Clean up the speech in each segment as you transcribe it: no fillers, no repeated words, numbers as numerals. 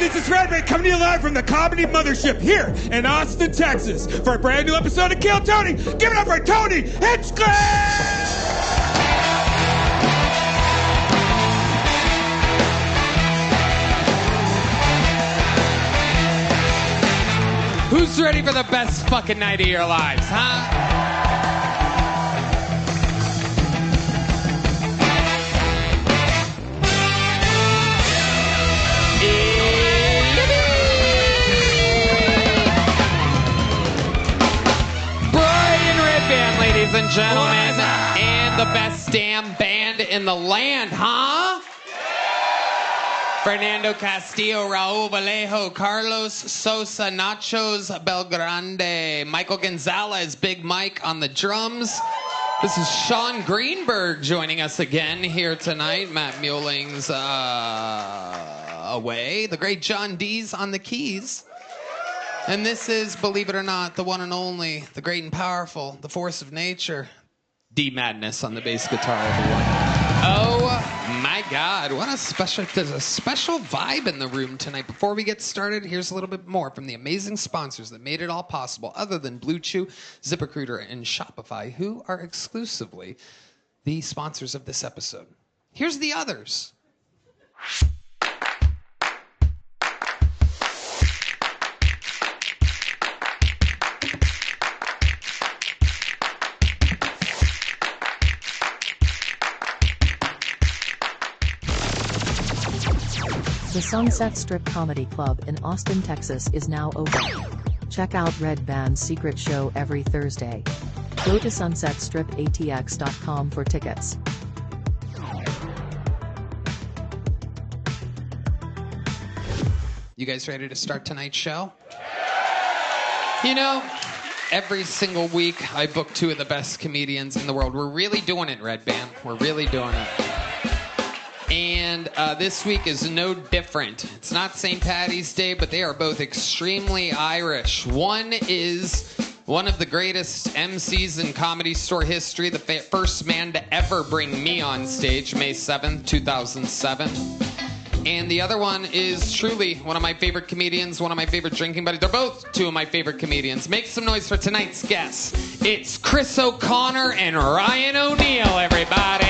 this is Redban coming to you live from the Comedy Mothership here in Austin, Texas for a brand new episode of Kill Tony. Give it up for Tony Hinchcliffe! Who's ready for the best fucking night of your lives, huh? Ladies and gentlemen, and the best damn band in the land, huh? Fernando Castillo, Raul Vallejo, Carlos Sosa, Nachos Belgrande, Michael Gonzales, Big Mike on the drums. This is Sean Greenberg joining us again here tonight. Matt Muehling's away. The great John Deas on the keys. And this is, believe it or not, the one and only, the great and powerful, the force of nature, D Madness on the bass guitar, everyone. Oh my God, what a special, there's a special vibe in the room tonight. Before we get started, here's a little bit more from the amazing sponsors that made it all possible, other than Blue Chew, ZipRecruiter, and Shopify, who are exclusively the sponsors of this episode. Here's the others. The Sunset Strip Comedy Club in Austin, Texas is now open. Check out Redban's secret show every Thursday. Go to sunsetstripatx.com for tickets. You guys ready to start tonight's show? You know, every single week I book two of the best comedians in the world. We're really doing it, Redban. We're really doing it. And this week is no different. It's not St. Paddy's Day, but they are both extremely Irish. One is one of the greatest MCs in Comedy Store history, the first man to ever bring me on stage, May 7th, 2007. And the other one is truly one of my favorite comedians, one of my favorite drinking buddies. They're both two of my favorite comedians. Make some noise for tonight's guests. It's Chris O'Connor and Ryan O'Neal, everybody.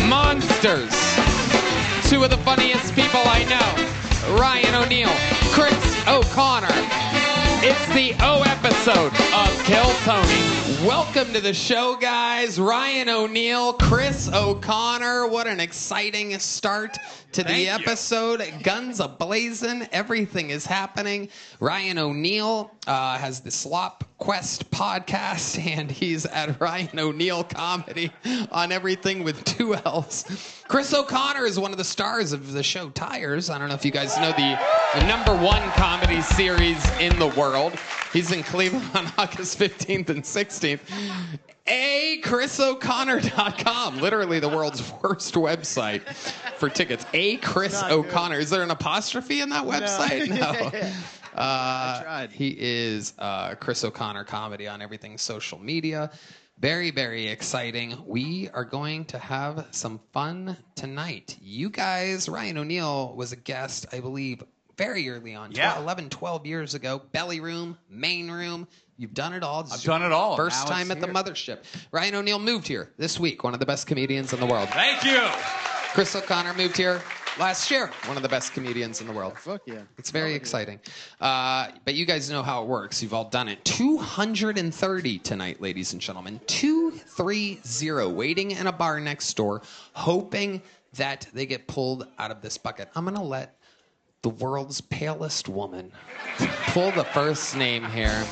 Monsters. Two of the funniest people I know. Ryan O'Neal, Chris O'Connor. It's the O episode of Kill Tony. Welcome to the show, guys. Ryan O'Neal, Chris O'Connor. What an exciting start to the episode. Guns a-blazing. Everything is happening. Ryan O'Neal has the Slop Quest podcast, and he's at Ryan O'Neal Comedy on everything with two L's. Chris O'Connor is one of the stars of the show Tires. I don't know if you guys know the #1 comedy series in the world. He's in Cleveland on August 15th and 16th. ChrisO'Connor.com, literally the world's worst website for tickets. Chris O'Connor. Is there an apostrophe in that website? No. I tried. He is Chris O'Connor Comedy on everything social media. Very, very exciting. We are going to have some fun tonight. You guys, Ryan O'Neal was a guest, I believe, very early on, 11, 12 years ago. Belly Room, Main Room. You've done it all. I've done it all. First time at the mothership. Ryan O'Neal moved here this week, one of the best comedians in the world. Thank you. Chris O'Connor moved here last year, one of the best comedians in the world. Fuck yeah. It's very exciting. But you guys know how it works. You've all done it. 230 tonight, ladies and gentlemen. 230, waiting in a bar next door, hoping that they get pulled out of this bucket. I'm going to let the world's palest woman pull the first name here.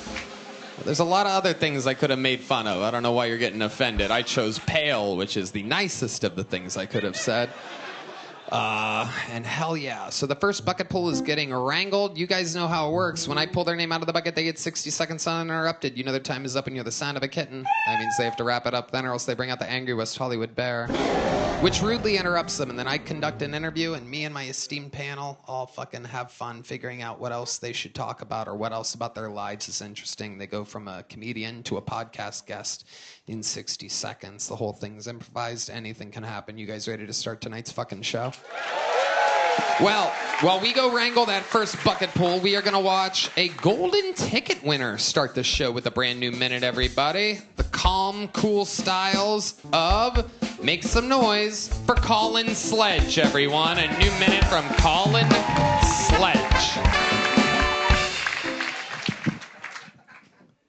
There's a lot of other things I could have made fun of. I don't know why you're getting offended. I chose pale, which is the nicest of the things I could have said. And hell yeah. So the first bucket pull is getting wrangled. You guys know how it works. When I pull their name out of the bucket, they get 60 seconds uninterrupted. You know their time is up and you're the sound of a kitten. That means they have to wrap it up then, or else they bring out the angry West Hollywood bear, which rudely interrupts them. And then I conduct an interview, and me and my esteemed panel all fucking have fun figuring out what else they should talk about or what else about their lives is interesting. They go from a comedian to a podcast guest in 60 seconds. The whole thing's improvised. Anything can happen. You guys ready to start tonight's fucking show? Well, while we go wrangle that first bucket pool, we are going to watch a golden ticket winner start the show with a brand new minute, everybody. The calm, cool styles of Make Some Noise for Colin Sledge, everyone. A new minute from Colin Sledge.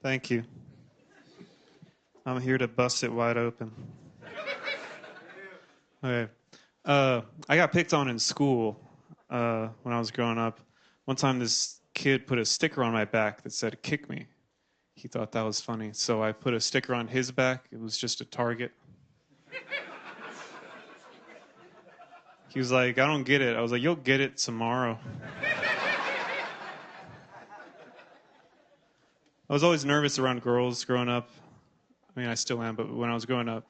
Thank you. I'm here to bust it wide open. Okay. I got picked on in school when I was growing up. One time this kid put a sticker on my back that said, "Kick me." He thought that was funny, so I put a sticker on his back. It was just a target. He was like, "I don't get it." I was like, "You'll get it tomorrow." I was always nervous around girls growing up. I mean, I still am, but when I was growing up,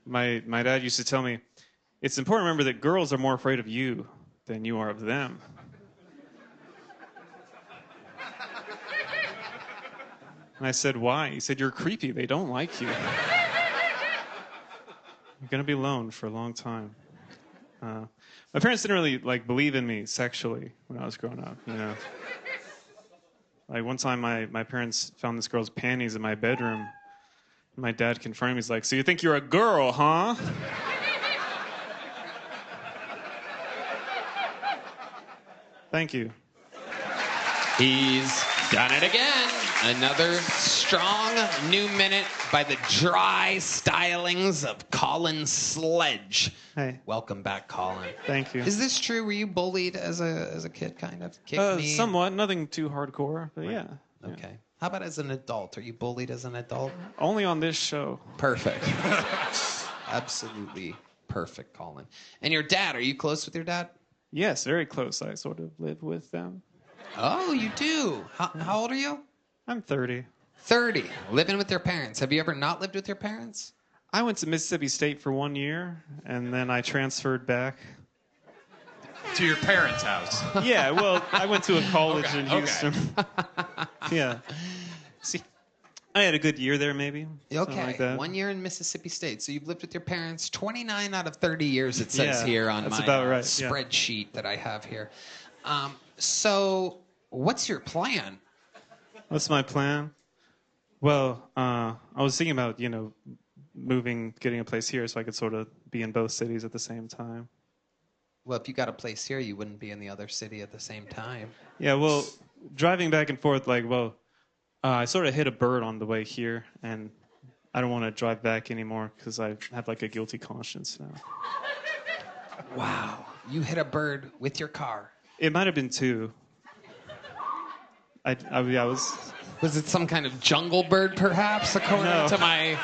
my dad used to tell me, it's important to remember that girls are more afraid of you than you are of them. And I said, why? He said, you're creepy. They don't like you. You're going to be alone for a long time. My parents didn't really believe in me sexually when I was growing up, you know. Like one time my parents found this girl's panties in my bedroom. My dad confirmed, he's like, "So you think you're a girl, huh?" Thank you. He's done it again. Another strong new minute by the dry stylings of Colin Sledge. Hey. Welcome back, Colin. Thank you. Is this true? Were you bullied as a kid, kind of? Kicked me? Somewhat. Nothing too hardcore, but yeah. Okay. How about as an adult? Are you bullied as an adult? Only on this show. Perfect. Absolutely perfect, Colin. And your dad, are you close with your dad? Yes, very close. I sort of live with them. Oh, you do? How old are you? I'm 30. 30. Living with your parents. Have you ever not lived with your parents? I went to Mississippi State for 1 year, and then I transferred back. To your parents' house. Yeah, well, I went to a college in Houston. Yeah. See, I had a good year there, maybe. Okay, like that. 1 year in Mississippi State. So you've lived with your parents 29 out of 30 years, it says here on that's my about right. spreadsheet that I have here. So what's your plan? What's my plan? Well, I was thinking about, moving, getting a place here so I could sort of be in both cities at the same time. Well, if you got a place here, you wouldn't be in the other city at the same time. Yeah, well, driving back and forth, I sort of hit a bird on the way here, and I don't want to drive back anymore because I have a guilty conscience now. Wow. You hit a bird with your car. It might have been two. I was... Was it some kind of jungle bird, perhaps, according to my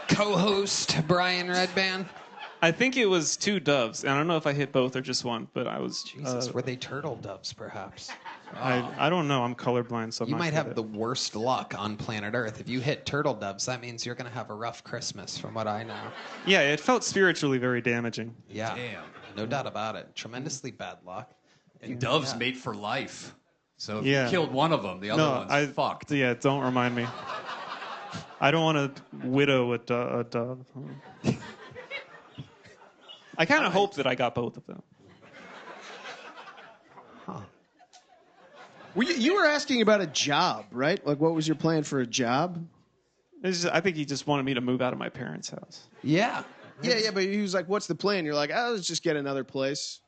co-host, Brian Redban? I think it was two doves. I don't know if I hit both or just one, but I was... Jesus, were they turtle doves, perhaps? I don't know. I'm colorblind, so I'm You not might good have at the worst luck on planet Earth. If you hit turtle doves, that means you're going to have a rough Christmas, from what I know. Yeah, it felt spiritually very damaging. Yeah. Damn. No doubt about it. Tremendously bad luck. And doves mate for life. So if Yeah. you killed one of them, the other one's fucked. Yeah, don't remind me. I don't want to widow a dove. I kind of hope that I got both of them. You were asking about a job, right? Like, what was your plan for a job? I think he just wanted me to move out of my parents' house. Yeah. Yeah, but he was like, what's the plan? You're like, let's just get another place.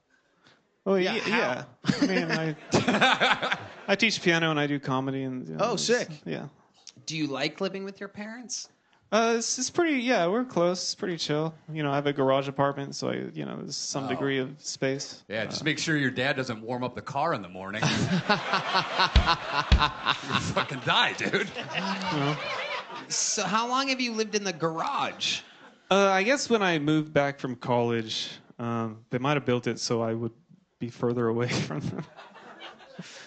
Well, Yeah, yeah. I mean, I teach piano and I do comedy. And, Oh, sick. Yeah. Do you like living with your parents? It's pretty, yeah, we're close. It's pretty chill. I have a garage apartment, so there's some degree of space. Yeah, just make sure your dad doesn't warm up the car in the morning. You fucking die, dude. So how long have you lived in the garage? I guess when I moved back from college, they might have built it so I would be further away from them.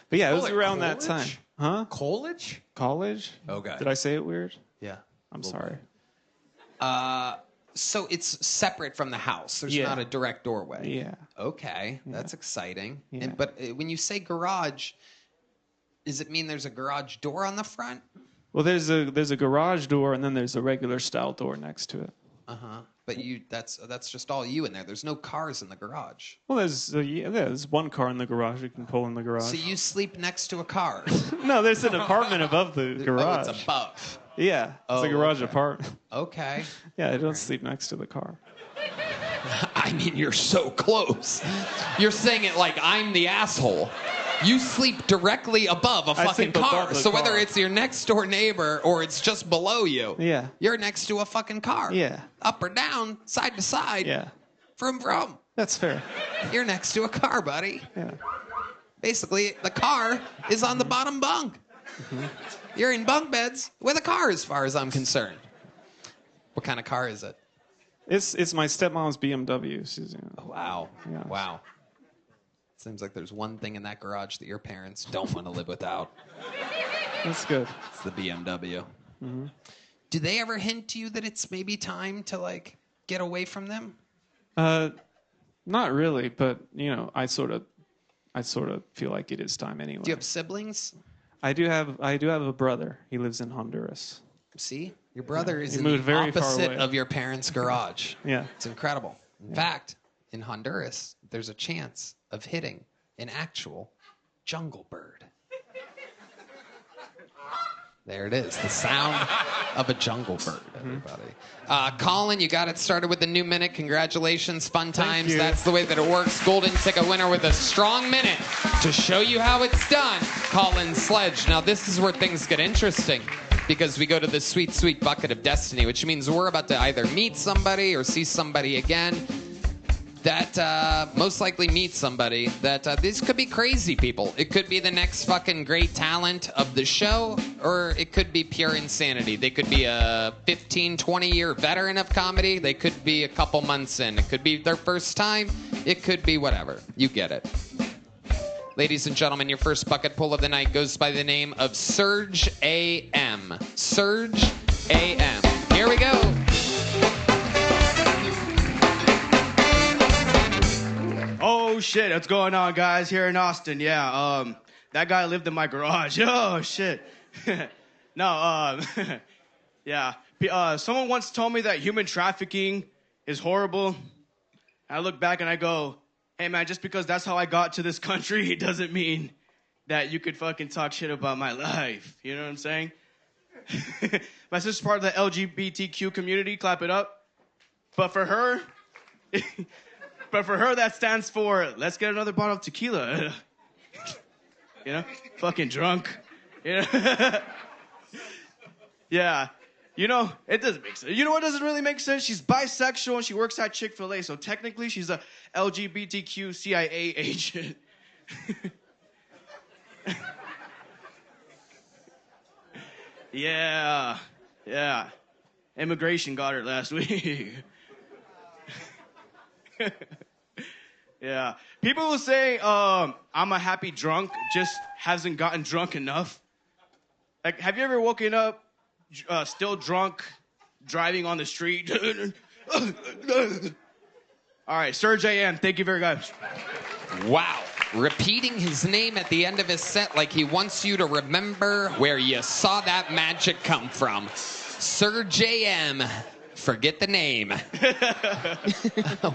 But yeah, it was around that time. Huh? College? College? Okay. Did I say it weird? Yeah. I'm sorry. So it's separate from the house. There's not a direct doorway. Yeah. Okay, that's exciting. Yeah. But when you say garage, does it mean there's a garage door on the front? Well, there's a garage door, and then there's a regular style door next to it. But that's just all you in there. There's no cars in the garage. Well, there's one car in the garage you can pull in the garage. So you sleep next to a car? No, there's an apartment above the garage. Oh, it's above. Yeah, it's a garage apartment. Okay. Yeah, I don't sleep next to the car. I mean, you're so close. You're saying it like I'm the asshole. You sleep directly above a fucking car. So whether it's your next door neighbor or it's just below you, you're next to a fucking car. Yeah. Up or down, side to side. Yeah. From. That's fair. You're next to a car, buddy. Yeah. Basically, the car is on the bottom bunk. Mm-hmm. You're in bunk beds with a car, as far as I'm concerned. What kind of car is it? It's my stepmom's BMW. Oh, wow. Yeah. Wow. Seems like there's one thing in that garage that your parents don't want to live without. That's good. It's the BMW. Mm-hmm. Do they ever hint to you that it's maybe time to, like, get away from them? Not really, but, I sort of feel like it is time anyway. Do you have siblings? I do have a brother. He lives in Honduras. See? Your brother is in moved the very far opposite away. of your parents' garage. Yeah. It's incredible. In fact, in Honduras, there's a chance of hitting an actual jungle bird. There it is, the sound of a jungle bird, everybody. Colin, you got it started with the new minute. Congratulations, fun times. That's the way that it works. Golden ticket winner with a strong minute to show you how it's done. Colin Sledge. Now, this is where things get interesting, because we go to the sweet, sweet bucket of destiny, which means we're about to either meet somebody or see somebody again that most likely meet somebody that these could be crazy people. It could be the next fucking great talent of the show, or it could be pure insanity. They could be a 15, 20-year veteran of comedy. They could be a couple months in. It could be their first time. It could be whatever. You get it. Ladies and gentlemen, your first bucket pull of the night goes by the name of Surge A.M. Surge A.M. Here we go. Oh, shit. What's going on, guys, here in Austin? Yeah, that guy lived in my garage. Oh, shit. No, yeah. Someone once told me that human trafficking is horrible. I look back and I go, hey, man, just because that's how I got to this country, it doesn't mean that you could fucking talk shit about my life. You know what I'm saying? My sister's part of the LGBTQ community. Clap it up. But for her... that stands for, let's get another bottle of tequila. Fucking drunk. Yeah. It doesn't make sense. You know what doesn't really make sense? She's bisexual and she works at Chick-fil-A, so technically she's a LGBTQ CIA agent. Yeah. Immigration got her last week. Yeah. People will say I'm a happy drunk, just hasn't gotten drunk enough. Like, have you ever woken up still drunk, driving on the street? All right, Surge AM, thank you very much. Wow. Repeating his name at the end of his set like he wants you to remember where you saw that magic come from. Surge AM. Forget the name.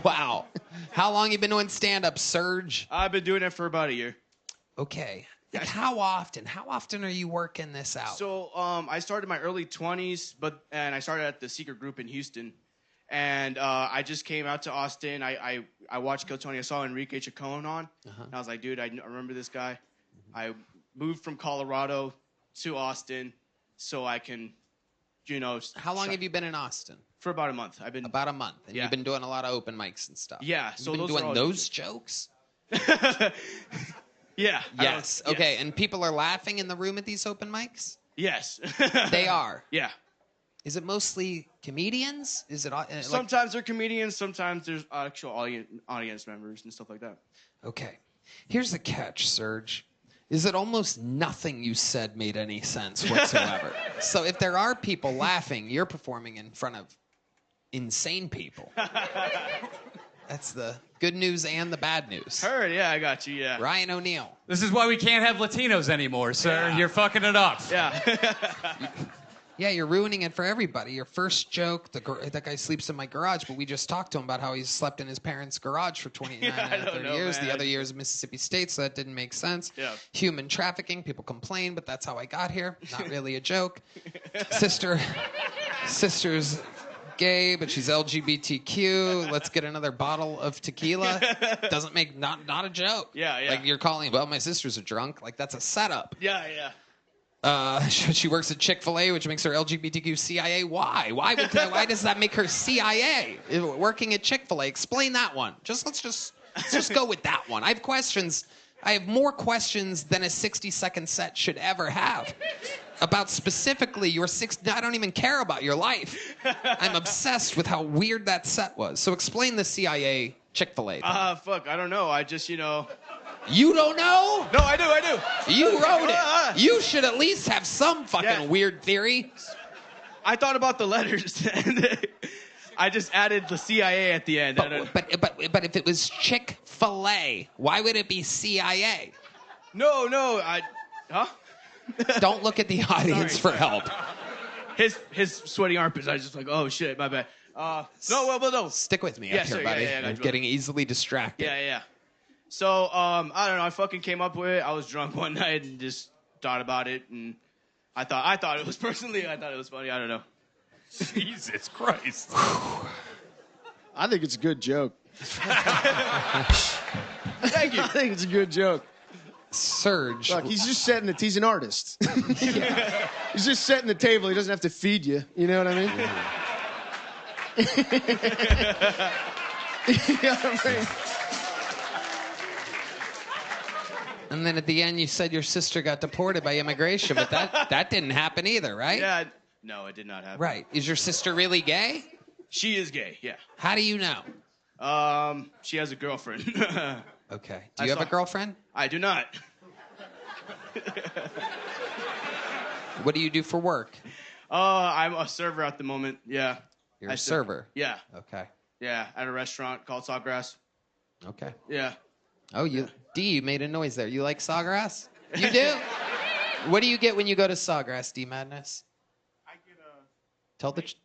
Wow. How long you been doing stand-up, Surge? I've been doing it for about a year. Okay. Like, how often are you working this out? So I started in my early 20s, and I started at the Secret Group in Houston. And I just came out to Austin. I watched Kill Tony. I saw Enrique Chacon on. And I was like, dude, I remember this guy. I moved from Colorado to Austin so I can, How long have you been in Austin? For about a month. About a month. And you've been doing a lot of open mics and stuff. Yeah. So you've been doing those jokes? Yeah. Yes. Okay. And people are laughing in the room at these open mics? Yes. They are? Yeah. Is it mostly comedians? Is it sometimes they're comedians, sometimes there's actual audience members and stuff like that. Okay. Here's the catch, Serge. Is that almost nothing you said made any sense whatsoever. So if there are people laughing, you're performing in front of insane people. That's the good news and the bad news. Heard, yeah, I got you, yeah. Ryan O'Neal. This is why we can't have Latinos anymore, sir. Yeah. You're fucking it up. Yeah. Yeah, you're ruining it for everybody. Your first joke, that guy sleeps in my garage, but we just talked to him about how he slept in his parents' garage for 29 and 30 years. Man. The other year is Mississippi State, so that didn't make sense. Yeah. Human trafficking, people complain, but that's how I got here. Not really a joke. Sister's gay, but she's LGBTQ. Let's get another bottle of tequila. Doesn't make, not a joke. Yeah. Like you're calling, well, my sisters are drunk. Like that's a setup. Yeah. She works at Chick-fil-A, which makes her LGBTQ CIA. Why? Why does that make her CIA? Working at Chick-fil-A. Explain that one. Let's just go with that one. I have questions. I have more questions than a 60-second set should ever have about specifically your I don't even care about your life. I'm obsessed with how weird that set was. So explain the CIA Chick-fil-A thing. Fuck, I don't know. I just, You don't know? No, I do. You wrote it. You should at least have some fucking weird theory. I thought about the letters, and I just added the CIA at the end. But if it was Chick-fil-A, why would it be CIA? No, huh? Don't look at the audience for help. His sweaty armpits. I was just like, oh shit, my bad. No. Stick with me up here, buddy. I'm getting easily distracted. Yeah. So, I don't know. I fucking came up with it. I was drunk one night and just thought about it, and I thought it was funny. I don't know. Jesus Christ. I think it's a good joke. Thank you. I think it's a good joke. Serge. Look, he's just setting it. He's an artist. Yeah. He's just setting the table. He doesn't have to feed you. You know what I mean? You know what I mean? And then at the end, you said your sister got deported by immigration, but that didn't happen either, right? Yeah. No, it did not happen. Right. Is your sister really gay? She is gay, yeah. How do you know? She has a girlfriend. Okay. Do you have a girlfriend? I do not. What do you do for work? I'm a server at the moment, yeah. You're a server? Yeah. Okay. Yeah, at a restaurant called Sawgrass. Okay. Yeah. Oh, you made a noise there. You like Sawgrass? You do? What do you get when you go to Sawgrass, D Madness? I get a...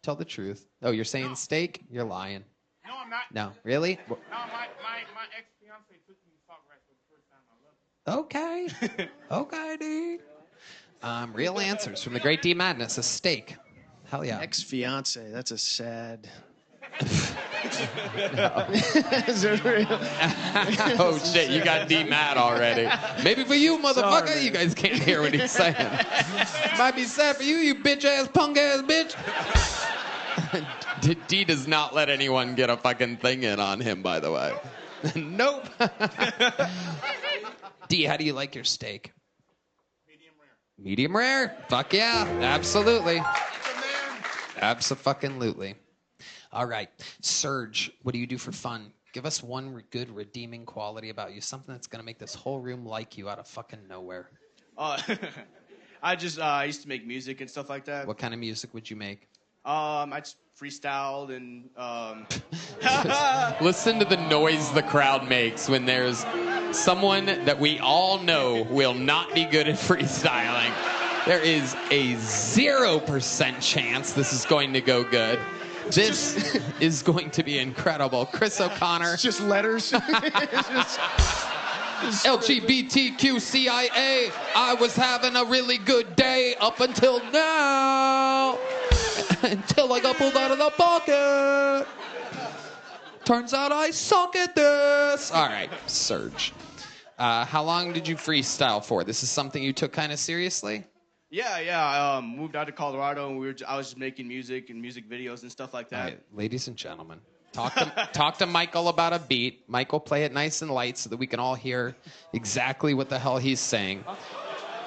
Tell the truth. Oh, you're saying steak? You're lying. No, I'm not. No, really? No, my ex-fiance took me to Sawgrass for the first time. I love it. Okay, D. Real answers from the great D Madness. A steak. Hell yeah. Ex-fiance. That's a sad... Oh shit, you got D mad already. Maybe for you, motherfucker. Sorry, you guys can't hear what he's saying. Might be sad for you, you bitch ass, punk ass bitch. D does not let anyone get a fucking thing in on him, by the way. Nope. D, how do you like your steak? Medium rare. Medium rare? Fuck yeah, absolutely. Abso-fucking-lutely. All right. Serge, what do you do for fun? Give us one good redeeming quality about you, something that's going to make this whole room like you out of fucking nowhere. I used to make music and stuff like that. What kind of music would you make? I just freestyled and... Listen to the noise the crowd makes when there's someone that we all know will not be good at freestyling. There is a 0% chance this is going to go good. This is going to be incredible. Chris O'Connor. It's just letters. LGBTQCIA. I was having a really good day up until now. Until I got pulled out of the pocket. Turns out I suck at this. All right, Serge. How long did you freestyle for? This is something you took kind of seriously? Yeah. I moved out to Colorado, and I was just making music and music videos and stuff like that. All right, ladies and gentlemen, talk to Michael about a beat. Michael, play it nice and light so that we can all hear exactly what the hell he's saying.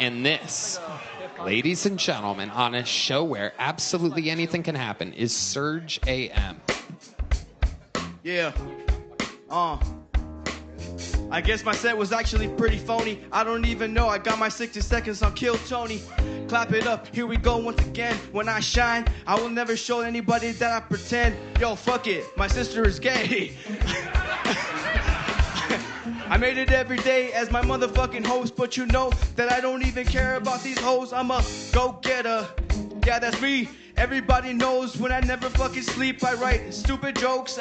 And this, ladies and gentlemen, on a show where absolutely anything can happen, is Serge AM. Yeah. I guess my set was actually pretty phony. I don't even know. I got my 60 seconds on Kill Tony. Clap it up. Here we go once again. When I shine, I will never show anybody that I pretend. Yo, fuck it. My sister is gay. I made it every day as my motherfucking host, but you know that I don't even care about these hoes. I'm a go-getter. Yeah, that's me. Everybody knows when I never fucking sleep, I write stupid jokes.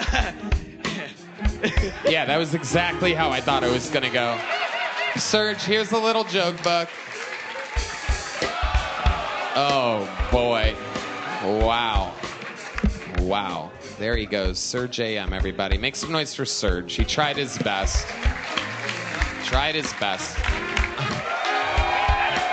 Yeah, that was exactly how I thought it was gonna go. Serge, here's a little joke book. Oh, boy. Wow. Wow. There he goes. Serge AM, everybody. Make some noise for Serge. He tried his best. Tried his best.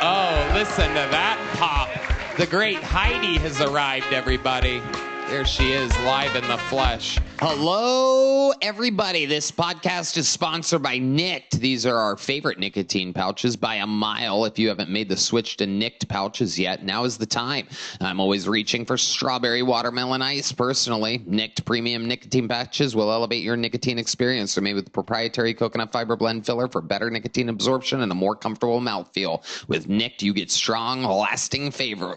Oh, listen to that pop. The great Heidi has arrived, everybody. There she is, live in the flesh. Hello, everybody. This podcast is sponsored by Nicked. These are our favorite nicotine pouches by a mile. If you haven't made the switch to Nicked pouches yet, now is the time. I'm always reaching for strawberry watermelon ice. Personally, Nicked premium nicotine patches will elevate your nicotine experience. They're made with proprietary coconut fiber blend filler for better nicotine absorption and a more comfortable mouthfeel. With Nicked, you get strong, lasting flavor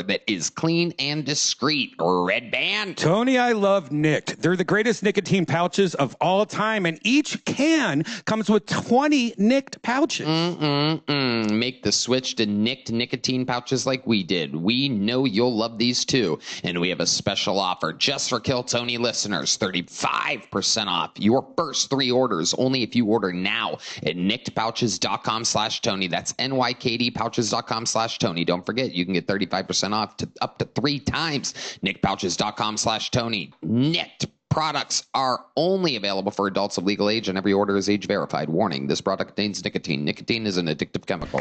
that is clean and discreet. Redban. Tony, I love Nicked. They're the greatest nicotine pouches of all time, and each can comes with 20 Nicked pouches. Make the switch to Nicked nicotine pouches like we did. We know you'll love these too. And we have a special offer just for Kill Tony listeners. 35% off your first 3 orders, only if you order now at nickedpouches.com/Tony. That's nykdpouches.com/Tony. Don't forget, you can get 35% off to up to 3 times. nickedpouches.com/Tony. Nicked products are only available for adults of legal age, and every order is age verified. Warning, this product contains nicotine. Nicotine is an addictive chemical.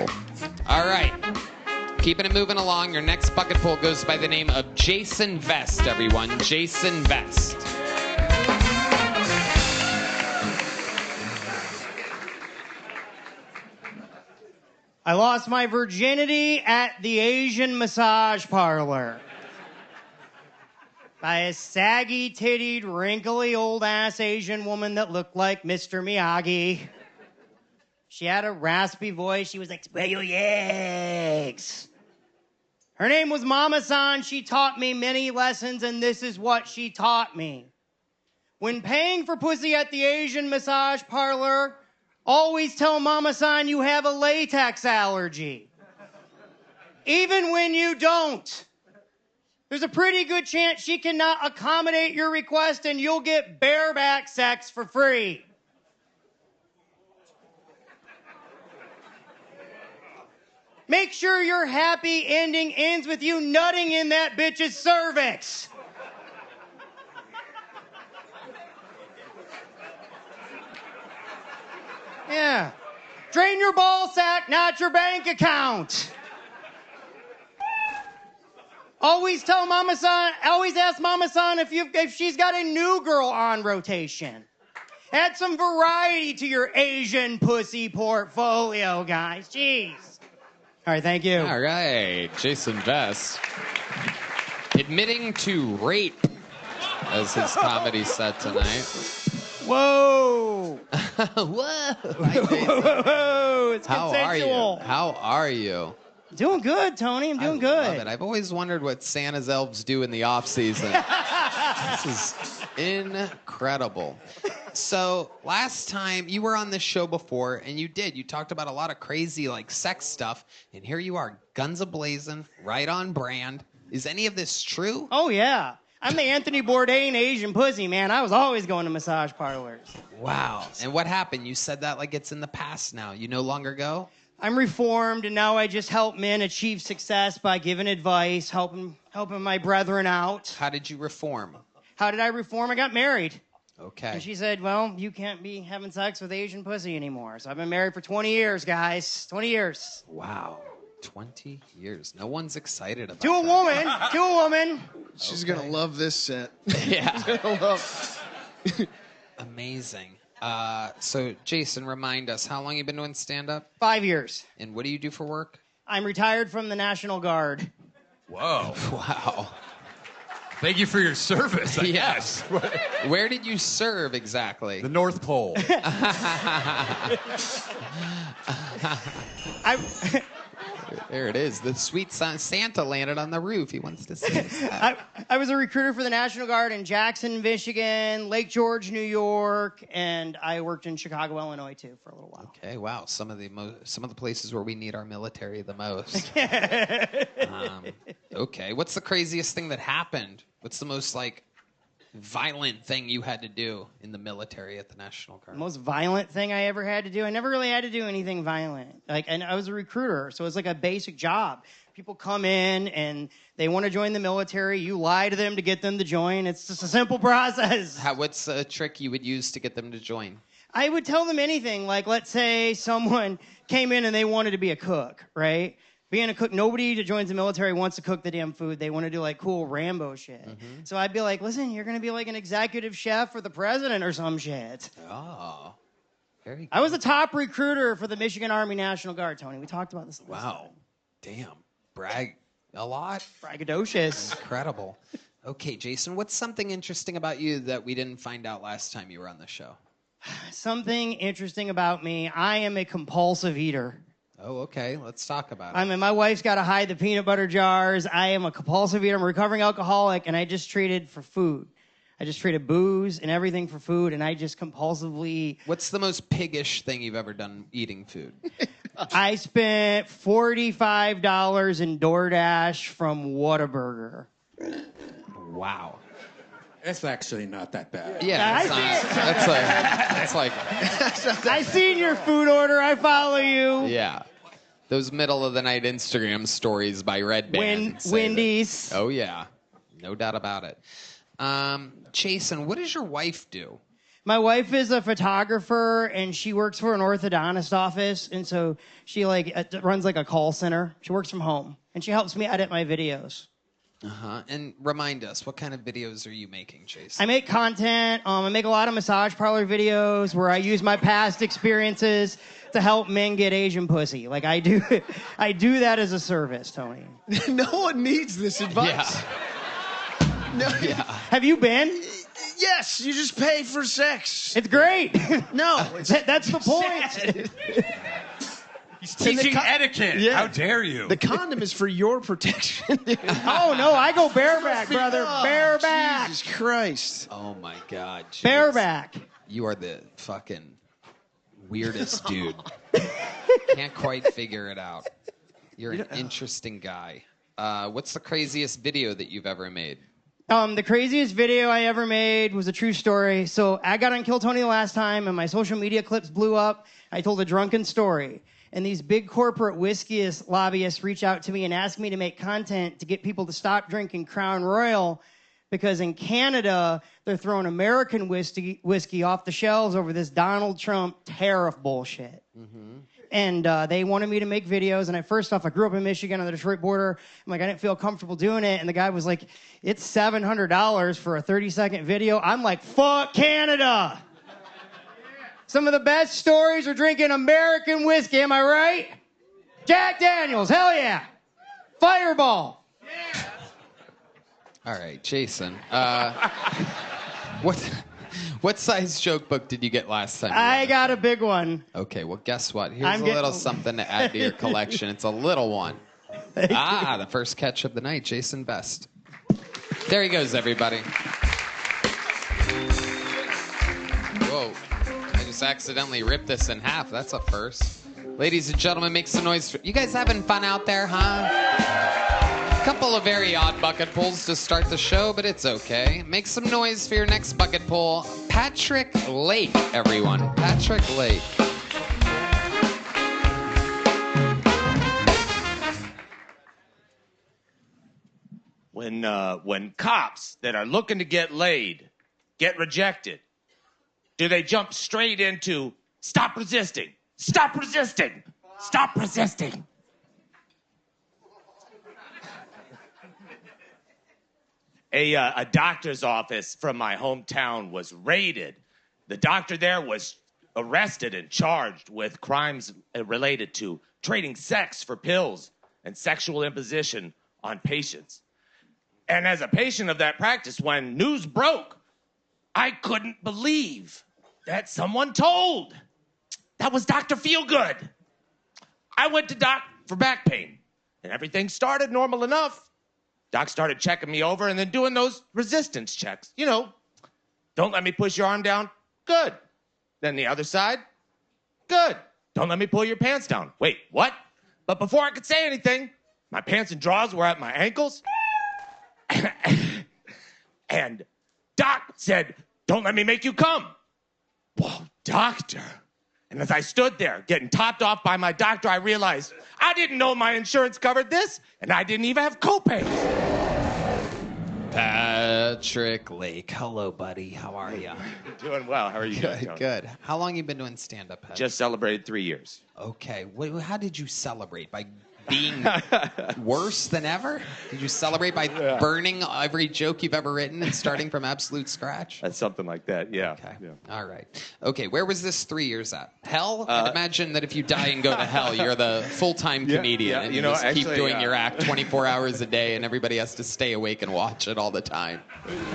All right. Keeping it moving along, your next bucket pull goes by the name of Jason Vest, everyone. Jason Vest. I lost my virginity at the Asian massage parlor by a saggy-tittied, wrinkly, old-ass Asian woman that looked like Mr. Miyagi. She had a raspy voice. She was like, "Spread your legs." Her name was Mama-san. She taught me many lessons, and this is what she taught me. When paying for pussy at the Asian massage parlor, always tell Mama-san you have a latex allergy. Even when you don't. There's a pretty good chance she cannot accommodate your request and you'll get bareback sex for free. Make sure your happy ending ends with you nutting in that bitch's cervix. Yeah. Drain your ball sack, not your bank account. Always tell Mama-san, always ask Mama-san if she's got a new girl on rotation. Add some variety to your Asian pussy portfolio, guys. Jeez. All right, thank you. All right, Jason Vest. Admitting to rape as his comedy set tonight. Whoa. Whoa. Whoa. It's consensual. How are you? Doing good, Tony. I'm doing good. Love it. I've always wondered what Santa's elves do in the off season. This is incredible. So last time you were on this show before, and you talked about a lot of crazy like sex stuff, and here you are, guns a-blazing, right on brand. Is any of this true? Oh yeah, I'm the Anthony Bourdain Asian pussy, man. I was always going to massage parlors. Wow. And what happened? You said that like it's in the past now. You no longer go? I'm reformed, and now I just help men achieve success by giving advice, helping my brethren out. How did you reform? How did I reform? I got married. Okay. And she said, well, you can't be having sex with Asian pussy anymore. So I've been married for 20 years, guys. 20 years. Wow. 20 years. No one's excited about To a woman. She's going to love this set. Yeah. She's going to love. Amazing. So, Jason, remind us, how long you been doing stand-up? 5 years. And what do you do for work? I'm retired from the National Guard. Whoa. Wow. Thank you for your service, I Yes. guess. Where did you serve exactly? The North Pole. There it is. The sweet Santa landed on the roof. He wants to see us. I was a recruiter for the National Guard in Jackson, Michigan, Lake George, New York, and I worked in Chicago, Illinois, too, for a little while. Okay, wow. Some of the places where we need our military the most. Okay, what's the craziest thing that happened? What's the most, violent thing you had to do in the military at the National Guard? The most violent thing I ever had to do? I never really had to do anything violent. And I was a recruiter, so it's like a basic job. People come in and they want to join the military. You lie to them to get them to join. It's just a simple process. What's a trick you would use to get them to join? I would tell them anything. Like, let's say someone came in and they wanted to be a cook, right? Being a cook, nobody that joins the military wants to cook the damn food. They want to do cool Rambo shit. Mm-hmm. So I'd be like, listen, you're going to be like an executive chef for the president or some shit. Oh, very good. I was the top recruiter for the Michigan Army National Guard, Tony. We talked about this last time. Damn. Brag a lot. Braggadocious. Incredible. Okay, Jason, what's something interesting about you that we didn't find out last time you were on the show? Something interesting about me. I am a compulsive eater. Oh, okay. Let's talk about it. I mean, my wife's got to hide the peanut butter jars. I am a compulsive eater. I'm a recovering alcoholic, and I just traded for food. I just traded booze and everything for food, and I just compulsively... What's the most piggish thing you've ever done eating food? I spent $45 in DoorDash from Whataburger. Wow. That's actually not that bad. Yeah, that's like... I seen your food order. I follow you. Yeah. Those middle of the night Instagram stories by Redban. Wendy's. Oh, yeah. No doubt about it. Jason, what does your wife do? My wife is a photographer, and she works for an orthodontist office, and so she runs a call center. She works from home, and she helps me edit my videos. And remind us, what kind of videos are you making, Jason? I make content. I make a lot of massage parlor videos where I use my past experiences to help men get Asian pussy. I do that as a service, Tony. No one needs this advice. Yeah. No. Yeah. Have you been? Yes, you just pay for sex. It's great. No, that's the point. He's teaching etiquette. Yeah. How dare you? The condom is for your protection. Oh, no, I go bareback, brother. Bareback. Jesus Christ. Oh, my God. Jeez. Bareback. You are the fucking weirdest dude. Can't quite figure it out. You're an interesting guy. What's the craziest video that you've ever made? The craziest video I ever made was a true story. So I got on Kill Tony the last time, and my social media clips blew up. I told a drunken story. And these big corporate whiskey lobbyists reach out to me and ask me to make content to get people to stop drinking Crown Royal because in Canada, they're throwing American whiskey off the shelves over this Donald Trump tariff bullshit. Mm-hmm. And they wanted me to make videos. And first off, I grew up in Michigan on the Detroit border. I didn't feel comfortable doing it. And the guy was like, it's $700 for a 30-second video. I'm like, fuck Canada. Some of the best stories are drinking American whiskey, am I right? Jack Daniels, hell yeah. Fireball. Yeah. All right, Jason. What size joke book did you get last time? I got a big one. Okay, well, guess what? Here's a little something to add to your collection. It's a little one. The first catch of the night, Jason Best. There he goes, everybody. Whoa. Accidentally ripped this in half. That's a first. Ladies and gentlemen, make some noise. You guys having fun out there, huh? A couple of very odd bucket pulls to start the show, but it's okay. Make some noise for your next bucket pull. Patrick Lake, everyone. Patrick Lake. When cops that are looking to get laid get rejected, do they jump straight into stop resisting, stop resisting, stop resisting? A doctor's office from my hometown was raided. The doctor there was arrested and charged with crimes related to trading sex for pills and sexual imposition on patients. And as a patient of that practice, when news broke, I couldn't believe that someone told. That was Dr. Feelgood. I went to Doc for back pain. and everything started normal enough. Doc started checking me over and then doing those resistance checks. You know, don't let me push your arm down. Good. Then the other side. Good. Don't let me pull your pants down. Wait, what? But before I could say anything, my pants and drawers were at my ankles. And Doc said, don't let me make you come. Whoa, doctor. And as I stood there getting topped off by my doctor, I realized I didn't know my insurance covered this, and I didn't even have copays. Patrick Lake. Hello, buddy. How are you? Doing well. How are you doing, Tony? Good. How long you been doing stand-up, Patrick? Just celebrated 3 years. Okay. How did you celebrate? By being worse than ever? Did you celebrate by burning every joke you've ever written and starting from absolute scratch? That's something like that, yeah. Okay. Yeah. All right. Okay, where was this 3 years at? Hell? I'd imagine that if you die and go to hell, you're the full-time comedian and you just keep doing your act 24 hours a day and everybody has to stay awake and watch it all the time.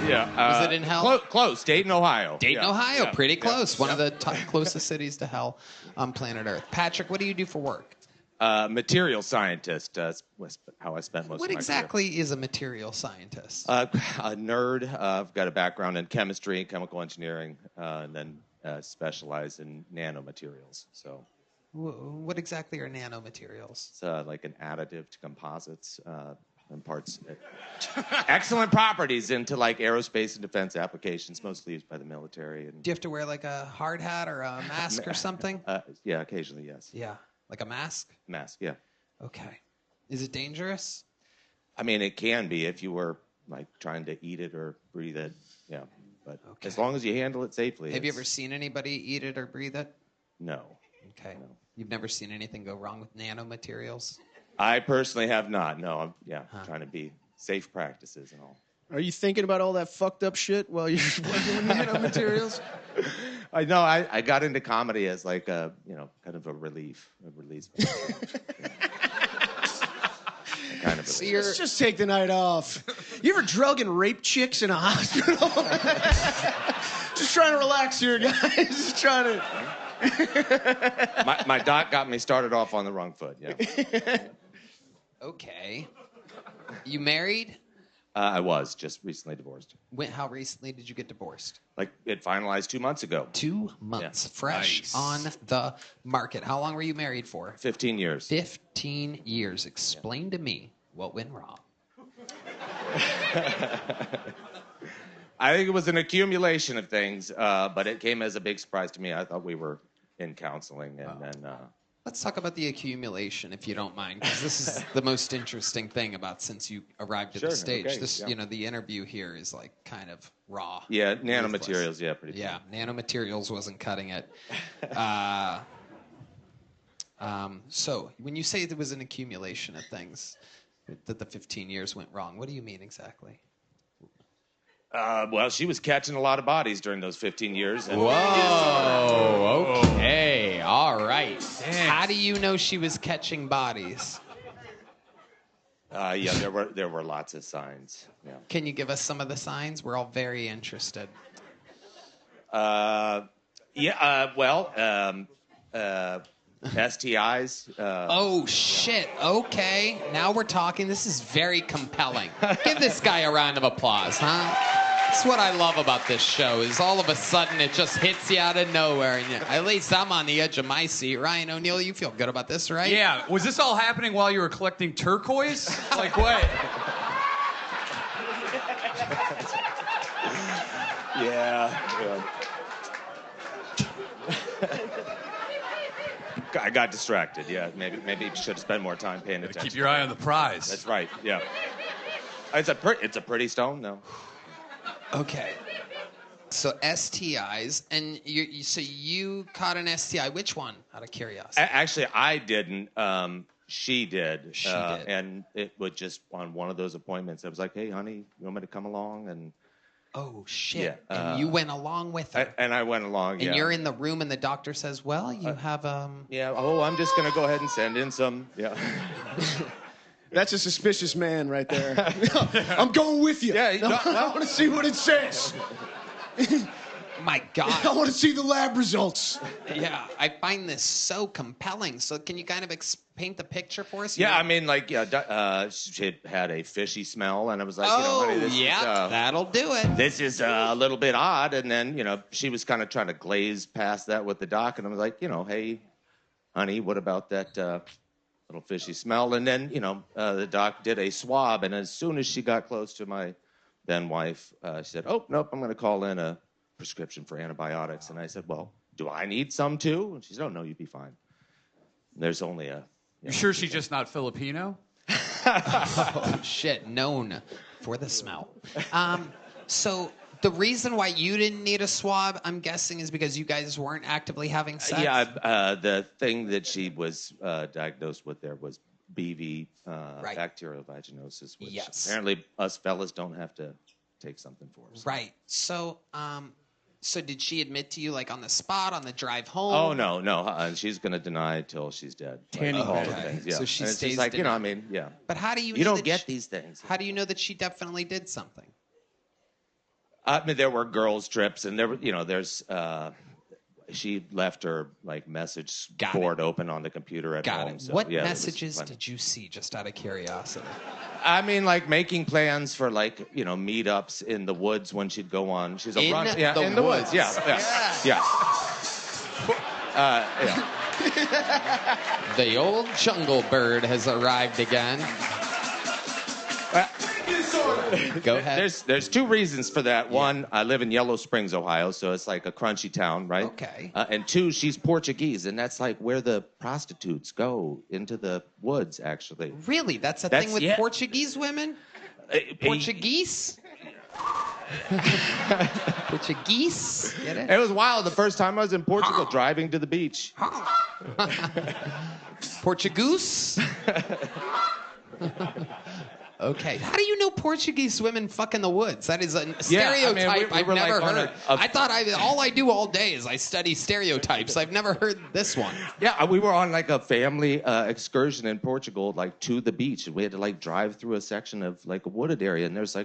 Yeah. Was it in hell? Close. Dayton, Ohio. Dayton, Ohio. Yeah. Pretty close. One of the closest cities to hell on planet Earth. Patrick, what do you do for work? Material scientist was how I spent most of my career. What exactly is a material scientist? A nerd. I've got a background in chemistry, chemical engineering, and then specialize in nanomaterials. So, what exactly are nanomaterials? It's like an additive to composites and parts. Excellent properties into like aerospace and defense applications, mostly used by the military. And do you have to wear like a hard hat or a mask or something? Yeah, occasionally, yes. Yeah. Like a mask? Mask, yeah. Okay. Is it dangerous? I mean, it can be if you were like trying to eat it or breathe it. Yeah. But as long as you handle it safely. Have you ever seen anybody eat it or breathe it? No. Okay. No. You've never seen anything go wrong with nanomaterials? I personally have not. No. I'm trying to be safe practices and all. Are you thinking about all that fucked up shit while you're working with nanomaterials? I know. I got into comedy as like a, kind of a release. Kind of Let's just take the night off. You ever drug and rape chicks in a hospital? Just trying to relax here, guys. Just trying to. My doc got me started off on the wrong foot. Yeah. Okay. You married? I was just recently divorced. How recently did you get divorced? Like it finalized 2 months ago. 2 months, fresh on the market. How long were you married for? 15 years. 15 years. Explain to me what went wrong. I think it was an accumulation of things, but it came as a big surprise to me. I thought we were in counseling, and then. Let's talk about the accumulation, if you don't mind, because this is the most interesting thing about since you arrived at the stage. Okay, this, the interview here is like kind of raw. Yeah, nanomaterials. Yeah, pretty. Yeah, nanomaterials wasn't cutting it. So when you say there was an accumulation of things, that the 15 years went wrong, what do you mean exactly? Well, she was catching a lot of bodies during those 15 years. And Whoa, okay, all right. Damn. How do you know she was catching bodies? Yeah, there were lots of signs. Yeah. Can you give us some of the signs? We're all very interested. STIs. Oh, shit. Okay. Now we're talking. This is very compelling. Give this guy a round of applause, huh? That's what I love about this show, is all of a sudden it just hits you out of nowhere. And at least I'm on the edge of my seat. Ryan O'Neal, you feel good about this, right? Yeah. Was this all happening while you were collecting turquoise? Like what? Yeah. I got distracted. Yeah, maybe you should have spent more time paying attention. Keep your eye on the prize. That's right. Yeah. It's a pretty stone, though. Okay. So STIs, and you caught an STI. Which one, out of curiosity? Actually, I didn't. She did. She did. And it was just on one of those appointments. I was like, hey, honey, you want me to come along? And oh, shit. Yeah, and you went along with her. And I went along, And you're in the room, and the doctor says, well, you have... Yeah, I'm just going to go ahead and send in some... Yeah. That's a suspicious man right there. I'm going with you. Yeah, I want to see what it says. My God. I want to see the lab results. Yeah, I find this so compelling. So can you kind of paint the picture for us? Yeah, I mean, like, she had a fishy smell, and I was like, honey, this is, that'll do it. This is a little bit odd. And then, she was kind of trying to glaze past that with the doc, and I was like, hey, honey, what about that little fishy smell? And then, the doc did a swab, and as soon as she got close to my then wife, she said, oh, nope, I'm going to call in a prescription for antibiotics. And I said, well, do I need some too? And she said, oh, no, you'd be fine. There's only a... You sure she's just not Filipino? Oh, shit, known for the smell. So the reason why you didn't need a swab, I'm guessing, is because you guys weren't actively having sex? The thing that she was diagnosed with there was BV, bacterial vaginosis, which apparently us fellas don't have to take something for. So. Right. So, so did she admit to you, like, on the spot, on the drive home? Oh, no. She's going to deny till she's dead. Tanning all bed. the things, yeah. So she and it's stays just like, denying. yeah. But how do you know You don't that get these things. How do you know that she definitely did something? I mean, there were girls' trips, and there were, there's... she left her message board open on the computer at home. So, what messages did you see, just out of curiosity? I mean, making plans for meetups in the woods when she'd go on. She's a run. Yeah, in the woods. Yeah. The old jungle bird has arrived again. Go ahead. There's two reasons for that. One, I live in Yellow Springs, Ohio, so it's like a crunchy town, right? Okay. And two, she's Portuguese, and that's where the prostitutes go, into the woods, actually. Really? That's a thing with Portuguese women? Portuguese? Portuguese? Get it? It was wild. The first time I was in Portugal, driving to the beach. Portugoose? Okay. How do you know Portuguese women fuck in the woods? That is a stereotype I've never heard. I thought all I do all day is I study stereotypes. I've never heard this one. Yeah, we were on a family excursion in Portugal, to the beach, and we had to drive through a section of a wooded area, and there's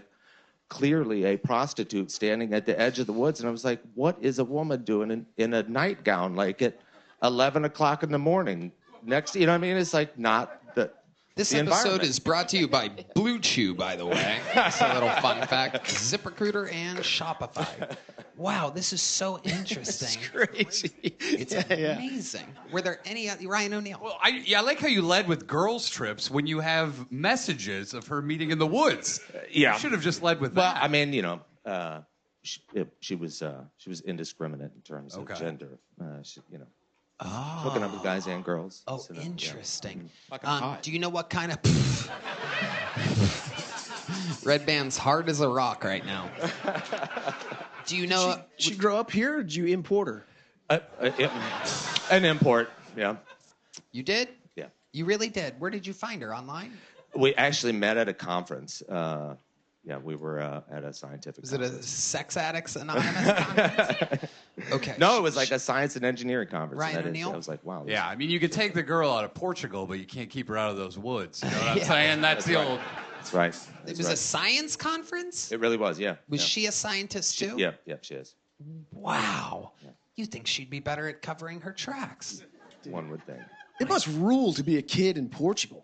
clearly a prostitute standing at the edge of the woods, and I was like, what is a woman doing in a nightgown at 11 o'clock in the morning? Next, it's not the... This episode is brought to you by Blue Chew, by the way. That's a little fun fact. ZipRecruiter and Shopify. Wow, this is so interesting. It's crazy. It's amazing. Were there any... Ryan O'Neal? Well, I like how you led with girls' trips when you have messages of her meeting in the woods. Yeah. You should have just led with that. Well, I mean, she was indiscriminate in terms of gender. Hooking up with guys and girls. Oh, so, interesting. Hot. Do you know what kind of... Redban's hard as a rock right now. Do you know... Did she grow up here, or did you import her? An import, yeah. You did? Yeah. You really did? Where did you find her? Online? We actually met at a conference. We were at a scientific conference. Is it a Sex Addicts Anonymous conference? Okay. No, it was a science and engineering conference. Ryan O'Neal? I was like, wow. Yeah, I mean, you could take the girl out of Portugal, but you can't keep her out of those woods. You know what I'm saying? That's the old... That's right. It was a science conference? It really was, yeah. Was she a scientist, too? Yeah, she is. Wow. Yeah. You think she'd be better at covering her tracks? One would think. It must rule to be a kid in Portugal.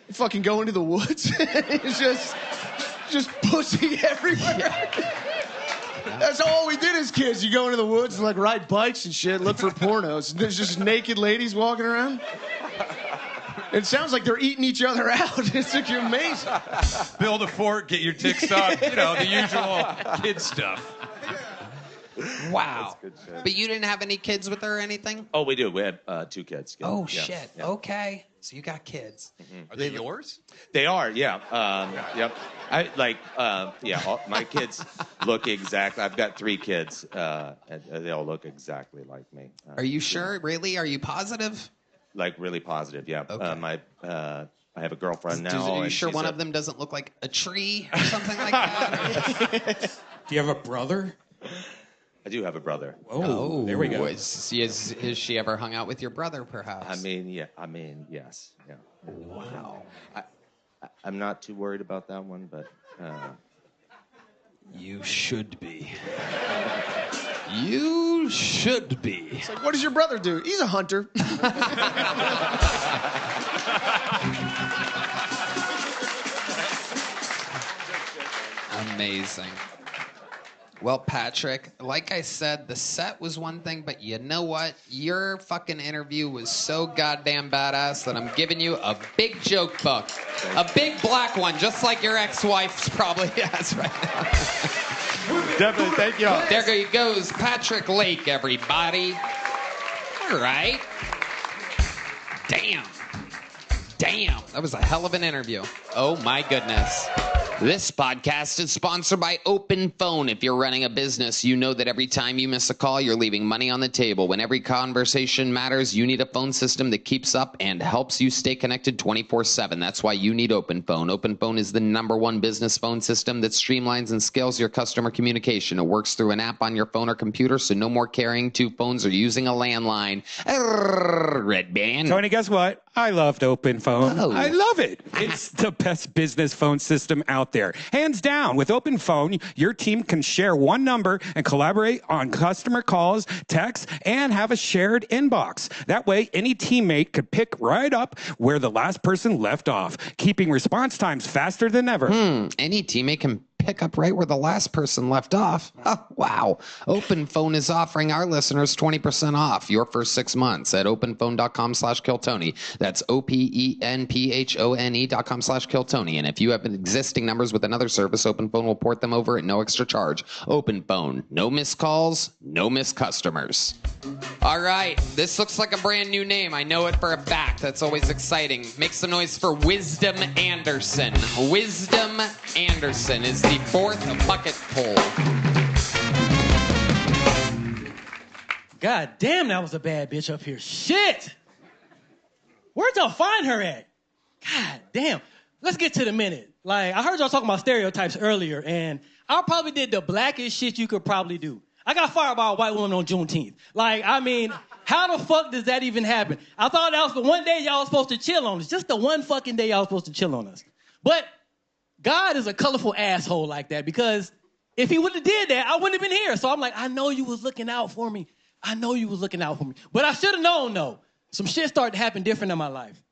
You fucking go into the woods, it's just pussy everywhere. Yeah. That's all we did as kids. You go into the woods and ride bikes and shit, look for pornos. There's just naked ladies walking around. It sounds like they're eating each other out. It's amazing. Build a fort, get your dick sucked, the usual kid stuff. Wow. But you didn't have any kids with her or anything? Oh, we do. We had 2 kids. Yeah. Oh, shit. Yeah. Okay. So you got kids. Mm-hmm. Are they yours? They are, yeah. Yep. My kids look exactly... I've got 3 kids, and they all look exactly like me. Are you sure? Really? Are you positive? Really positive, yeah. Okay. I have a girlfriend now. Are you sure one of them doesn't look like a tree or something like that? Do you have a brother? I do have a brother. Oh, there we go. Has she ever hung out with your brother, perhaps? I mean, yes. Yeah. Wow. I'm not too worried about that one, but... You should be. You should be. It's like, what does your brother do? He's a hunter. Amazing. Well, Patrick, like I said, the set was one thing, but you know what? Your fucking interview was so goddamn badass that I'm giving you a big joke book. A big black one, just like your ex-wife's probably has right now. Definitely, thank you. There he goes, Patrick Lake, everybody. All right. Damn. That was a hell of an interview. Oh, my goodness. This podcast is sponsored by Open Phone. If you're running a business, you know that every time you miss a call, you're leaving money on the table. When every conversation matters, you need a phone system that keeps up and helps you stay connected 24/7. That's why you need Open Phone. Open Phone is the #1 business phone system that streamlines and scales your customer communication. It works through an app on your phone or computer, so no more carrying two phones or using a landline. Redban. Tony, guess what? I loved Open Phone. Oh. I love it. It's the best business phone system out there. Hands down. With Open Phone, your team can share one number and collaborate on customer calls, texts, and have a shared inbox. That way, any teammate could pick right up where the last person left off, keeping response times faster than ever. Any teammate can pick up right where the last person left off. Oh, wow. Open Phone is offering our listeners 20% off your first 6 months at openphone.com/KillTony. That's OPENPHONE.com/KillTony. And if you have existing numbers with another service, Open Phone will port them over at no extra charge. Open Phone. No missed calls, no missed customers. All right. This looks like a brand new name. I know it for a fact. That's always exciting. Make some noise for Wisdom Anderson. Wisdom Anderson is the fourth bucket pull. God damn, that was a bad bitch up here. Shit! Where'd y'all find her at? God damn. Let's get to the minute. Like, I heard y'all talking about stereotypes earlier, and I probably did the blackest shit you could probably do. I got fired by a white woman on Juneteenth. Like, I mean, how the fuck does that even happen? I thought that was the one day y'all was supposed to chill on us. Just the one fucking day y'all was supposed to chill on us. But God is a colorful asshole like that, because if he wouldn't have did that, I wouldn't have been here. So I'm like, I know you was looking out for me. But I should have known, though. Some shit started to happen different in my life.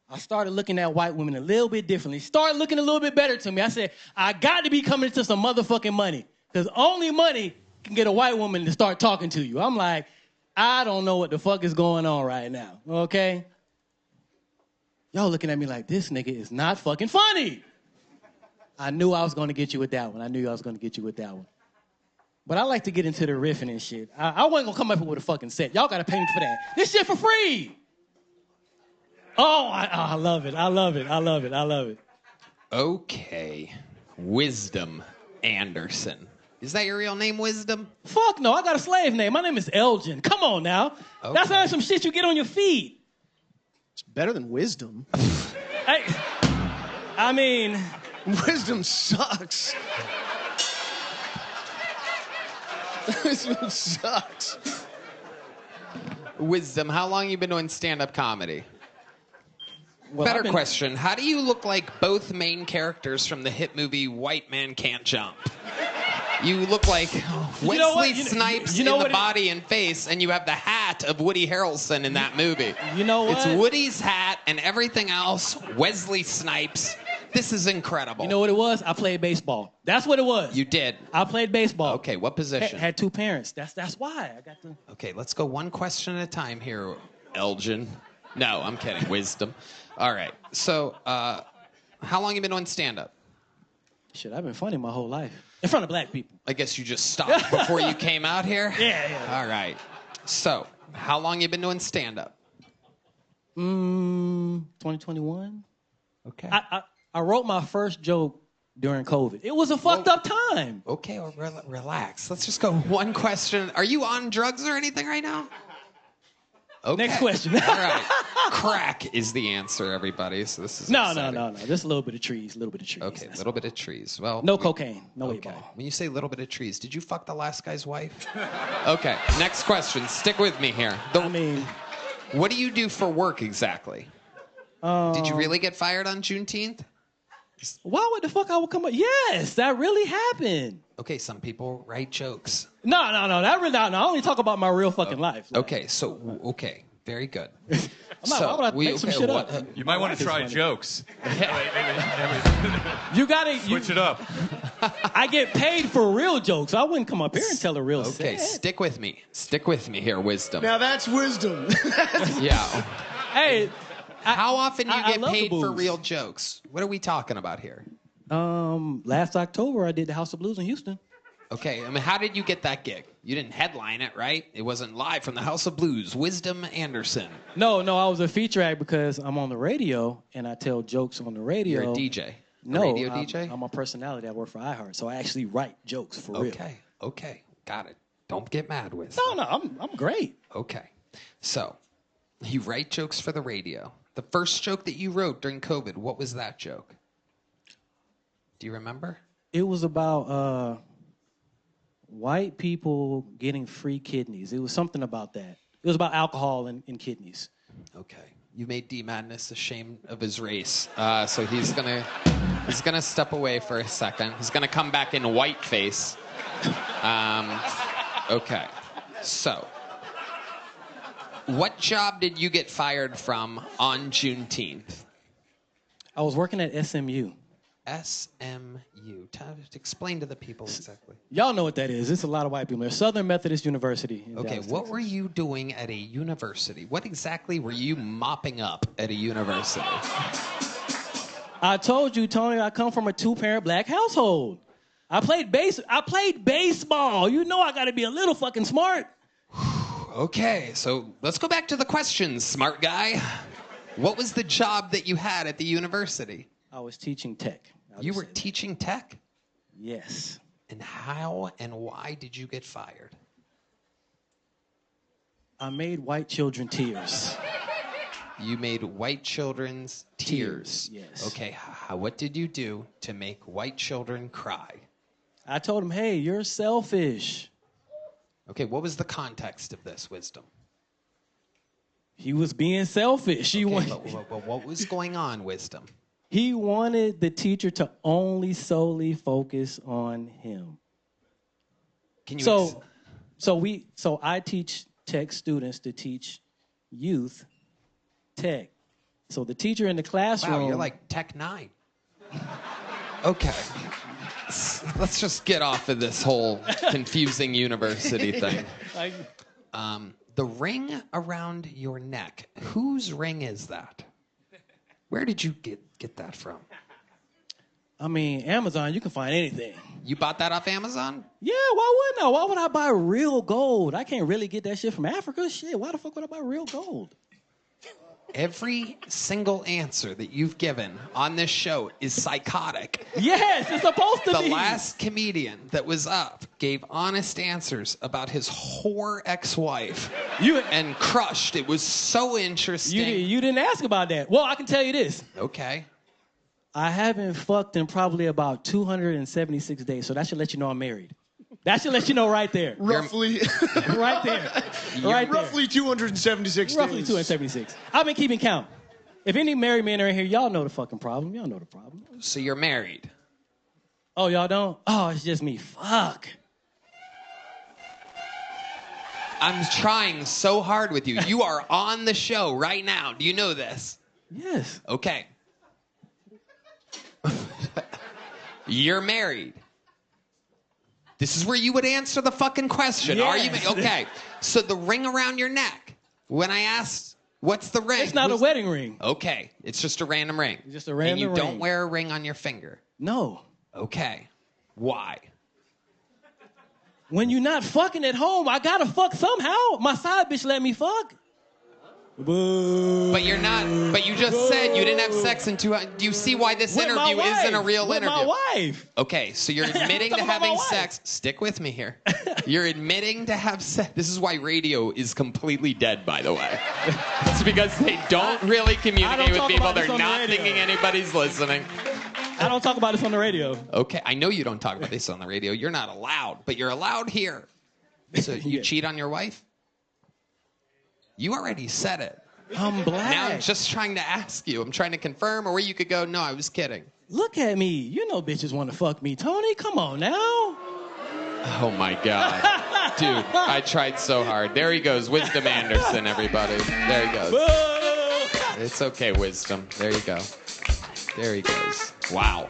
I started looking at white women a little bit differently. Started looking a little bit better to me. I said, I got to be coming into some motherfucking money, because only money can get a white woman to start talking to you. I'm like, I don't know what the fuck is going on right now, okay? Y'all looking at me like, this nigga is not fucking funny. I knew I was going to get you with that one. But I like to get into the riffing and shit. I wasn't going to come up with a fucking set. Y'all got to pay me for that. This shit for free. Oh, I love it. Okay. Wisdom Anderson. Is that your real name, Wisdom? Fuck no, I got a slave name. My name is Elgin. Come on now. Okay. That's not some shit you get on your feed. It's better than wisdom. I mean... Wisdom sucks. Wisdom sucks. Wisdom, how long you been doing stand-up comedy? Well, Better question, how do you look like both main characters from the hit movie White Man Can't Jump? You look like Wesley Snipes in the body and face, and you have the hat of Woody Harrelson in that movie. You know what? It's Woody's hat and everything else, Wesley Snipes. This is incredible. You know what it was? I played baseball. That's what it was. You did? I played baseball. Okay, what position? Had two parents. That's why I got to... Okay, let's go one question at a time here, Elgin. No, I'm kidding. Wisdom. All right. So, how long you been doing stand-up? Shit, I've been funny my whole life. In front of black people. I guess you just stopped before you came out here? Yeah. All right. So, how long you been doing stand-up? 2021. Okay. I wrote my first joke during COVID. It was a fucked up time. Okay, well, relax. Let's just go one question. Are you on drugs or anything right now? Okay. Next question. All right. Crack is the answer, everybody. So this is No. Just a little bit of trees. Okay, a little bit of trees. Well, no cocaine. No way. Okay. When you say little bit of trees, did you fuck the last guy's wife? Okay. Next question. Stick with me here. What do you do for work exactly? Did you really get fired on Juneteenth? Why would the fuck I would come up? Yes, that really happened. Okay, some people write jokes. No. That really not. No, I only talk about my real fucking life. Okay, okay, very good. Why would I make some shit up? You might want to try jokes. You gotta Switch it up. I get paid for real jokes. I wouldn't come up here and tell a real Okay, set. stick with me. Stick with me here, wisdom. Now that's wisdom. Yeah. Hey, How often do you I get love the paid for booze. real jokes? What are we talking about here? last October I did the House of Blues in Houston. Okay, I mean, how did you get that gig? You didn't headline it, right? It wasn't live from the House of Blues. Wisdom Anderson. No, I was a feature act because I'm on the radio and I tell jokes on the radio. You're a DJ. No, radio DJ? I'm a personality. I work for iHeart, so I actually write jokes for real. Okay, got it. Don't get mad with. No, I'm great. Okay, so you write jokes for the radio. The first joke that you wrote during COVID, what was that joke? Do you remember? It was about white people getting free kidneys. It was something about that. It was about alcohol and kidneys. Okay. You made D Madness ashamed of his race. So he's gonna step away for a second. He's gonna come back in whiteface. Okay. So, what job did you get fired from on Juneteenth? I was working at SMU. SMU. Explain to the people exactly. Y'all know what that is. It's a lot of white people there. Southern Methodist University. In Okay, Dallas, what Texas. were you doing at a university? What exactly were you mopping up at a university? I told you, Tony, I come from a two-parent black household. I played baseball. You know I got to be a little fucking smart. Okay, so let's go back to the questions, smart guy. What was the job that you had at the university? I was teaching tech. You were teaching tech? Yes. And how and why did you get fired? I made white children tears. You made white children's tears. Yes. Okay, what did you do to make white children cry? I told them, hey, you're selfish. Okay, what was the context of this, Wisdom? He was being selfish. But what was going on, Wisdom? He wanted the teacher to only solely focus on him. Can you So I teach tech students to teach youth tech. So the teacher in the classroom. Wow, you're like Tech 9. Okay. Let's just get off of this whole confusing university thing. The ring around your neck. Whose ring is that? Where did you get that from? I mean, Amazon, you can find anything. You bought that off Amazon? Yeah, why wouldn't I? Why would I buy real gold? I can't really get that shit from Africa. Shit, why the fuck would I buy real gold? Every single answer that you've given on this show is psychotic. Yes, it's supposed to be. The last comedian that was up gave honest answers about his whore ex-wife and crushed. It was so interesting. You didn't ask about that. Well, I can tell you this. Okay. I haven't fucked in probably about 276 days, so that should let you know I'm married. That should let you know right there. Roughly. Right there. Right there. Roughly 276 Roughly days. 276. I've been keeping count. If any married men are in here, y'all know the fucking problem. Y'all know the problem. So you're married. Oh, y'all don't? Oh, it's just me. Fuck. I'm trying so hard with you. You are on the show right now. Do you know this? Yes. Okay. You're married. This is where you would answer the fucking question. Yes. Are you okay? So the ring around your neck. When I asked, what's the ring? It's not a wedding ring. Okay, it's just a random ring. It's just a random ring. And you don't ring. wear a ring on your finger. No. Okay. Why? When you're not fucking at home, I gotta fuck somehow. My side bitch let me fuck. But you're not. But you just said you didn't have sex in 2 hours. Do you see why this interview isn't a real interview? With my wife. Okay, so you're admitting to having sex. Stick with me here. You're admitting to have sex. This is why radio is completely dead, by the way. It's because they don't really communicate with people. They're not thinking anybody's listening. I don't talk about this on the radio. Okay, I know you don't talk about this on the radio. You're not allowed, but you're allowed here. So you cheat on your wife? You already said it. I'm black. Now I'm just trying to ask you. I'm trying to confirm, or you could go, no, I was kidding. Look at me. You know bitches want to fuck me, Tony. Come on now. Oh, my God. Dude, I tried so hard. There he goes. Wisdom Anderson, everybody. There he goes. Whoa. It's okay, Wisdom. There you go. There he goes. Wow.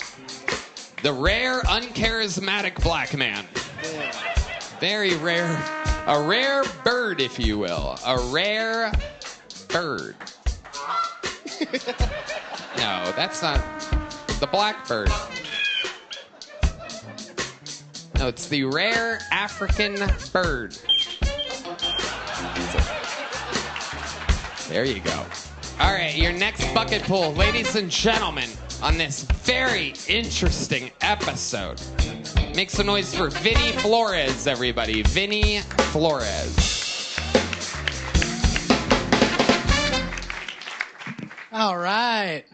The rare, uncharismatic black man. Very rare. A rare bird, if you will. A rare bird. No, that's not the blackbird. No, it's the rare African bird. There you go. All right, your next bucket pool, ladies and gentlemen, on this very interesting episode. Make some noise for Vinny Flores, everybody. Vinny Flores. All right.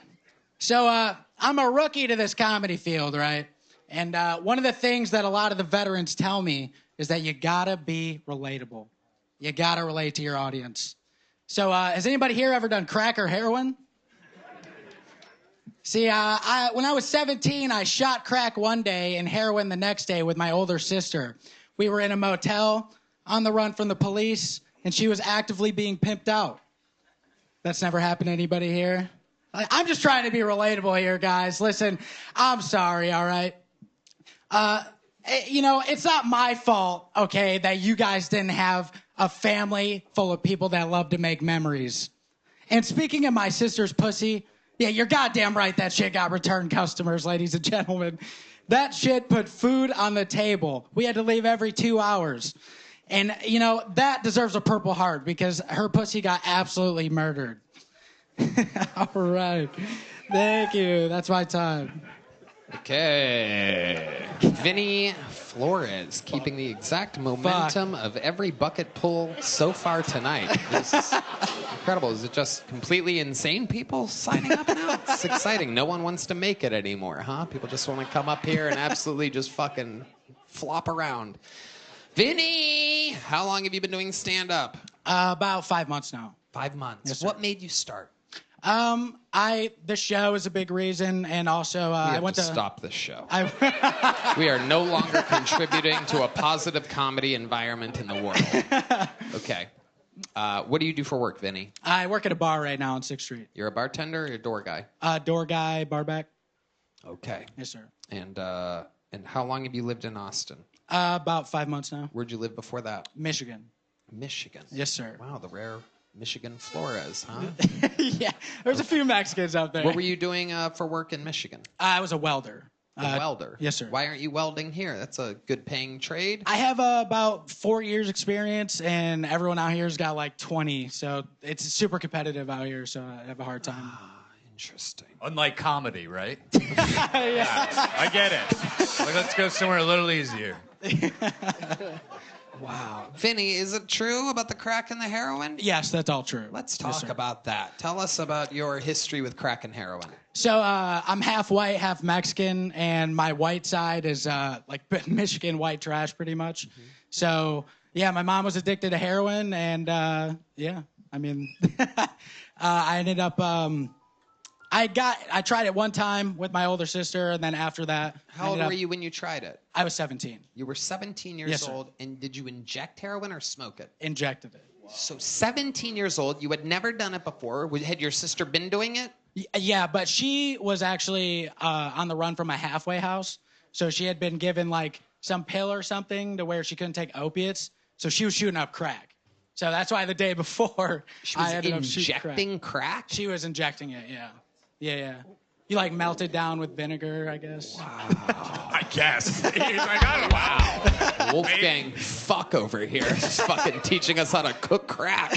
So I'm a rookie to this comedy field, right? And one of the things that a lot of the veterans tell me is that you gotta be relatable. You gotta relate to your audience. So has anybody here ever done crack or heroin? See, when I was 17, I shot crack one day and heroin the next day with my older sister. We were in a motel on the run from the police, and she was actively being pimped out. That's never happened to anybody here? I'm just trying to be relatable here, guys. Listen, I'm sorry, all right? It's not my fault, okay, that you guys didn't have a family full of people that love to make memories. And speaking of my sister's pussy, yeah, you're goddamn right that shit got return customers, ladies and gentlemen. That shit put food on the table. We had to leave every 2 hours. And, that deserves a Purple Heart because her pussy got absolutely murdered. All right. Thank you. That's my time. Okay. Vinny Flores keeping the exact momentum of every bucket pull so far tonight. This is incredible. Is it just completely insane people signing up now? It's exciting. No one wants to make it anymore, huh? People just want to come up here and absolutely just fucking flop around. Vinny, how long have you been doing stand-up? About 5 months now. 5 months. Yes, what made you start? The show is a big reason, and also I went to stop this show. We are no longer contributing to a positive comedy environment in the world. Okay. What do you do for work, Vinny? I work at a bar right now on 6th Street. You're a bartender or a door guy? Door guy, bar back. Okay. Yes, sir. And how long have you lived in Austin? About 5 months now. Where'd you live before that? Michigan. Michigan. Yes, sir. Wow, the rare Michigan Flores, huh? Yeah, there's a few Mexicans out there. What were you doing for work in Michigan? I was a welder. A welder? Yes, sir. Why aren't you welding here? That's a good paying trade. I have about 4 years experience, and everyone out here's got like 20. So it's super competitive out here, so I have a hard time. Interesting. Unlike comedy, right? Yeah. I get it. Like, let's go somewhere a little easier. Wow. Vinny, is it true about the crack and the heroin? Yes, that's all true. Let's talk about that. Tell us about your history with crack and heroin. So I'm half white, half Mexican, and my white side is like Michigan white trash pretty much. Mm-hmm. So, yeah, my mom was addicted to heroin, and I ended up... I tried it one time with my older sister, and then after that... How old were you when you tried it? I was 17. You were 17 years Yes, old, and did you inject heroin or smoke it? Injected it. Wow. So 17 years old, you had never done it before. Had your sister been doing it? Yeah, but she was actually on the run from a halfway house, so she had been given like some pill or something to where she couldn't take opiates, so she was shooting up crack. So that's why the day before she was I ended up shooting injecting crack. She was injecting it, yeah. Yeah. You like melt it down with vinegar, I guess. Wow. I guess. He's like, I don't know. Wow. Wolfgang fuck over here. Just fucking teaching us how to cook crack.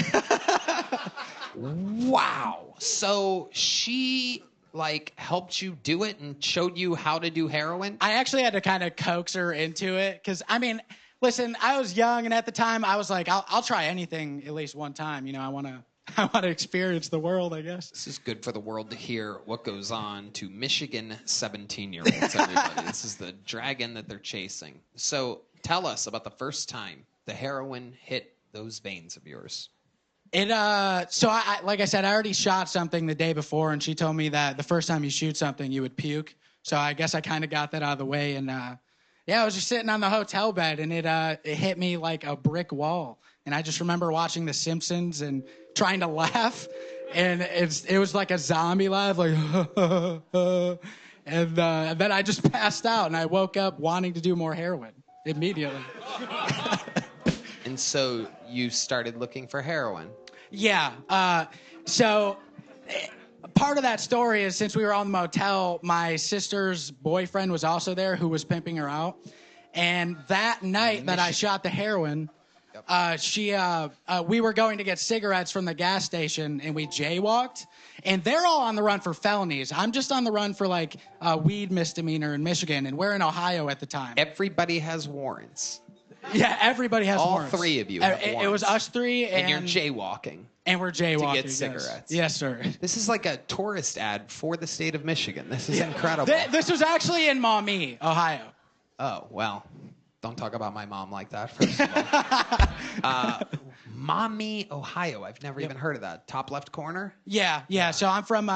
Wow. So she helped you do it and showed you how to do heroin? I actually had to kind of coax her into it because, listen, I was young, and at the time I was like, I'll try anything at least one time. I want to experience the world, I guess. This is good for the world to hear what goes on to Michigan 17-year-olds, everybody. This is the dragon that they're chasing. So tell us about the first time the heroin hit those veins of yours. Like I said, I already shot something the day before, and she told me that the first time you shoot something, you would puke. So I guess I kind of got that out of the way. And yeah, I was just sitting on the hotel bed, and it hit me like a brick wall. And I just remember watching The Simpsons and trying to laugh. And it was like a zombie laugh, like, and then I just passed out, and I woke up wanting to do more heroin immediately. And so you started looking for heroin. Yeah. So part of that story is since we were on the motel, my sister's boyfriend was also there who was pimping her out. And that night that I shot the heroin, we were going to get cigarettes from the gas station, and we jaywalked. And they're all on the run for felonies. I'm just on the run for like weed misdemeanor in Michigan, and we're in Ohio at the time. Everybody has warrants. Yeah, everybody has warrants. All three of you have warrants. It was us three, and you're jaywalking. And we're jaywalking to get cigarettes. Yes, sir. This is like a tourist ad for the state of Michigan. This is incredible. This was actually in Maumee, Ohio. Oh, well, don't talk about my mom like that, first of all. Maumee, Ohio. I've never even heard of that. Top left corner? Yeah. So I'm from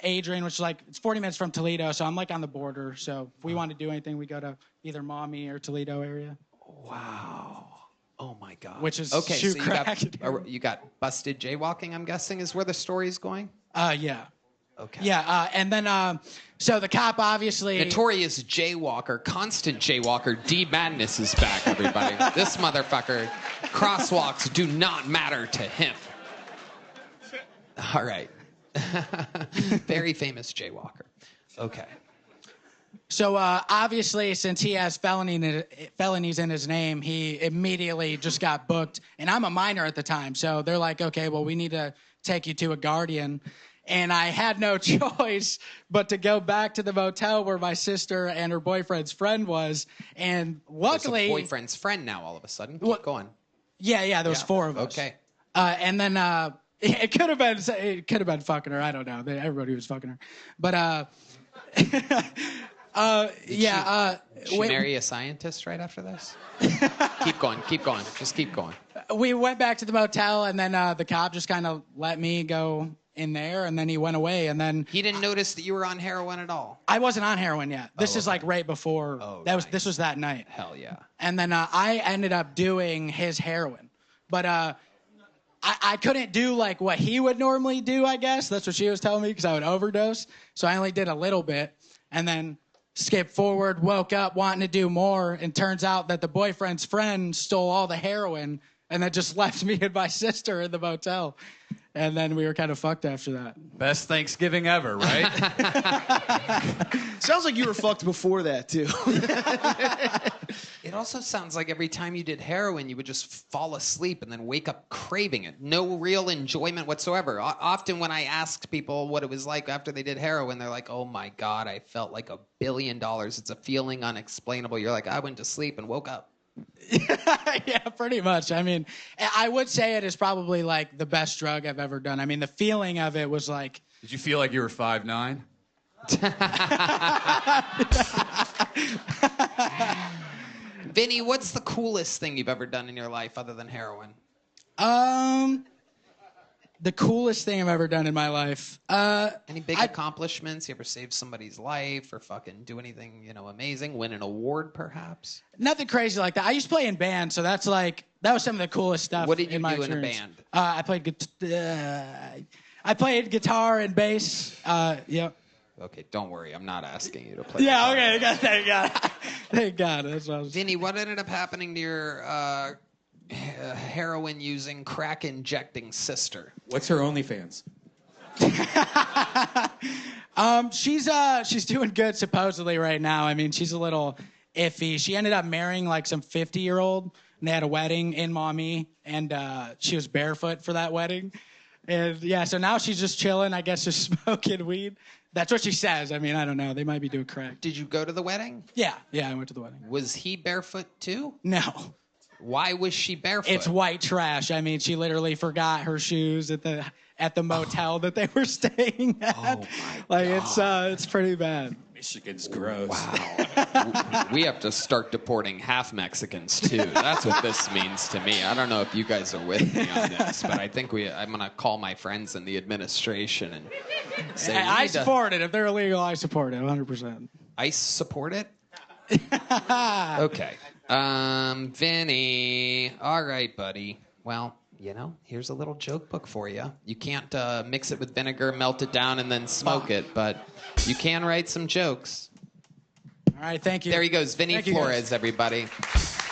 Adrian, which is like, it's 40 minutes from Toledo. So I'm like on the border. So if we want to do anything, we go to either Maumee or Toledo area. Wow. Oh, my God. Which is okay, shoot so crack. you got busted jaywalking, I'm guessing, is where the story's going? Yeah. Okay. Yeah, and then, so the cop obviously... Notorious jaywalker, constant jaywalker, D. Madness is back, everybody. This motherfucker, crosswalks do not matter to him. All right. Very famous jaywalker. Okay. So obviously, since he has felonies in his name, he immediately just got booked. And I'm a minor at the time, so they're like, okay, well, we need to take you to a guardian. And I had no choice but to go back to the motel where my sister and her boyfriend's friend was. And luckily... There's a boyfriend's friend now, all of a sudden. Keep going. Yeah, there was four of us. Okay. And then it could have been fucking her. I don't know. Everybody was fucking her. But... Did she marry a scientist right after this? Keep going. Just keep going. We went back to the motel, and then the cop just kind of let me go in there, and then he went away, and then... He didn't notice that you were on heroin at all? I wasn't on heroin yet. This is like right before... This was that night. Hell yeah. And then I ended up doing his heroin. But I couldn't do like what he would normally do, I guess. That's what she was telling me, because I would overdose. So I only did a little bit, and then... skip forward, woke up wanting to do more, and turns out that the boyfriend's friend stole all the heroin and then just left me and my sister in the motel. And then we were kind of fucked after that. Best Thanksgiving ever, right? Sounds like you were fucked before that, too. It also sounds like every time you did heroin, you would just fall asleep and then wake up craving it. No real enjoyment whatsoever. Often when I asked people what it was like after they did heroin, they're like, oh my God, I felt like $1 billion. It's a feeling unexplainable. You're like, I went to sleep and woke up. Yeah, pretty much. I mean, I would say it is probably like the best drug I've ever done. I mean, the feeling of it was like... Did you feel like you were 5'9"? Vinny, what's the coolest thing you've ever done in your life other than heroin? The coolest thing I've ever done in my life. Any big accomplishments? You ever saved somebody's life or fucking do anything, amazing? Win an award, perhaps? Nothing crazy like that. I used to play in band, so that was some of the coolest stuff. What did you in my do experience. in a band? I played guitar and bass. Yep. Okay, don't worry. I'm not asking you to play. Yeah, okay. Thank God. Thank God. That's what I was... Vinny, what ended up happening to your heroin-using, crack-injecting sister? What's her OnlyFans? She's doing good supposedly right now. I mean, she's a little iffy. She ended up marrying like some 50-year-old, and they had a wedding in Maumee, and she was barefoot for that wedding. And yeah, so now she's just chilling, I guess, just smoking weed. That's what she says. I mean, I don't know. They might be doing crack. Did you go to the wedding? Yeah, I went to the wedding. Was he barefoot too? No. Why was she barefoot? It's white trash. I mean, she literally forgot her shoes at the motel that they were staying at. Oh my God. It's pretty bad. Michigan's gross. Wow. We have to start deporting half Mexicans too. That's what this means to me. I don't know if you guys are with me on this, but I think I'm gonna call my friends in the administration and say I support it. If they're illegal, I support it 100%. ICE support it? Okay. Vinny. All right, buddy. Well, you know, here's a little joke book for you. You can't mix it with vinegar, melt it down, and then smoke it, but you can write some jokes. All right, thank you. There he goes, Vinny Flores, everybody.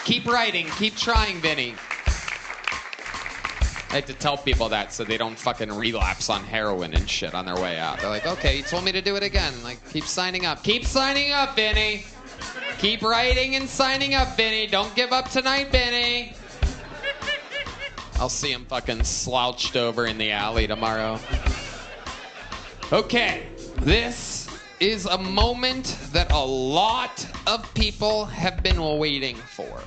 Keep writing, keep trying, Vinny. I have to tell people that so they don't fucking relapse on heroin and shit on their way out. They're like, okay, you told me to do it again. Like, keep signing up. Keep signing up, Vinny. Keep writing and signing up, Vinny. Don't give up tonight, Vinny. I'll see him fucking slouched over in the alley tomorrow. Okay, this is a moment that a lot of people have been waiting for.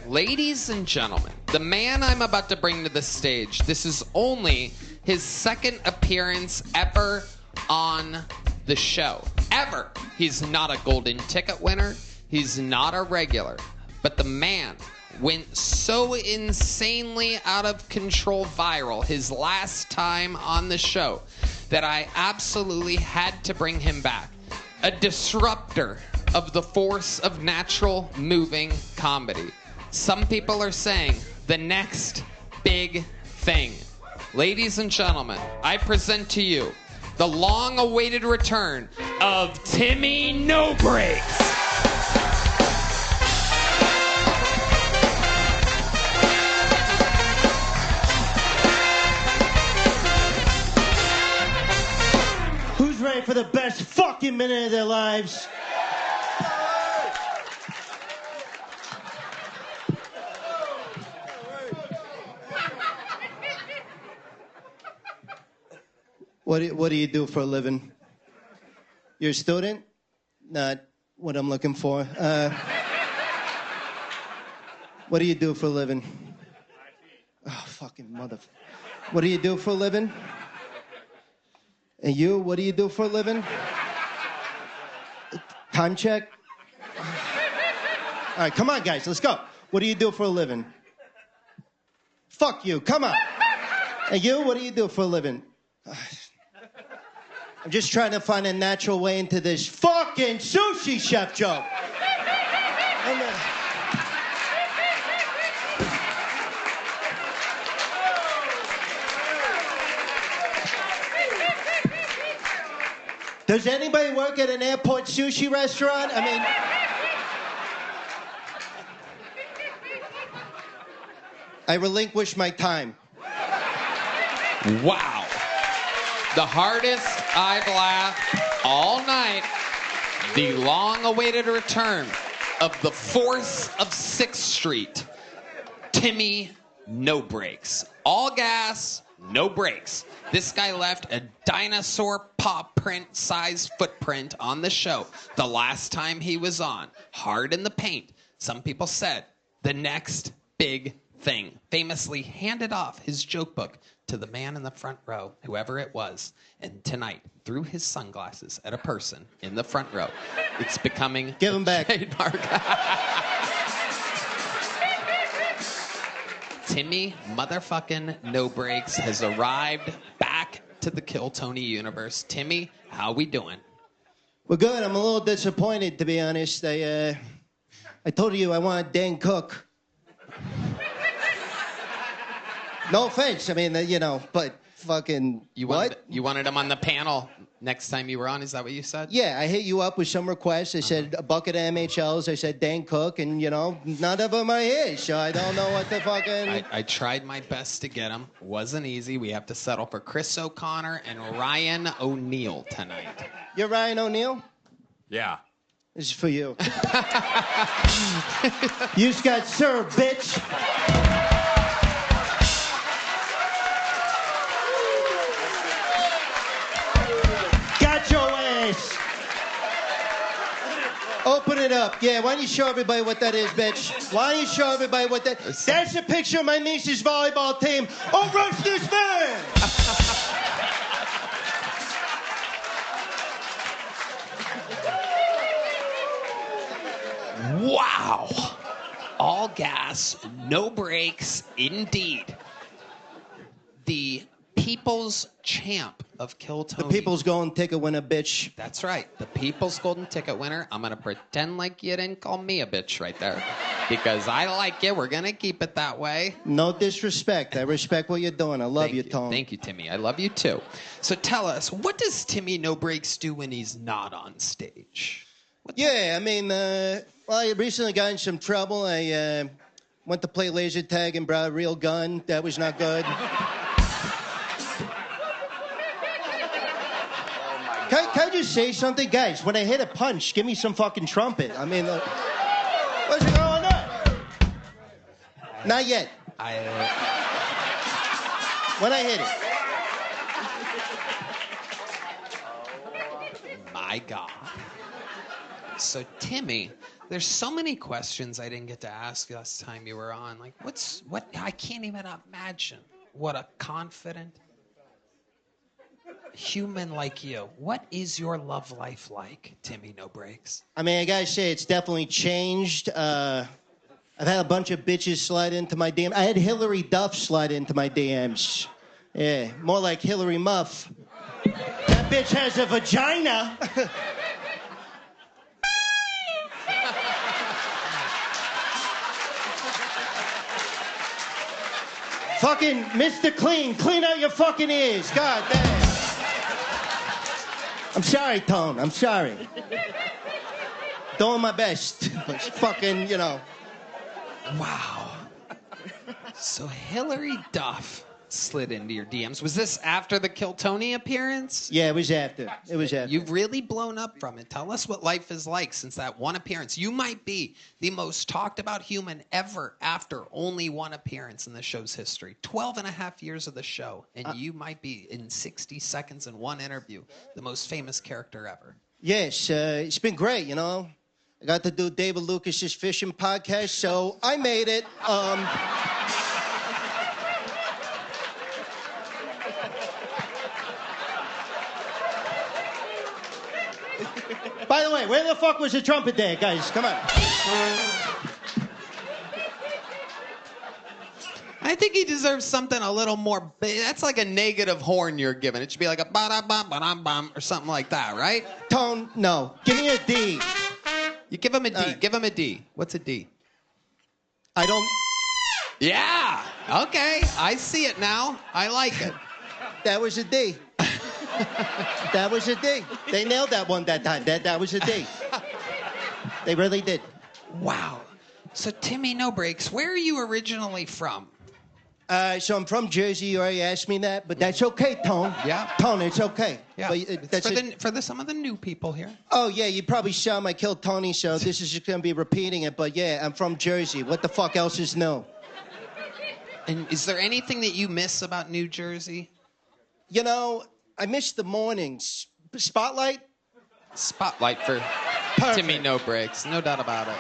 Ladies and gentlemen, the man I'm about to bring to the stage, this is only his second appearance ever on the show. Ever. He's not a golden ticket winner. He's not a regular. But the man went so insanely out of control viral his last time on the show that I absolutely had to bring him back. A disruptor of the force of natural moving comedy. Some people are saying the next big thing. Ladies and gentlemen, I present to you the long-awaited return of Timmy No Breaks. Who's ready for the best fucking minute of their lives? What do you do for a living? You're a student? Not what I'm looking for. What do you do for a living? Oh, fucking mother. What do you do for a living? And you, what do you do for a living? Time check? All right, come on, guys, let's go. What do you do for a living? Fuck you, come on. And you, what do you do for a living? I'm just trying to find a natural way into this fucking sushi chef joke. Does anybody work at an airport sushi restaurant? I mean, I relinquish my time. Wow. The hardest I've laughed all night. The long-awaited return of the force of 6th Street. Timmy No Breaks. All gas, no brakes. This guy left a dinosaur paw print size footprint on the show the last time he was on. Hard in the paint. Some people said the next big thing. Famously handed off his joke book to the man in the front row, whoever it was. And tonight, threw his sunglasses at a person in the front row. It's becoming Give him back. Trademark. Timmy motherfucking No Breaks has arrived back to the Kill Tony universe. Timmy, how we doing? We're good. I'm a little disappointed, to be honest. I told you I wanted Dan Cook. No offense. I mean, you know, but fucking You wanted him on the panel next time you were on? Is that what you said? Yeah, I hit you up with some requests. I said a bucket of MHLs. I said Dan Cook, and, you know, none of them are here, so I don't know what the fucking... I tried my best to get him. Wasn't easy. We have to settle for Chris O'Connor and Ryan O'Neal tonight. You're Ryan O'Neal? Yeah. This is for you. You just got served, bitch. Open it up. Yeah, why don't you show everybody what that is, bitch? Why don't you show everybody what that... That's a picture of my niece's volleyball team. Oh, roast this man! Wow. All gas, no brakes, indeed. The people's champ of Kill Tony. The people's golden ticket winner, bitch. That's right. The people's golden ticket winner. I'm going to pretend like you didn't call me a bitch right there. Because I like you. We're going to keep it that way. No disrespect. I respect what you're doing. I love you, Tone. Thank you, Timmy. I love you, too. So tell us, what does Timmy No Breaks do when he's not on stage? Yeah, I mean, well, I recently got in some trouble. I went to play laser tag and brought a real gun. That was not good. Can I just say something? Guys, when I hit a punch, give me some fucking trumpet. I mean, what's going on? Not yet. When I hit it. My God. So, Timmy, there's so many questions I didn't get to ask last time you were on. Like, what? I can't even imagine what a confident human like you. What is your love life like, Timmy No Breaks? I mean, I gotta say, it's definitely changed. I've had a bunch of bitches slide into my DMs. I had Hillary Duff slide into my DMs. Yeah, more like Hillary Muff. That bitch has a vagina. Fucking Mr. Clean, clean out your fucking ears. God damn. I'm sorry, Tone. I'm sorry. Doing my best. But fucking, you know. Wow. So Hillary Duff slid into your DMs. Was this after the Kill Tony appearance? Yeah, it was after. It was after. You've really blown up from it. Tell us what life is like since that one appearance. You might be the most talked about human ever after only one appearance in the show's history. 12 and a half years of the show, and you might be, in 60 seconds in one interview, the most famous character ever. Yes, it's been great, you know. I got to do David Lucas's fishing podcast, so I made it. By the way, where the fuck was the trumpet there, guys? Come on. I think he deserves something a little more. That's like a negative horn you're giving. It should be like a ba-da-bum, ba-dum-bum, or something like that, right? Tone, no. Give me a D. You give him a D. Give him a D. What's a D? I don't. Yeah. Okay. I see it now. I like it. That was a D. That was a D. They nailed that one that time. That was a D. They really did. Wow. So, Timmy No Breaks, where are you originally from? So I'm from Jersey. You already asked me that, but that's okay, Tone. Yeah. Tone, it's okay. Yeah. But, that's for some of the new people here. Oh, yeah, you probably saw my Kill Tony show. This is just going to be repeating it, but yeah, I'm from Jersey. What the fuck else is new? And is there anything that you miss about New Jersey? You know, I miss the mornings. Spotlight? Spotlight for Perfect. Timmy No Breaks. No doubt about it.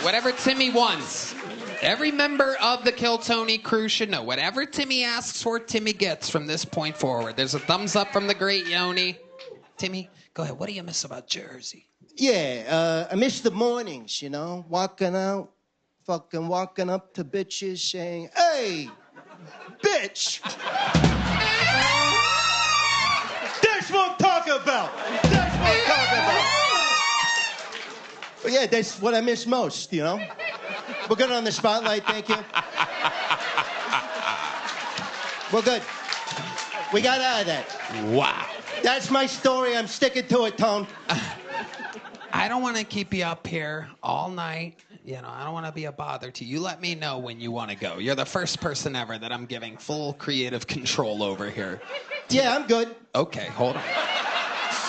Whatever Timmy wants. Every member of the Kill Tony crew should know. Whatever Timmy asks for, Timmy gets from this point forward. There's a thumbs up from the great Yoni. Timmy, go ahead. What do you miss about Jersey? Yeah, I miss the mornings, you know, walking out, fucking walking up to bitches saying, hey, bitch. That's what I'm talking about. That's what I'm talking about. But yeah, that's what I miss most, you know. We're good on the spotlight, thank you. We're good. We got out of that. Wow. That's my story. I'm sticking to it, Tone. I don't want to keep you up here all night. You know, I don't want to be a bother to you. You let me know when you want to go. You're the first person ever that I'm giving full creative control over here. Yeah, I'm good. Okay, hold on.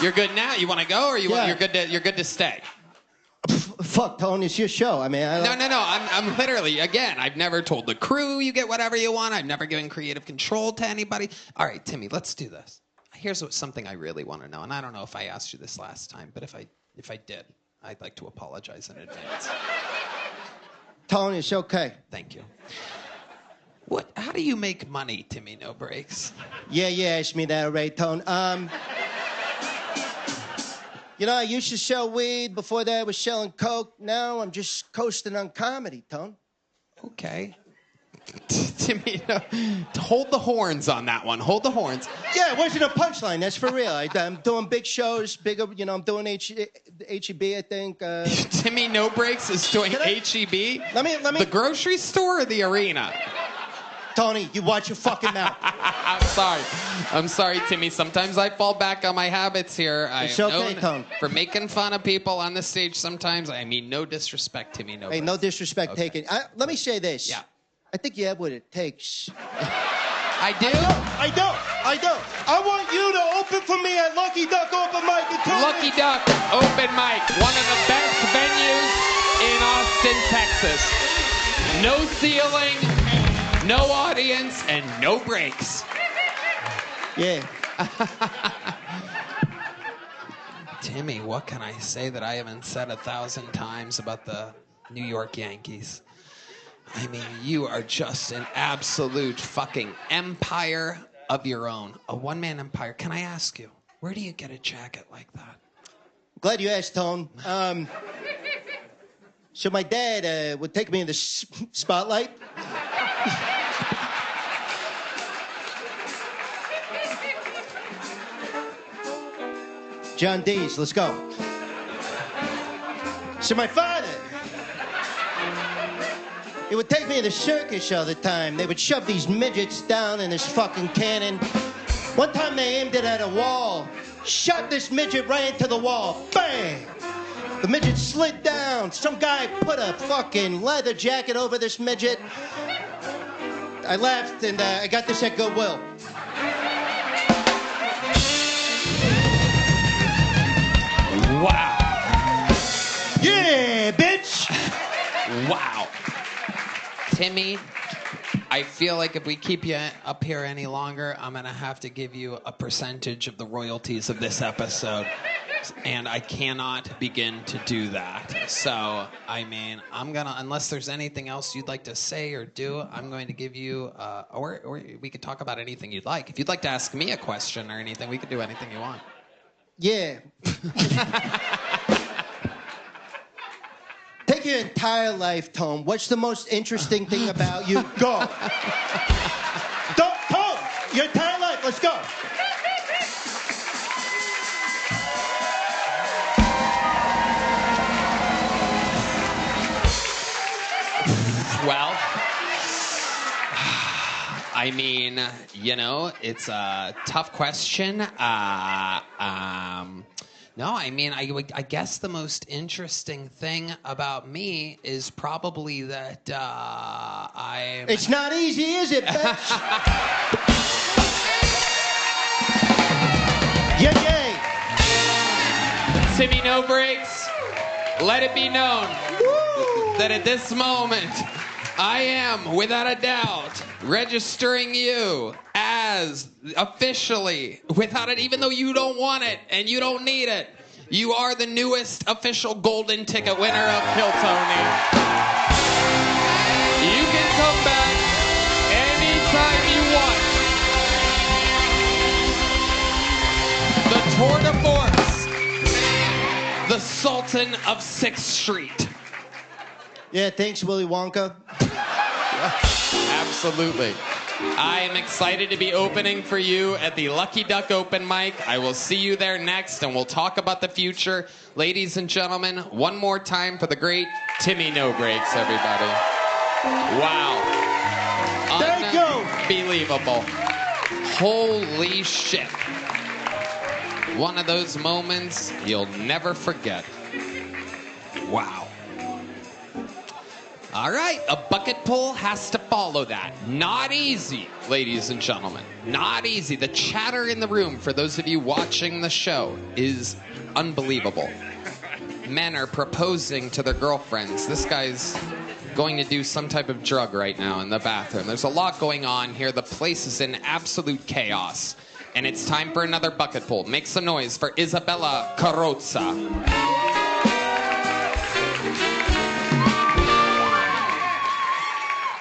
You're good now? You want to go, or you're good to stay? Fuck, Tone, it's your show. I mean, I don't... No. I'm literally, again, I've never told the crew you get whatever you want. I've never given creative control to anybody. All right, Timmy, let's do this. Here's something I really want to know, and I don't know if I asked you this last time, but if I did, I'd like to apologize in advance. Tone, it's okay. Thank you. How do you make money, Timmy No Breaks? Yeah, you asked me that already, Tone. You know, I used to sell weed. Before that, I was selling coke. Now I'm just coasting on comedy, Tone. Okay. Timmy, no. Hold the horns on that one. Hold the horns. Yeah, it wasn't a punchline. That's for real. I'm doing big shows, bigger. I'm doing HEB. I think. Timmy No Breaks is doing HEB. Let me. The grocery store or the arena? Tony, you watch your fucking mouth. I'm sorry, Timmy. Sometimes I fall back on my habits here. It's okay, Tone. For making fun of people on the stage sometimes. I mean, no disrespect, Timmy. No. Hey, no disrespect taken. Let me say this. Yeah. I think you have what it takes. I do? I do. I want you to open for me at Lucky Duck Open Mic. Lucky Duck Open Mic, one of the best venues in Austin, Texas. No ceiling, no audience, and no breaks. Yeah. Timmy, what can I say that I haven't said 1,000 times about the New York Yankees? I mean, you are just an absolute fucking empire of your own. A one-man empire. Can I ask you, where do you get a jacket like that? Glad you asked, Tone. So my dad would take me in the spotlight. John Deas, let's go. So my father, he would take me to the circus all the time. They would shove these midgets down in this fucking cannon. One time they aimed it at a wall, shot this midget right into the wall. Bang! The midget slid down. Some guy put a fucking leather jacket over this midget. I laughed, and I got this at Goodwill. Wow. Yeah, bitch! Wow. Timmy, I feel like if we keep you up here any longer, I'm going to have to give you a percentage of the royalties of this episode. And I cannot begin to do that. So, I mean, I'm going to, unless there's anything else you'd like to say or do, I'm going to give you, or we could talk about anything you'd like. If you'd like to ask me a question or anything, we could do anything you want. Yeah. Take your entire life, Tone. What's the most interesting thing about you? Go. Tone, your entire life. Let's go. Well, I mean, it's a tough question. No, I mean, I guess the most interesting thing about me is probably that I'm... It's not easy, is it, bitch? Yay! Timmy No Breaks, let it be known that at this moment, I am, without a doubt, registering you as officially, without it, even though you don't want it and you don't need it, you are the newest official golden ticket winner of Kill Tony. You can come back anytime you want. The tour de force, the Sultan of 6th Street. Yeah, thanks, Willy Wonka. Absolutely. I am excited to be opening for you at the Lucky Duck Open Mic. I will see you there next, and we'll talk about the future. Ladies and gentlemen, one more time for the great Timmy No Breaks, everybody. Wow. Thank you. Unbelievable. Holy shit. One of those moments you'll never forget. Wow. All right, a bucket pull has to follow that. Not easy, ladies and gentlemen. Not easy. The chatter in the room, for those of you watching the show, is unbelievable. Men are proposing to their girlfriends. This guy's going to do some type of drug right now in the bathroom. There's a lot going on here. The place is in absolute chaos. And it's time for another bucket pull. Make some noise for Isabella Carrozza.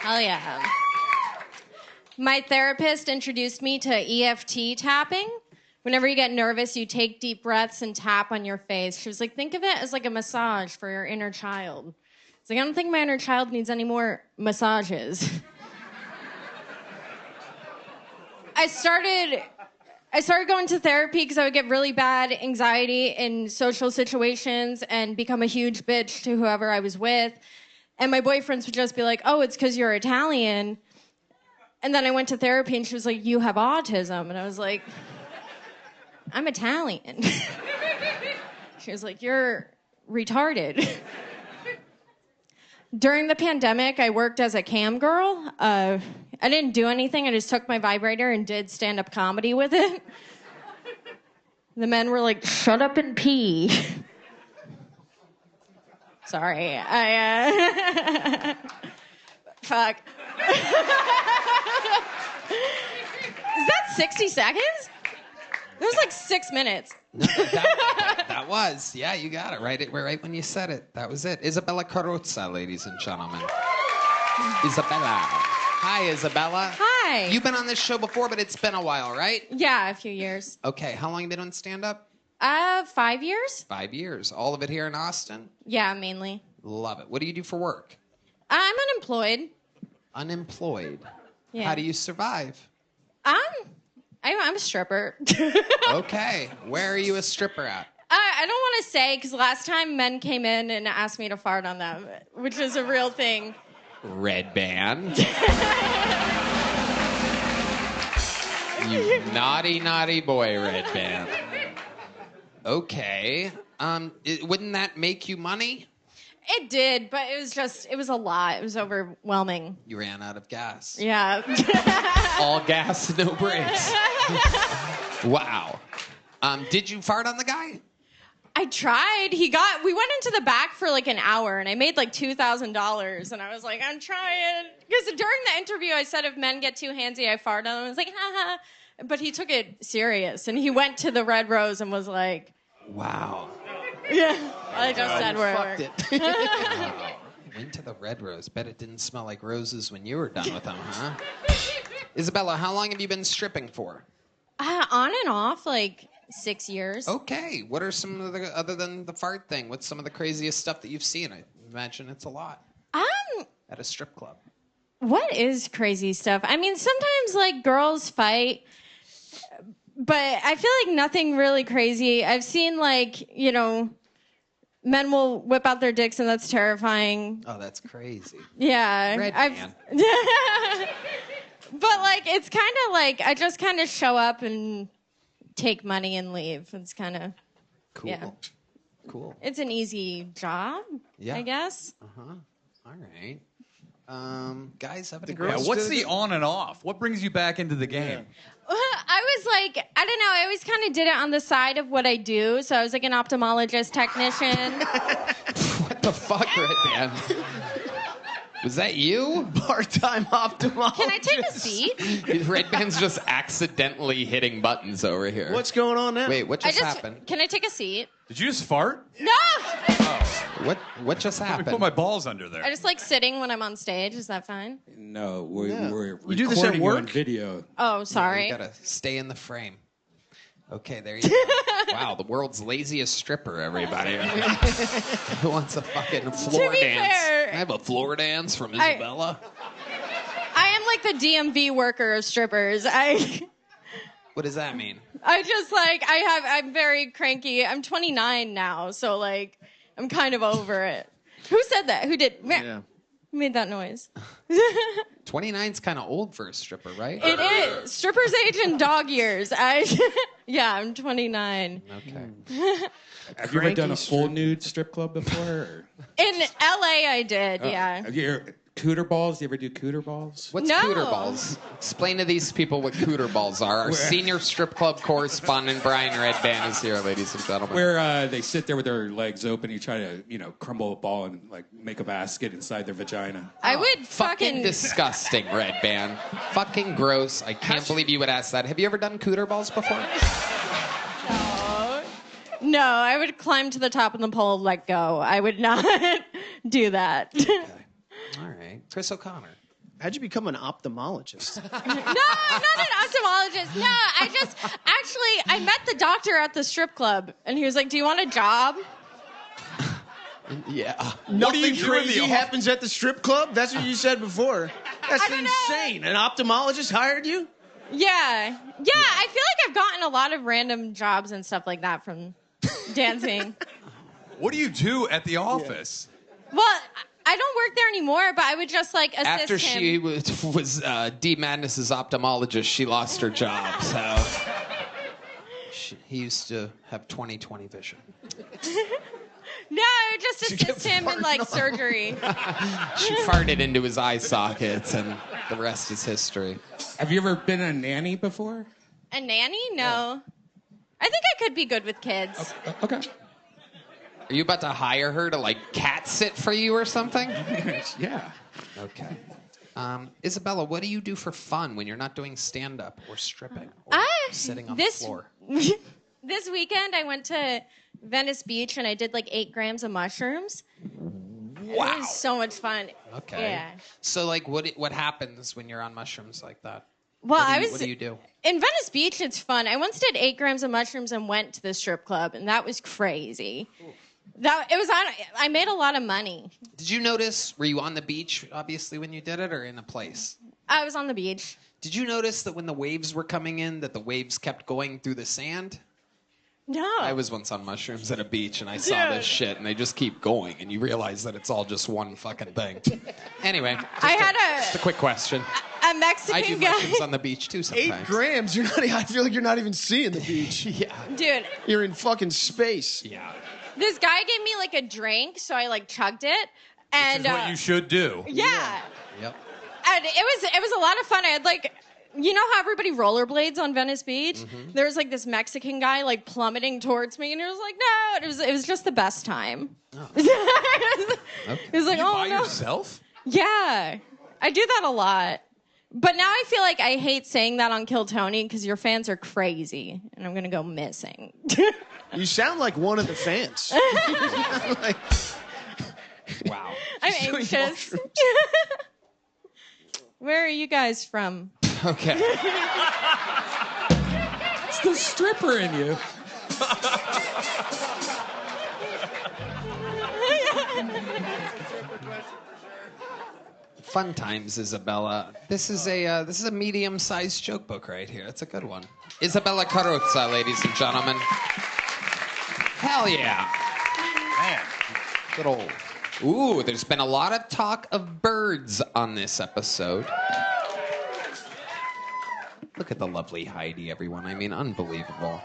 Hell yeah. My therapist introduced me to EFT tapping. Whenever you get nervous, you take deep breaths and tap on your face. She was like, think of it as like a massage for your inner child. It's like, I don't think my inner child needs any more massages. I started going to therapy because I would get really bad anxiety in social situations and become a huge bitch to whoever I was with. And my boyfriends would just be like, oh, it's because you're Italian. And then I went to therapy and she was like, you have autism. And I was like, I'm Italian. She was like, you're retarded. During the pandemic, I worked as a cam girl. I didn't do anything. I just took my vibrator and did stand-up comedy with it. The men were like, shut up and pee. Sorry. Fuck. Is that 60 seconds? It was like 6 minutes. No, that was. Yeah, you got it. Right when you said it. That was it. Isabella Carrozza, ladies and gentlemen. Isabella. Hi, Isabella. Hi. You've been on this show before, but it's been a while, right? Yeah, a few years. Okay, how long have you been on stand-up? 5 years. 5 years. All of it here in Austin? Yeah, mainly. Love it. What do you do for work? I'm unemployed. Unemployed? Yeah. How do you survive? I'm a stripper. Okay. Where are you a stripper at? I don't want to say because last time men came in and asked me to fart on them, which is a real thing. Redban. You naughty, naughty boy, Redban. Okay. Wouldn't that make you money? It did, but it was a lot. It was overwhelming. You ran out of gas. Yeah. All gas, no brakes. Wow. Did you fart on the guy? I tried. We went into the back for like an hour and I made like $2,000 and I was like, I'm trying. Because during the interview I said if men get too handsy, I fart on them. I was like, haha. But he took it serious and he went to the Red Rose and was like, wow. Yeah. I just said where fucked it. Wow. Went to the Red Rose. Bet it didn't smell like roses when you were done with them, huh? Isabella, how long have you been stripping for? On and off, like 6 years. Okay. What are some of the, other than the fart thing, what's some of the craziest stuff that you've seen? I imagine it's a lot. At a strip club. What is crazy stuff? I mean, sometimes like girls fight, but I feel like nothing really crazy. I've seen like, men will whip out their dicks and that's terrifying. Oh, that's crazy. Yeah. Redban. But like, it's kind of like, I just kind of show up and take money and leave. It's kind of, cool. Yeah. Cool. It's an easy job, I guess. Uh-huh. All right. Guys, have what's the on and off? What brings you back into the game? I was like, I don't know. I always kind of did it on the side of what I do. So I was like an ophthalmologist technician. What the fuck, Redban? Was that you? Part-time ophthalmologist. Can I take a seat? Redban's just accidentally hitting buttons over here. What's going on now? Wait, what just happened? Can I take a seat? Did you just fart? No! What just Let me happened? put my balls under there. I just like sitting when I'm on stage. Is that fine? No, we're You do this at recording you on work? video. Oh, sorry. You gotta stay in the frame. Okay, there you go. Wow, the world's laziest stripper, everybody. Who wants a fucking floor be dance? fair, I have a floor dance from Isabella. I am like the DMV worker of strippers. What does that mean? I just like, I'm very cranky. I'm 29 now, so like, I'm kind of over it. Who said that? Who did? Yeah. Who made that noise? 29's kind of old for a stripper, right? It is. Strippers age in dog years. I'm 29. Okay. Have you ever done a full nude strip club before? Or? In LA, I did, yeah. Have you ever, cooter balls? You ever do cooter balls? What's cooter balls? Explain to these people what cooter balls are. Our senior strip club correspondent, Brian Redban, is here, ladies and gentlemen. Where they sit there with their legs open, you try to, crumble a ball and like make a basket inside their vagina. I would fucking disgusting, Redban. Fucking gross. I can't believe you would ask that. Have you ever done cooter balls before? No, I would climb to the top of the pole, let go. I would not do that. Okay. All right. Chris O'Connor. How'd you become an ophthalmologist? No, I'm not an ophthalmologist. No, I met the doctor at the strip club, and he was like, do you want a job? Yeah. Nothing crazy happens at the strip club? That's what you said before. That's insane. An ophthalmologist hired you? Yeah. I feel like I've gotten a lot of random jobs and stuff like that from dancing. What do you do at the office? Well, I don't work there anymore, but I would just like assist After him. she was D. Madness's ophthalmologist, she lost her job. So he used to have 20/20 vision. No, I would just assist him in like surgery. She farted into his eye sockets, and the rest is history. Have you ever been a nanny before? A nanny? No. I think I could be good with kids. Okay. Are you about to hire her to like cat sit for you or something? Yeah. Okay. Isabella, what do you do for fun when you're not doing stand-up or stripping or sitting on the floor? This weekend, I went to Venice Beach and I did like 8 grams of mushrooms. Wow. It was so much fun. Okay. Yeah. So, like, what happens when you're on mushrooms like that? Well, What do you do? In Venice Beach, it's fun. I once did 8 grams of mushrooms and went to the strip club, and that was crazy. I made a lot of money. Did you notice, were you on the beach, obviously, when you did it, or in a place? I was on the beach. Did you notice that when the waves were coming in, that the waves kept going through the sand? No. I was once on mushrooms at a beach, and I saw this shit, and they just keep going, and you realize that it's all just one fucking thing. Anyway, just a quick question. A Mexican I do guy. mushrooms on the beach, too, sometimes. 8 grams? I feel like you're not even seeing the beach. Yeah. Dude. You're in fucking space. Yeah. This guy gave me like a drink, so I like chugged it. And Which is what you should do. Yeah. Yep. And it was a lot of fun. I had like, you know how everybody rollerblades on Venice Beach? Mm-hmm. There was like this Mexican guy like plummeting towards me, and it was like, no, it was just the best time. Oh. It was like, you oh by no. yourself? Yeah, I do that a lot. But now I feel like I hate saying that on Kill Tony because your fans are crazy, and I'm gonna go missing. You sound like one of the fans. Like, wow. I'm He's doing anxious. Where are you guys from? Okay. It's the stripper in you. Fun times, Isabella. This is a medium-sized joke book right here. It's a good one. Isabella Carrozza, ladies and gentlemen. Hell yeah. Man. Good old. Ooh, there's been a lot of talk of birds on this episode. Look at the lovely Heidi, everyone. I mean, unbelievable.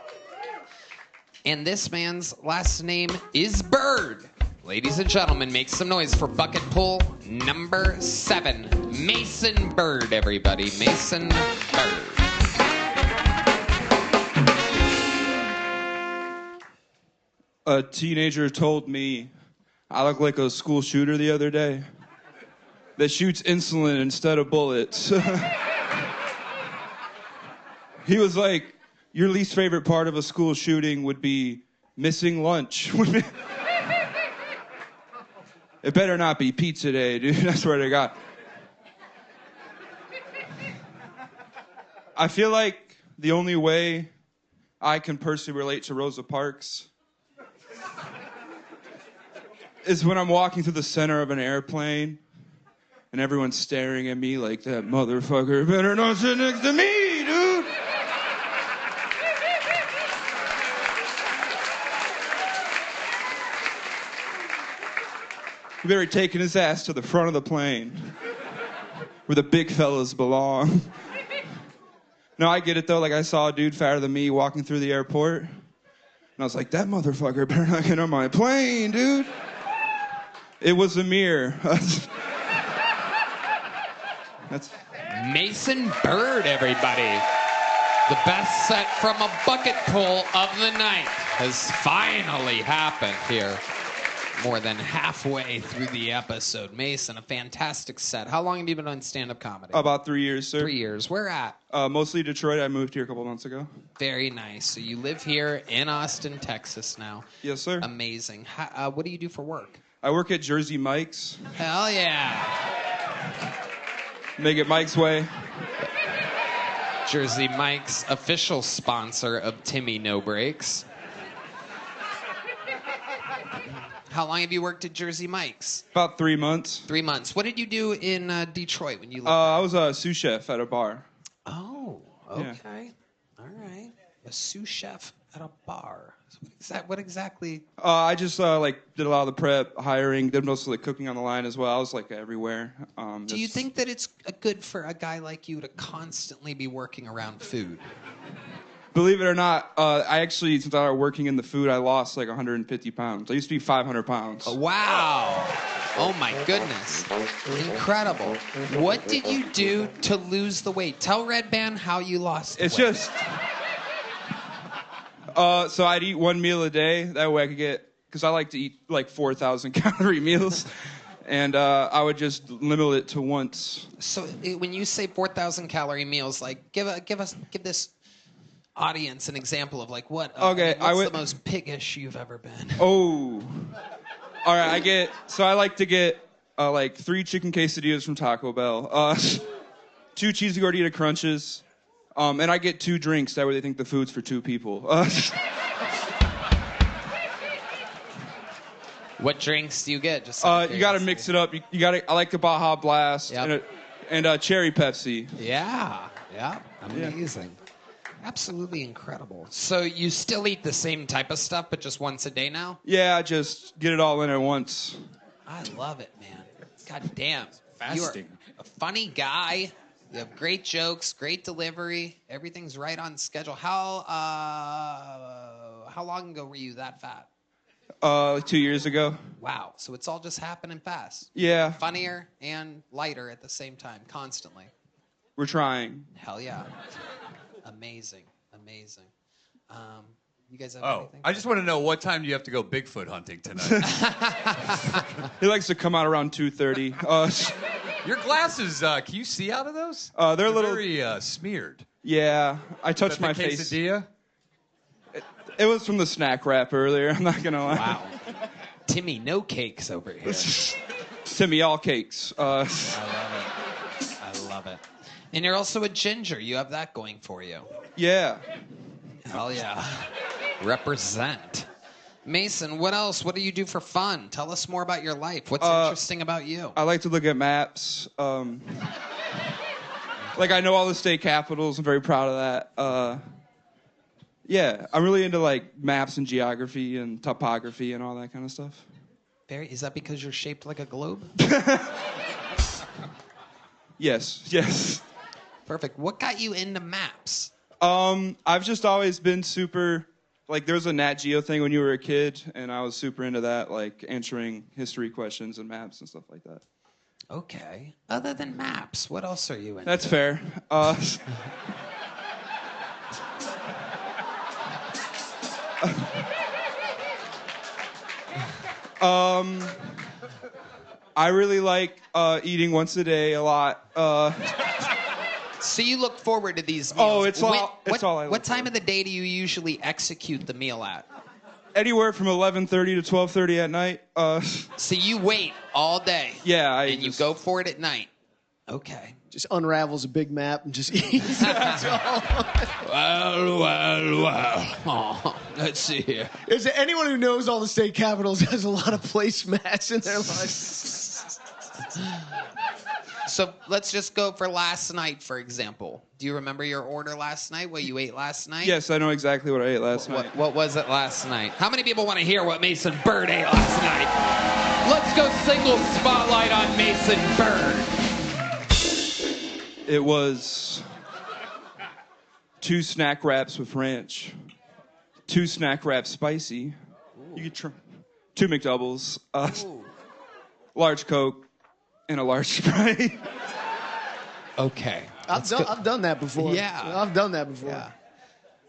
And this man's last name is Bird. Ladies and gentlemen, make some noise for bucket pull number 7. Mason Bird, everybody. Mason Bird. A teenager told me I look like a school shooter the other day that shoots insulin instead of bullets. He was like, your least favorite part of a school shooting would be missing lunch. It better not be pizza day, dude. I swear to God. I feel like the only way I can personally relate to Rosa Parks is when I'm walking through the center of an airplane and everyone's staring at me like, that motherfucker better not sit next to me, dude. You better taking his ass to the front of the plane where the big fellas belong. No, I get it though. Like, I saw a dude fatter than me walking through the airport, and I was like, that motherfucker better not get on my plane, dude. It was a mirror. That's Mason Bird, everybody. The best set from a bucket pull of the night has finally happened here. More than halfway through the episode. Mason, a fantastic set. How long have you been on stand-up comedy? About 3 years, sir. 3 years. Where at? Mostly Detroit. I moved here a couple months ago. Very nice. So you live here in Austin, Texas now. Yes, sir. Amazing. What do you do for work? I work at Jersey Mike's. Hell yeah. Make it Mike's way. Jersey Mike's, official sponsor of Timmy No Breaks. How long have you worked at Jersey Mike's? About 3 months. 3 months. What did you do in Detroit when you lived I was a sous chef at a bar. Oh, Okay. All right. A sous chef at a bar. What exactly? I just did a lot of the prep, hiring, did most of the cooking on the line as well. I was everywhere. Do you think that it's good for a guy like you to constantly be working around food? Believe it or not, I actually, since I started working in the food, I lost 150 pounds. I used to be 500 pounds. Oh, wow. Oh, my goodness. Incredible. What did you do to lose the weight? Tell Redban how you lost the weight. It's just... so I'd eat one meal a day. That way I could get... Because I like to eat 4,000 calorie meals. And I would just limit it to once. So when you say 4,000 calorie meals, give this audience an example of what's the most piggish you've ever been? Oh, all right. I like to get 3 chicken quesadillas from Taco Bell, 2 cheesy gordita crunches, and I get 2 drinks. That way they think the food's for 2 people. What drinks do you get? Just you got to mix it up. You got to. I like the Baja Blast and cherry Pepsi. Yeah. Amazing. Absolutely incredible. So you still eat the same type of stuff, but just once a day now? Yeah, just get it all in at once. I love it, man. God damn. Fasting. You're a funny guy. You have great jokes, great delivery. Everything's right on schedule. How long ago were you that fat? 2 years ago. Wow. So it's all just happening fast. Yeah. Funnier and lighter at the same time, constantly. We're trying. Hell yeah. Amazing. You guys have anything? I just want to know, what time do you have to go Bigfoot hunting tonight? He likes to come out around 2:30. Your glasses, can you see out of those? They're a little very smeared. Yeah, I touched my face. Quesadilla? It was from the snack wrap earlier. I'm not gonna lie. Wow. Timmy, no cakes over here. Timmy, all cakes. I love it. And you're also a ginger. You have that going for you. Yeah. Hell yeah. Represent. Mason, what else? What do you do for fun? Tell us more about your life. What's interesting about you? I like to look at maps. I know all the state capitals. I'm very proud of that. Yeah, I'm really into maps and geography and topography and all that kind of stuff. Barry, is that because you're shaped like a globe? Yes. Perfect. What got you into maps? I've just always been super, there was a Nat Geo thing when you were a kid, and I was super into that, answering history questions and maps and stuff like that. Okay. Other than maps, what else are you into? That's fair. I really like eating once a day a lot. So you look forward to these meals. Oh, it's all I look What time of the day do you usually execute the meal at? Anywhere from 11:30 to 12:30 at night. So you wait all day. Yeah, you go for it at night. Okay. Just unravels a big map and just eats. That's all. Well. Oh, let's see here. Is there anyone who knows all the state capitals has a lot of placemats in their life? So let's just go for last night, for example. Do you remember your order last night? What you ate last night? Yes, I know exactly what I ate last night. What was it last night? How many people want to hear what Mason Bird ate last night? Let's go single spotlight on Mason Bird. It was 2 snack wraps with ranch, 2 snack wraps spicy. You could try 2 McDoubles, large Coke, and a large Sprite. Okay. I've done that before. Yeah. I've done that before. Yeah.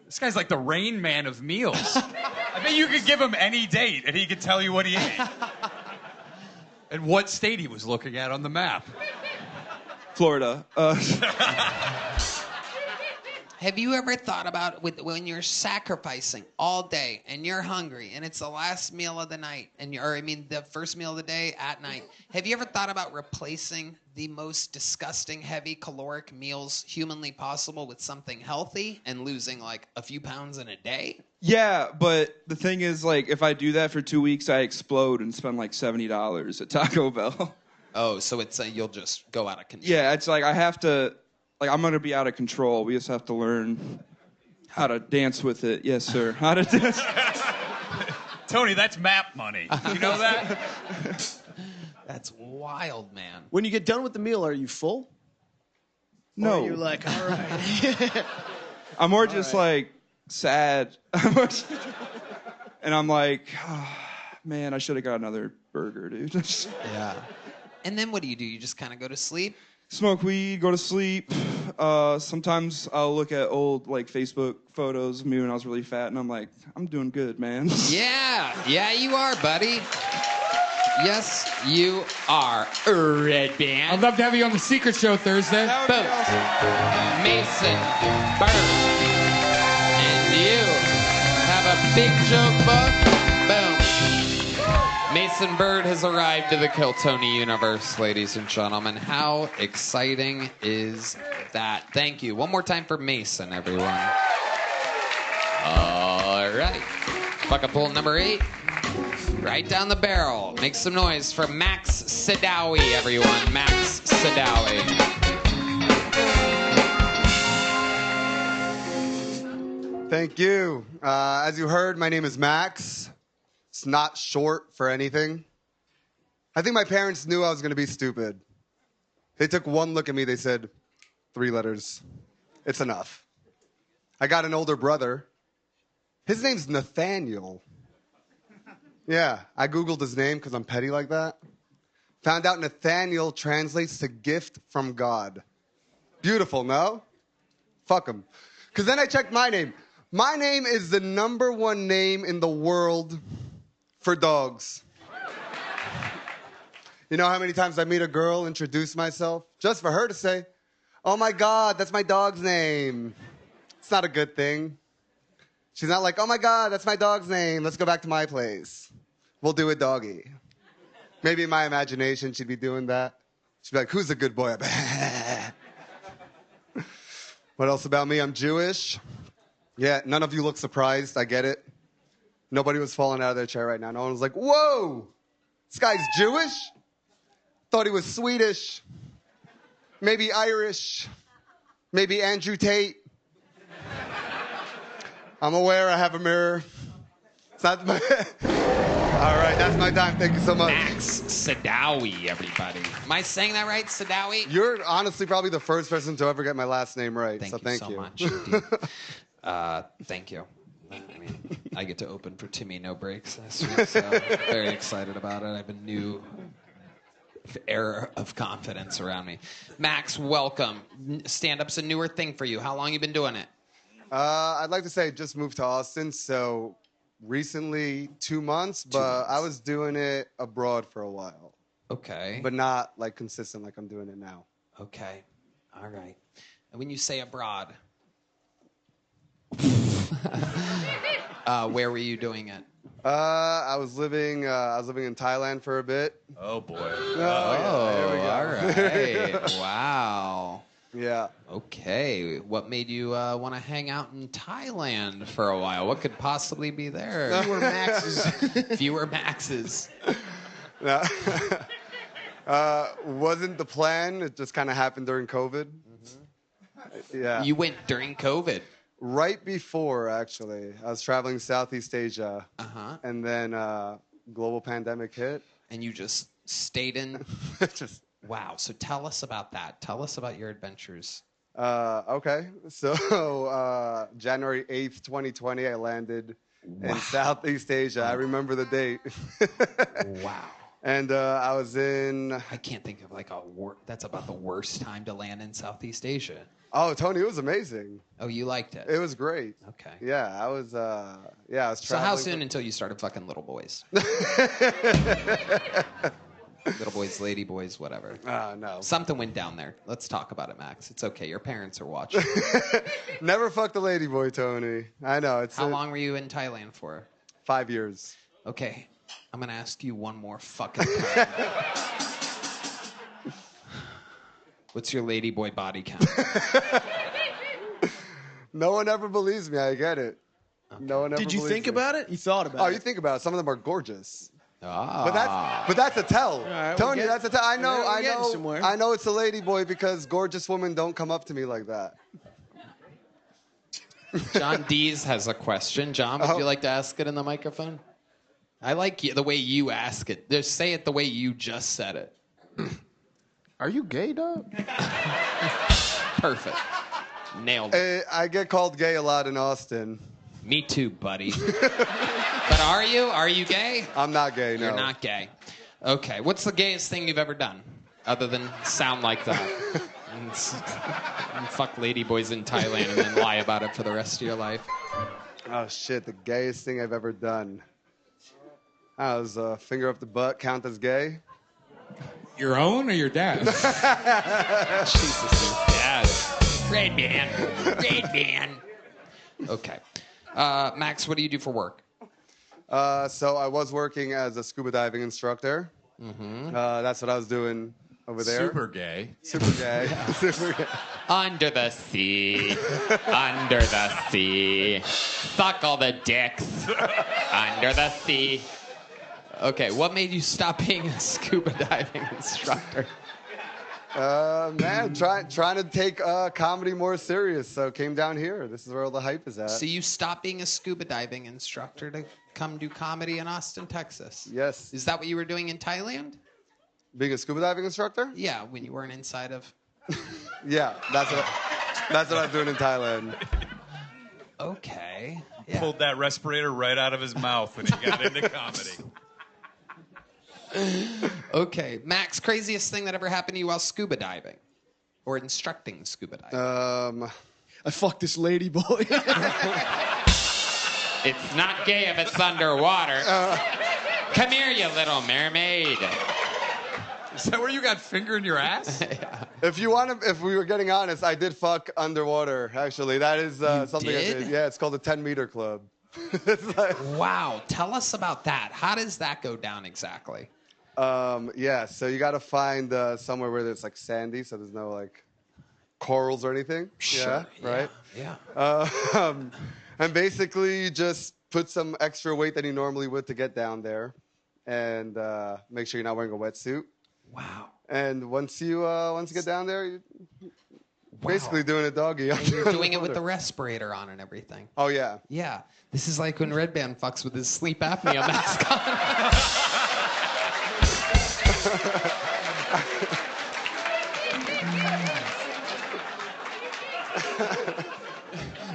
This guy's like the Rain Man of meals. I bet you could give him any date and he could tell you what he ate. And what state he was looking at on the map. Florida. Have you ever thought about when you're sacrificing all day and you're hungry and it's the last meal of the night the first meal of the day at night? Have you ever thought about replacing the most disgusting, heavy caloric meals humanly possible with something healthy and losing a few pounds in a day? Yeah, but the thing is, if I do that for 2 weeks, I explode and spend $70 at Taco Bell. Oh, so it's you'll just go out of control. Yeah, it's I have to like I'm gonna be out of control. We just have to learn how to dance with it. Yes, sir. How to dance. Tony, that's map money. You know that? That's wild, man. When you get done with the meal, are you full? No. Or are you like, all right. I'm more just like sad. And I'm like, oh, man, I should have got another burger, dude. Yeah. And then what do? You just kind of go to sleep? Smoke weed, go to sleep. Sometimes I'll look at old like Facebook photos of me when I was really fat, and I'm like, I'm doing good, man. Yeah, you are, buddy. Yes, you are. Redban. I'd love to have you on the Secret Show Thursday. Boom. Mason Bird. And you have a big joke book. Boom. Mason Bird has arrived to the Kill Tony universe, ladies and gentlemen. How exciting is that? Thank you. One more time for Mason, everyone. All right. Bucket pull number 8. Right down the barrel. Make some noise for Max Sadawi, everyone. Max Sadawi. Thank you. As you heard, my name is Max. It's not short for anything. I think my parents knew I was going to be stupid. They took one look at me. They said, 3 letters. It's enough. I got an older brother. His name's Nathaniel. Yeah, I Googled his name because I'm petty like that. Found out Nathaniel translates to gift from God. Beautiful, no? Fuck him. Because then I checked my name. My name is the #1 name in the world for dogs. You know how many times I meet a girl, introduce myself, just for her to say, oh my God, that's my dog's name. It's not a good thing. She's not like, oh my God, that's my dog's name. Let's go back to my place. We'll do it doggy. Maybe in my imagination, she'd be doing that. She'd be like, who's a good boy? What else about me? I'm Jewish. Yeah, none of you look surprised. I get it. Nobody was falling out of their chair right now. No one was like, whoa, this guy's Jewish? Thought he was Swedish. Maybe Irish. Maybe Andrew Tate. I'm aware I have a mirror. It's not my... All right, that's my time. Thank you so much. Max Sadawi, everybody. Am I saying that right, Sadawi? You're honestly probably the first person to ever get my last name right. Thank so you thank so you. much. Indeed. Thank you. I mean, I get to open for Timmy No Breaks this week, so I'm very excited about it. I have a new era of confidence around me. Max, welcome. Stand-up's a newer thing for you. How long you been doing it? I'd like to say I just moved to Austin, so recently 2 months, but I was doing it abroad for a while. Okay. But not like consistent like I'm doing it now. Okay. All right. And when you say abroad, where were you doing it? I was living in Thailand for a bit. Oh boy. There we go. All right. Wow. Yeah. Okay. What made you want to hang out in Thailand for a while? What could possibly be there? Fewer Maxes. Fewer Maxes. No. Wasn't the plan. It just kind of happened during COVID. Mm-hmm. Yeah. You went during COVID? Right before, actually. I was traveling Southeast Asia. Uh-huh. And then global pandemic hit. And you just stayed in? Just... Wow. So tell us about that. Tell us about your adventures. Okay. So January 8th, 2020, I landed in Southeast Asia. I remember the date. Wow. And I was in... I can't think of like that's about the worst time to land in Southeast Asia. Oh, Tony, it was amazing. Oh, you liked it? It was great. Okay. Yeah, I was traveling. So how soon until you started fucking little boys? Little boys, lady boys, whatever. No. Something went down there. Let's talk about it, Max. It's okay. Your parents are watching. Never fucked a lady boy, Tony. I know. How long were you in Thailand for? 5 years. Okay. I'm going to ask you one more fucking time. What's your lady boy body count? No one ever believes me. I get it. Okay. No one ever Did you believes think me. about it? You thought about it? Oh, you think about it. Some of them are gorgeous. But that's a tell. right, Telling we'll you that's a tell. we're getting somewhere. I know it's a lady boy because gorgeous women don't come up to me like that. John Deas has a question. John, would you like to ask it in the microphone? I like the way you ask it. Just say it the way you just said it. Are you gay, dog? Perfect. Nailed it. I get called gay a lot in Austin. Me too, buddy. But are you? Are you gay? I'm not gay, no. You're not gay. Okay. What's the gayest thing you've ever done? Other than sound like that. and fuck ladyboys in Thailand and then lie about it for the rest of your life. Oh, shit. The gayest thing I've ever done. I was finger up the butt. Count as gay? Your own or your dad's? Jesus, your dad. Redban. Okay. Max, what do you do for work? So I was working as a scuba diving instructor. Mm-hmm. That's what I was doing over there. Super gay. Super gay. Super gay. Under the sea. Under the sea. Fuck all the dicks. Under the sea. Okay, what made you stop being a scuba diving instructor? Man, trying to take comedy more serious, so came down here. This is where all the hype is at. So you stopped being a scuba diving instructor to come do comedy in Austin, Texas? Yes. Is that what you were doing in Thailand? Being a scuba diving instructor? Yeah, when you weren't inside of... Yeah, that's what I was doing in Thailand. Okay. Pulled that respirator right out of his mouth when he got into comedy. Okay, Max, craziest thing that ever happened to you while scuba diving? Or instructing scuba diving? I fucked this lady boy. It's not gay if it's underwater. Come here, you little mermaid. Is that where you got finger in your ass? Yeah. If we were getting honest, I did fuck underwater, actually. That is something did? I did. Yeah, it's called the 10-meter club. Wow, tell us about that. How does that go down exactly? Yeah, so you got to find somewhere where it's like sandy, so there's no like corals or anything. Sure, yeah, right? Yeah. And basically just put some extra weight than you normally would to get down there, and make sure you're not wearing a wetsuit. Wow. And once you get down there, you're basically doing a doggy. And you're doing it with the respirator on and everything. Oh, yeah. Yeah. This is like when Redban fucks with his sleep apnea mask on.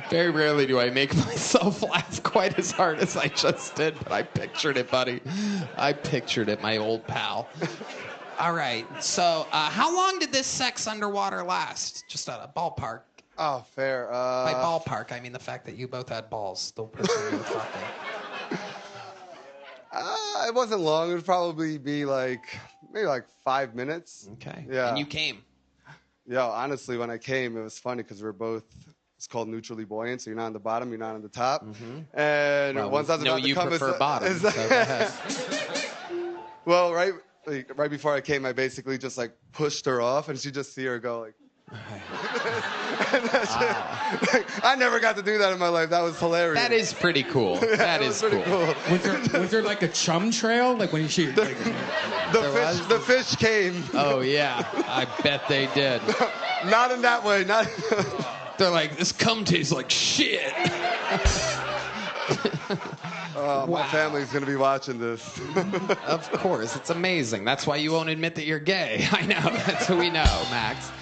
Very rarely do I make myself laugh quite as hard as I just did, but I pictured it, buddy. I pictured it, my old pal. All right, so how long did this sex underwater last? Just a ballpark. Oh, fair. By ballpark, I mean the fact that you both had balls, the person you were fucking. It wasn't long. It would probably be maybe 5 minutes. Okay. Yeah. And you came. Yeah, honestly, when I came, it was funny because we're both, it's called neutrally buoyant, so you're not on the bottom, you're not on the top. Mm-hmm. And well, once I was about to come... prefer bottom, so go ahead. Well, right before I came, I basically just pushed her off, and she just see her go I never got to do that in my life. That was hilarious. That is pretty cool. That is pretty cool. Was there like a chum trail? Like when she... The fish came. Oh, yeah. I bet they did. Not in that way. Not. They're like, this cum tastes like shit. My family's going to be watching this. Of course. It's amazing. That's why you won't admit that you're gay. I know. That's who we know, Max.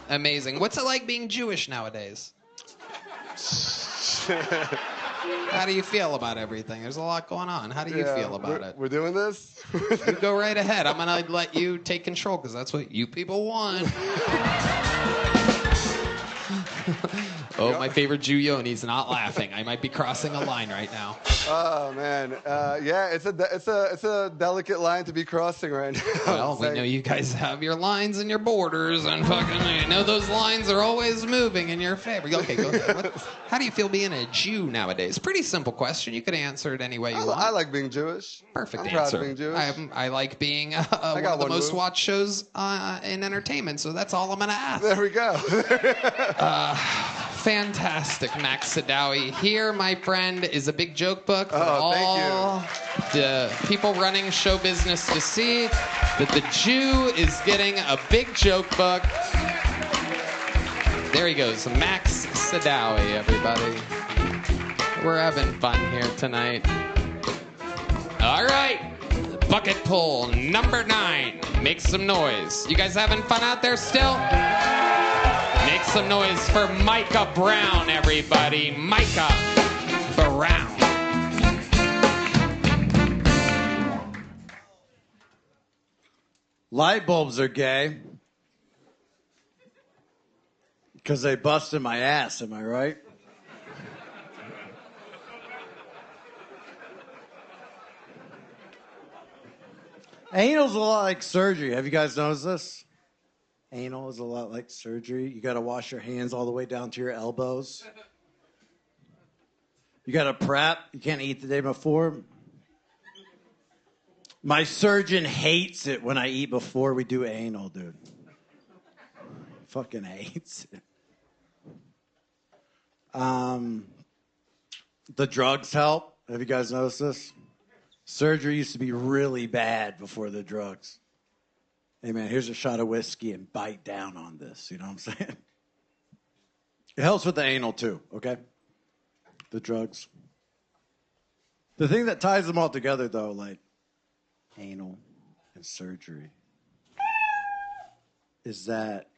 Amazing. What's it like being Jewish nowadays? How do you feel about everything? There's a lot going on. How do you feel about it? We're doing this? You go right ahead. I'm going to let you take control because that's what you people want. Oh, my favorite Jew Yoni's not laughing. I might be crossing a line right now. Oh man, yeah, it's a delicate line to be crossing right now. Well, we know you guys have your lines and your borders, and I know those lines are always moving in your favor. Okay, go ahead. How do you feel being a Jew nowadays? Pretty simple question. You could answer it any way you want. I like being Jewish. Perfect I'm answer. proud of being Jewish. I like being one of the most watched shows in entertainment, so that's all I'm going to ask. There we go. Fantastic, Max Sadawi. Here, my friend, is a big joke book for all the people running show business to see that the Jew is getting a big joke book. There he goes, Max Sadawi, everybody. We're having fun here tonight. All right, bucket pull number 9. Make some noise. You guys having fun out there still? Make some noise for Micah Brown, everybody. Micah Brown. Light bulbs are gay because they busted my ass, am I right? Anal's a lot like surgery. Have you guys noticed this? Anal is a lot like surgery. You got to wash your hands all the way down to your elbows. You got to prep. You can't eat the day before. My surgeon hates it when I eat before we do anal, dude. Fucking hates it. The drugs help. Have you guys noticed this? Surgery used to be really bad before the drugs. Hey, man, here's a shot of whiskey and bite down on this. You know what I'm saying? It helps with the anal, too, okay? The drugs. The thing that ties them all together, though, like anal and surgery, is that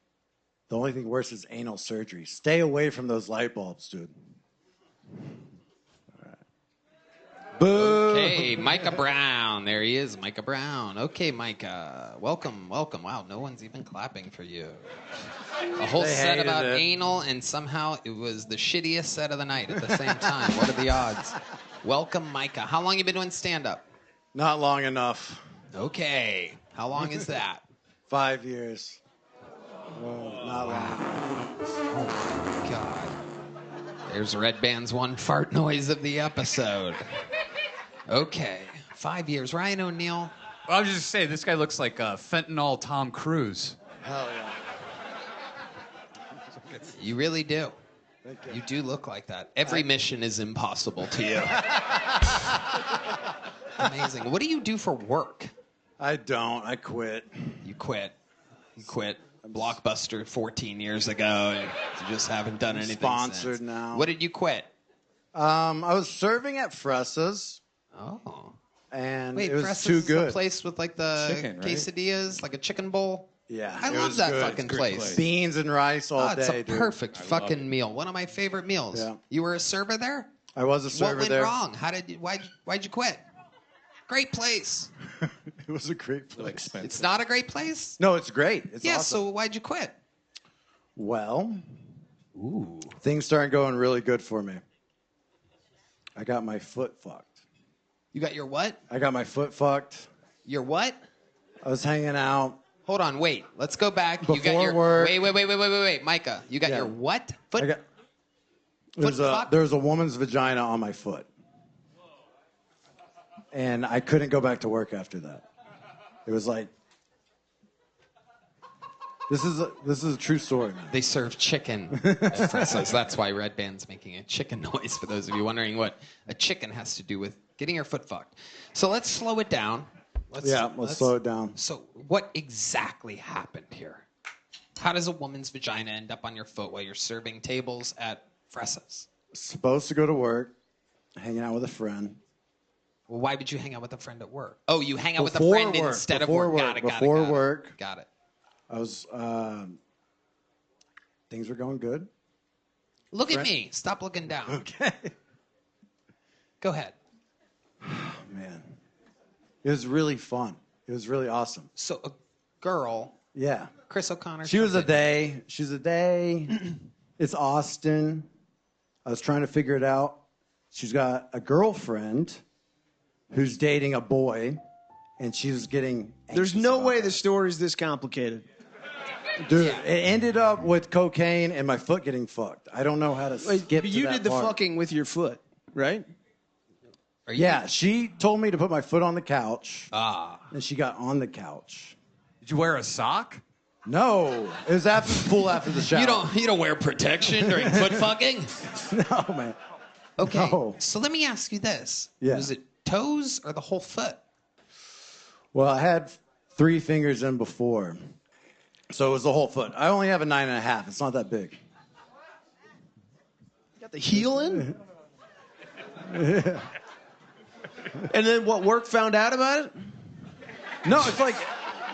the only thing worse is anal surgery. Stay away from those light bulbs, dude. Boo. Okay, Micah Brown. There he is, Micah Brown. Okay, Micah. Welcome, welcome. Wow, no one's even clapping for you. A whole set about anal, and somehow it was the shittiest set of the night at the same time. What are the odds? Welcome, Micah. How long you been doing stand-up? Not long enough. Okay. How long is that? 5 years. Well, not long. Oh, my God. There's Redban's one fart noise of the episode. Okay. 5 years. Ryan O'Neal. Well, I was just saying, this guy looks like fentanyl Tom Cruise. Hell yeah. You really do. You do look like that. Every mission is impossible to you. Amazing. What do you do for work? I don't. I quit. You quit. You quit Blockbuster 14 years ago, and you just haven't done anything Sponsored since. now. What did you quit? I was serving at Fressa's. Oh. And Wait, it was Fressa's too is good. the place with like the Chicken, right? quesadillas, like a chicken bowl? Yeah. I it love was that good. fucking place. Beans and rice all It's day, a dude. perfect fucking meal. One of my favorite meals. Yeah. You were a server there? I was a server What went there. wrong? Why'd you quit? Great place. It was a great place. It's not a great place? No, it's great. It's yeah, awesome. so why'd you quit? Well, things started going really good for me. I got my foot fucked. You got your what? I got my foot fucked. Your what? I was hanging out. Hold on, wait. Let's go back. Before you got your work. Wait, Micah. You got Yeah. your what? Foot. There's fuck? a woman's vagina on my foot. And I couldn't go back to work after that. It was like, this is a true story, man. They serve chicken at Fressa's. That's why Redban's making a chicken noise, for those of you wondering what a chicken has to do with getting your foot fucked. So let's slow it down. Let's slow it down. So what exactly happened here? How does a woman's vagina end up on your foot while you're serving tables at Fressa's? Supposed to go to work, hanging out with a friend. Well, why would you hang out with a friend at work? Oh, you hang out with a Before friend work, instead of before work. work, Got it. before work. Got it. I was, things were going good. Look at me. Stop looking down. Okay. Go ahead. Man, it was really fun. It was really awesome. So a girl. Yeah. Chris O'Connor. She was a day. She's a day. It's Austin. I was trying to figure it out. She's got a girlfriend who's dating a boy, and she was getting There's no way the story's this complicated. Dude, it ended up with cocaine and my foot getting fucked. I don't know how to skip But to you that did the part. fucking with your foot, right? Yeah, she told me to put my foot on the couch. Ah. And she got on the couch. Did you wear a sock? No, it was after the pool after the shower. You don't wear protection during foot fucking? No, man. Okay. No. So let me ask you this. Yeah. Was it toes or the whole foot? Well, I had 3 fingers in before, so it was the whole foot. I only have a 9.5. It's not that big. Got the heel in? Yeah. And then what, work found out about it? No, it's like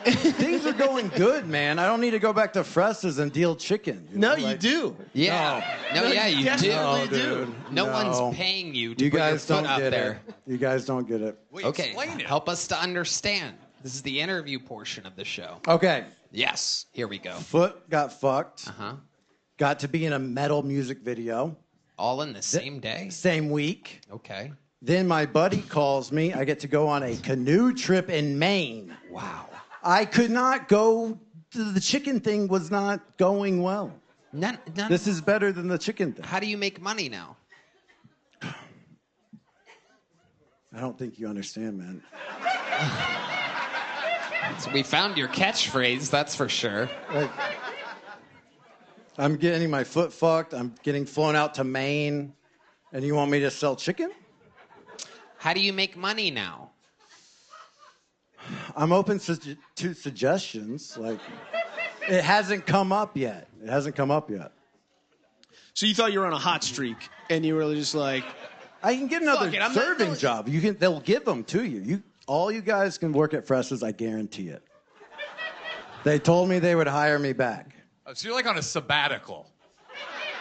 things are going good, man. I don't need to go back to Frestas and deal chicken. No, you do. Yeah. No, yeah, you definitely do. do. No No. one's paying you to You put your guys foot don't up get there. it. You guys don't get it. Okay, help us to understand. This is the interview portion of the show. Okay. Yes, here we go. Foot got fucked. Uh-huh. Got to be in a metal music video. All in the same day? Same week. Okay. Then my buddy calls me. I get to go on a canoe trip in Maine. Wow. I could not go. The chicken thing was not going well. None. This is better than the chicken thing. How do you make money now? I don't think you understand, man. So we found your catchphrase, that's for sure. Like, I'm getting my foot fucked. I'm getting flown out to Maine. And you want me to sell chicken? How do you make money now? I'm open to suggestions. Like, it hasn't come up yet. It hasn't come up yet. So you thought you were on a hot streak, and you were just like, I can get another Fuck it, I'm not serving doing- job. They'll give them to you. All you guys can work at Frestas, I guarantee it. They told me they would hire me back. Oh, so you're like on a sabbatical.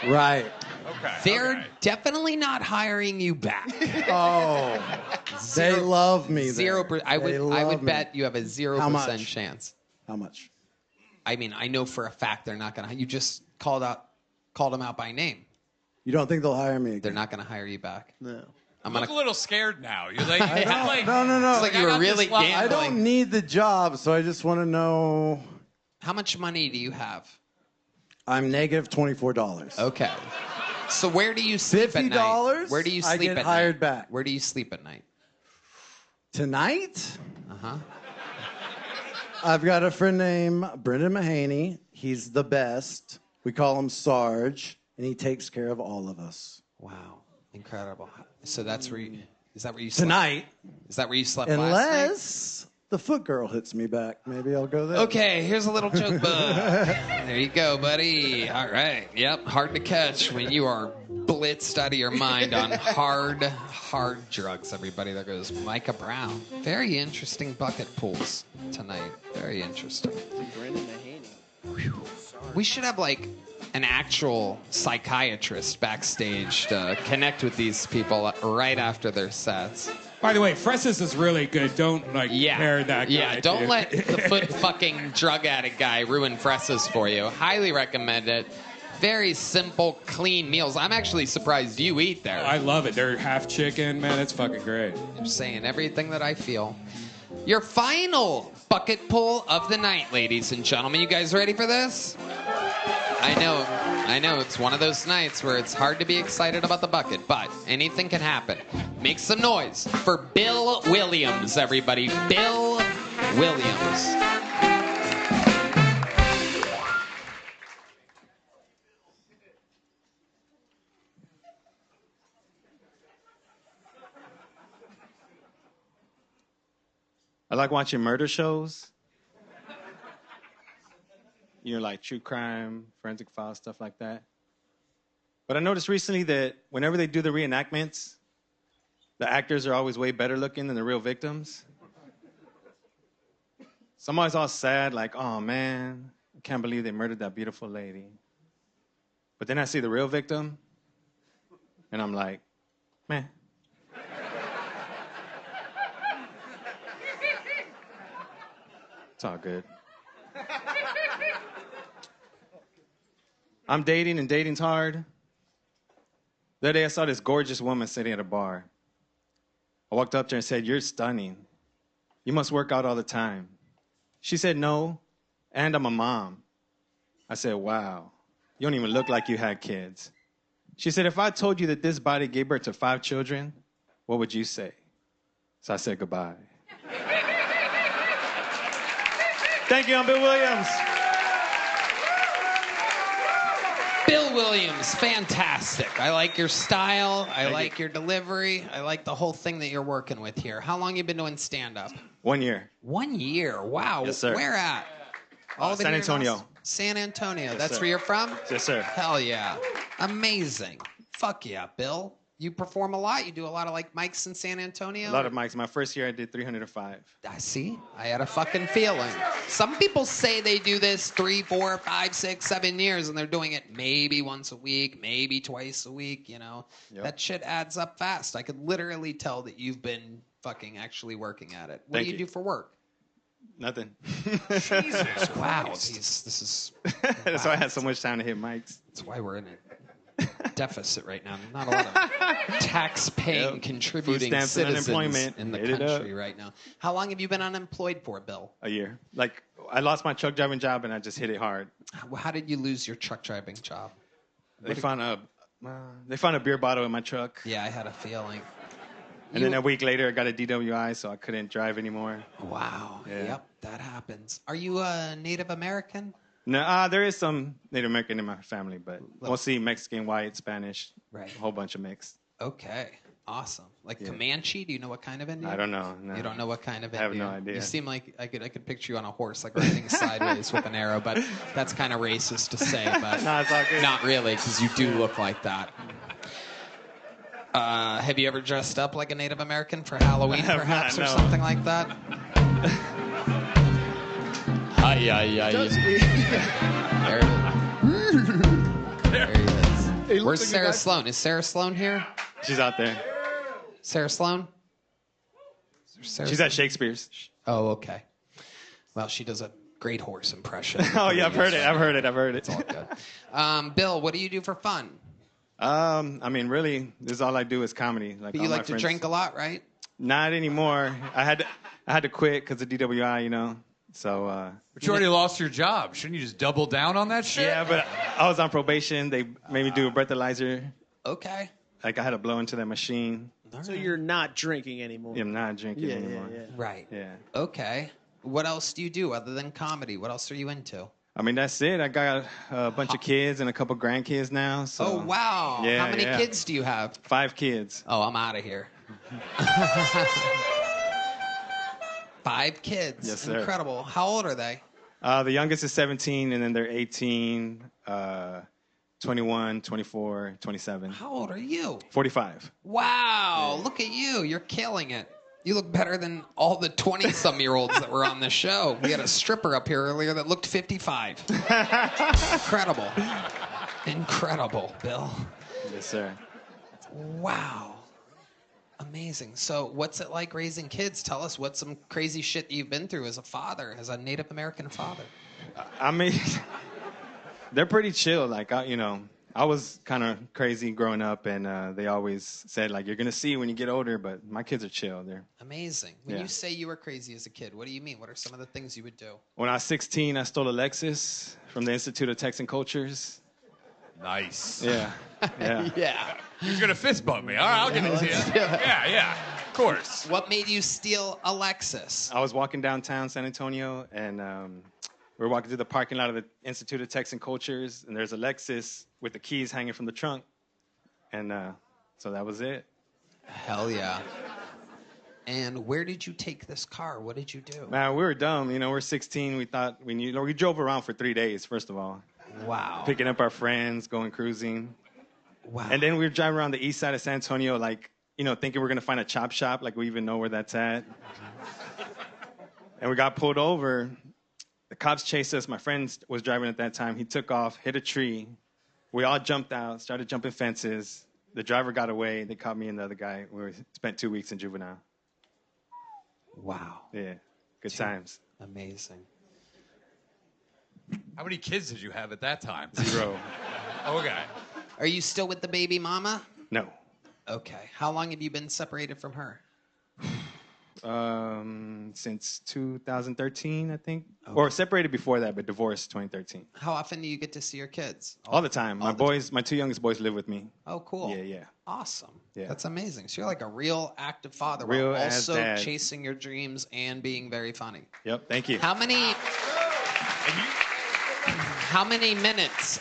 Right. Okay. They're definitely not hiring you back. Oh, they love me. 0%. I would bet you have a 0% How much? chance. How much? I mean, I know for a fact they're not gonna. You just called them out by name. You don't think they'll hire me again? They're not gonna hire you back. No. I'm You look a little scared now. You're like, I don't- like no. It's like you were really gambling. I don't need the job, so I just want to know. How much money do you have? I'm negative $24. Okay. So where do you sleep at night? $50? Where do you I sleep get at hired night? back. Where do you sleep at night? Tonight? Uh-huh. I've got a friend named Brendan Mahaney. He's the best. We call him Sarge, and he takes care of all of us. Wow. Incredible. So that's where you, is that where you slept? Tonight. Is that where you slept last night? Unless the foot girl hits me back. Maybe I'll go there. Okay, here's a little joke bug. There you go, buddy. All right. Yep, hard to catch when you are blitzed out of your mind on hard drugs, everybody. There goes Micah Brown. Very interesting bucket pools tonight. Very interesting. Brandon Mahaney. We should have, like, an actual psychiatrist backstage to connect with these people right after their sets. By the way, Frestas is really good. Don't pair that guy. Yeah, don't dude. let the foot fucking drug addict guy ruin Frestas for you. Highly recommend it. Very simple, clean meals. I'm actually surprised you eat there. I love it. They're half chicken, man. It's fucking great. I'm saying everything that I feel. Your final bucket pull of the night, ladies and gentlemen. You guys ready for this? I know. It's one of those nights where it's hard to be excited about the bucket, but anything can happen. Make some noise for Bill Williams, everybody. Bill Williams. I like watching murder shows. You know, like true crime, forensic files, stuff like that. But I noticed recently that whenever they do the reenactments, the actors are always way better looking than the real victims. So I'm always all sad, like, oh man, I can't believe they murdered that beautiful lady. But then I see the real victim, and I'm like, man. It's all good. I'm dating, and dating's hard. The other day, I saw this gorgeous woman sitting at a bar. I walked up to her and said, "You're stunning. You must work out all the time." She said, "No, and I'm a mom." I said, "Wow, you don't even look like you had kids." She said, "If I told you that this body gave birth to 5 children, what would you say?" So I said, "Goodbye." Thank you, I'm Bill Williams. Bill Williams, fantastic. I like your style. I like your delivery. I like the whole thing that you're working with here. How long you been doing stand-up? 1 year. 1 year. Wow. Yes, sir. Where at? All San Antonio. San Antonio. Yes, That's sir. where you're from? Yes, sir. Hell yeah. Amazing. Fuck yeah, Bill. You perform a lot. You do a lot of like mics in San Antonio. A lot of mics. My first year, I did 305. I see. I had a fucking feeling. Some people say they do this 3, 4, 5, 6, 7 years, and they're doing it maybe once a week, maybe twice a week. You know, that shit adds up fast. I could literally tell that you've been fucking actually working at it. What do you do for work? Nothing. Jesus, wow. This is. That's why I had so much time to hit mics. That's why we're in a deficit right now. Not a lot of tax-paying, contributing Food stamps and citizens unemployment. in the Hit it up. country right now. How long have you been unemployed for, Bill? A year. Like, I lost my truck driving job and I just hit it hard. How did you lose your truck driving job? They found a beer bottle in my truck. Yeah, I had a feeling. And then a week later, I got a DWI, so I couldn't drive anymore. Wow. Yeah. Yep, that happens. Are you a Native American? No, there is some Native American in my family, but mostly Mexican, white, Spanish, right? A whole bunch of mix. Okay, awesome. Like Comanche? Do you know what kind of Indian? I don't know. No. You don't know what kind of I Indian? have no idea. You seem like I could picture you on a horse, like riding sideways with an arrow, but that's kind of racist to say. But no, it's all good. Not really, because you do look like that. Have you ever dressed up like a Native American for Halloween, perhaps, or something like that? Hi, yeah. There he is. Where's Sarah Sloan? Is Sarah Sloan here? She's out there. Sarah Sloan? She's at Shakespeare's. Oh, okay. Well, she does a great horse impression. Oh, yeah, I've heard it. It's all good. Bill, what do you do for fun? I mean, really, this is all I do is comedy. Like, But you like to drink a lot, right? Not anymore. I had to quit because of DWI, you know. So. But you already lost your job. Shouldn't you just double down on that shit? Yeah, but I was on probation. They made me do a breathalyzer. Okay. Like I had to blow into that machine. So you're not drinking anymore. Yeah, I'm not drinking anymore. Right. Yeah. Okay. What else do you do other than comedy? What else are you into? I mean, that's it. I got a bunch of kids and a couple grandkids now. So. Oh, wow. Yeah, How many kids do you have? 5 kids. Oh, I'm out of here. 5 kids. Yes, sir. Incredible. How old are they? The youngest is 17, and then they're 18, 21, 24, 27. How old are you? 45. Wow. Look at you. You're killing it. You look better than all the 20-some-year-olds that were on the show. We had a stripper up here earlier that looked 55. Incredible. Incredible, Bill. Yes, sir. Wow. Amazing. So what's it like raising kids? Tell us what some crazy shit you've been through as a father, as a Native American father. I mean, they're pretty chill. Like, I was kind of crazy growing up, and they always said, like, you're going to see when you get older, but my kids are chill. They're amazing. When you say you were crazy as a kid, what do you mean? What are some of the things you would do? When I was 16, I stole a Lexus from the Institute of Texan Cultures. Nice. Yeah. Yeah. Yeah. He was going to fist bump me. All right, I'll give it to you. Yeah. Of course. What made you steal a Lexus? I was walking downtown San Antonio, and we were walking through the parking lot of the Institute of Texan Cultures, and there's a Lexus with the keys hanging from the trunk. And so that was it. Hell yeah. And where did you take this car? What did you do? Man, we were dumb. You know, we're 16. We thought we drove around for 3 days, first of all. Wow. Picking up our friends, going cruising. Wow. And then we were driving around the east side of San Antonio, like, thinking we're going to find a chop shop, like we even know where that's at. And we got pulled over. The cops chased us. My friend was driving at that time. He took off, hit a tree. We all jumped out, started jumping fences. The driver got away. They caught me and the other guy. We spent 2 weeks in juvenile. Wow. Yeah. Good times. Amazing. How many kids did you have at that time? 0. Okay. Are you still with the baby mama? No. Okay. How long have you been separated from her? Since 2013, I think. Okay. Or separated before that, but divorced 2013. How often do you get to see your kids? All the time. My 2 youngest boys live with me. Oh, cool. Yeah. Awesome. Yeah. That's amazing. So you're like a real active father Real while as also dad. chasing your dreams and being very funny. Yep, thank you. How many minutes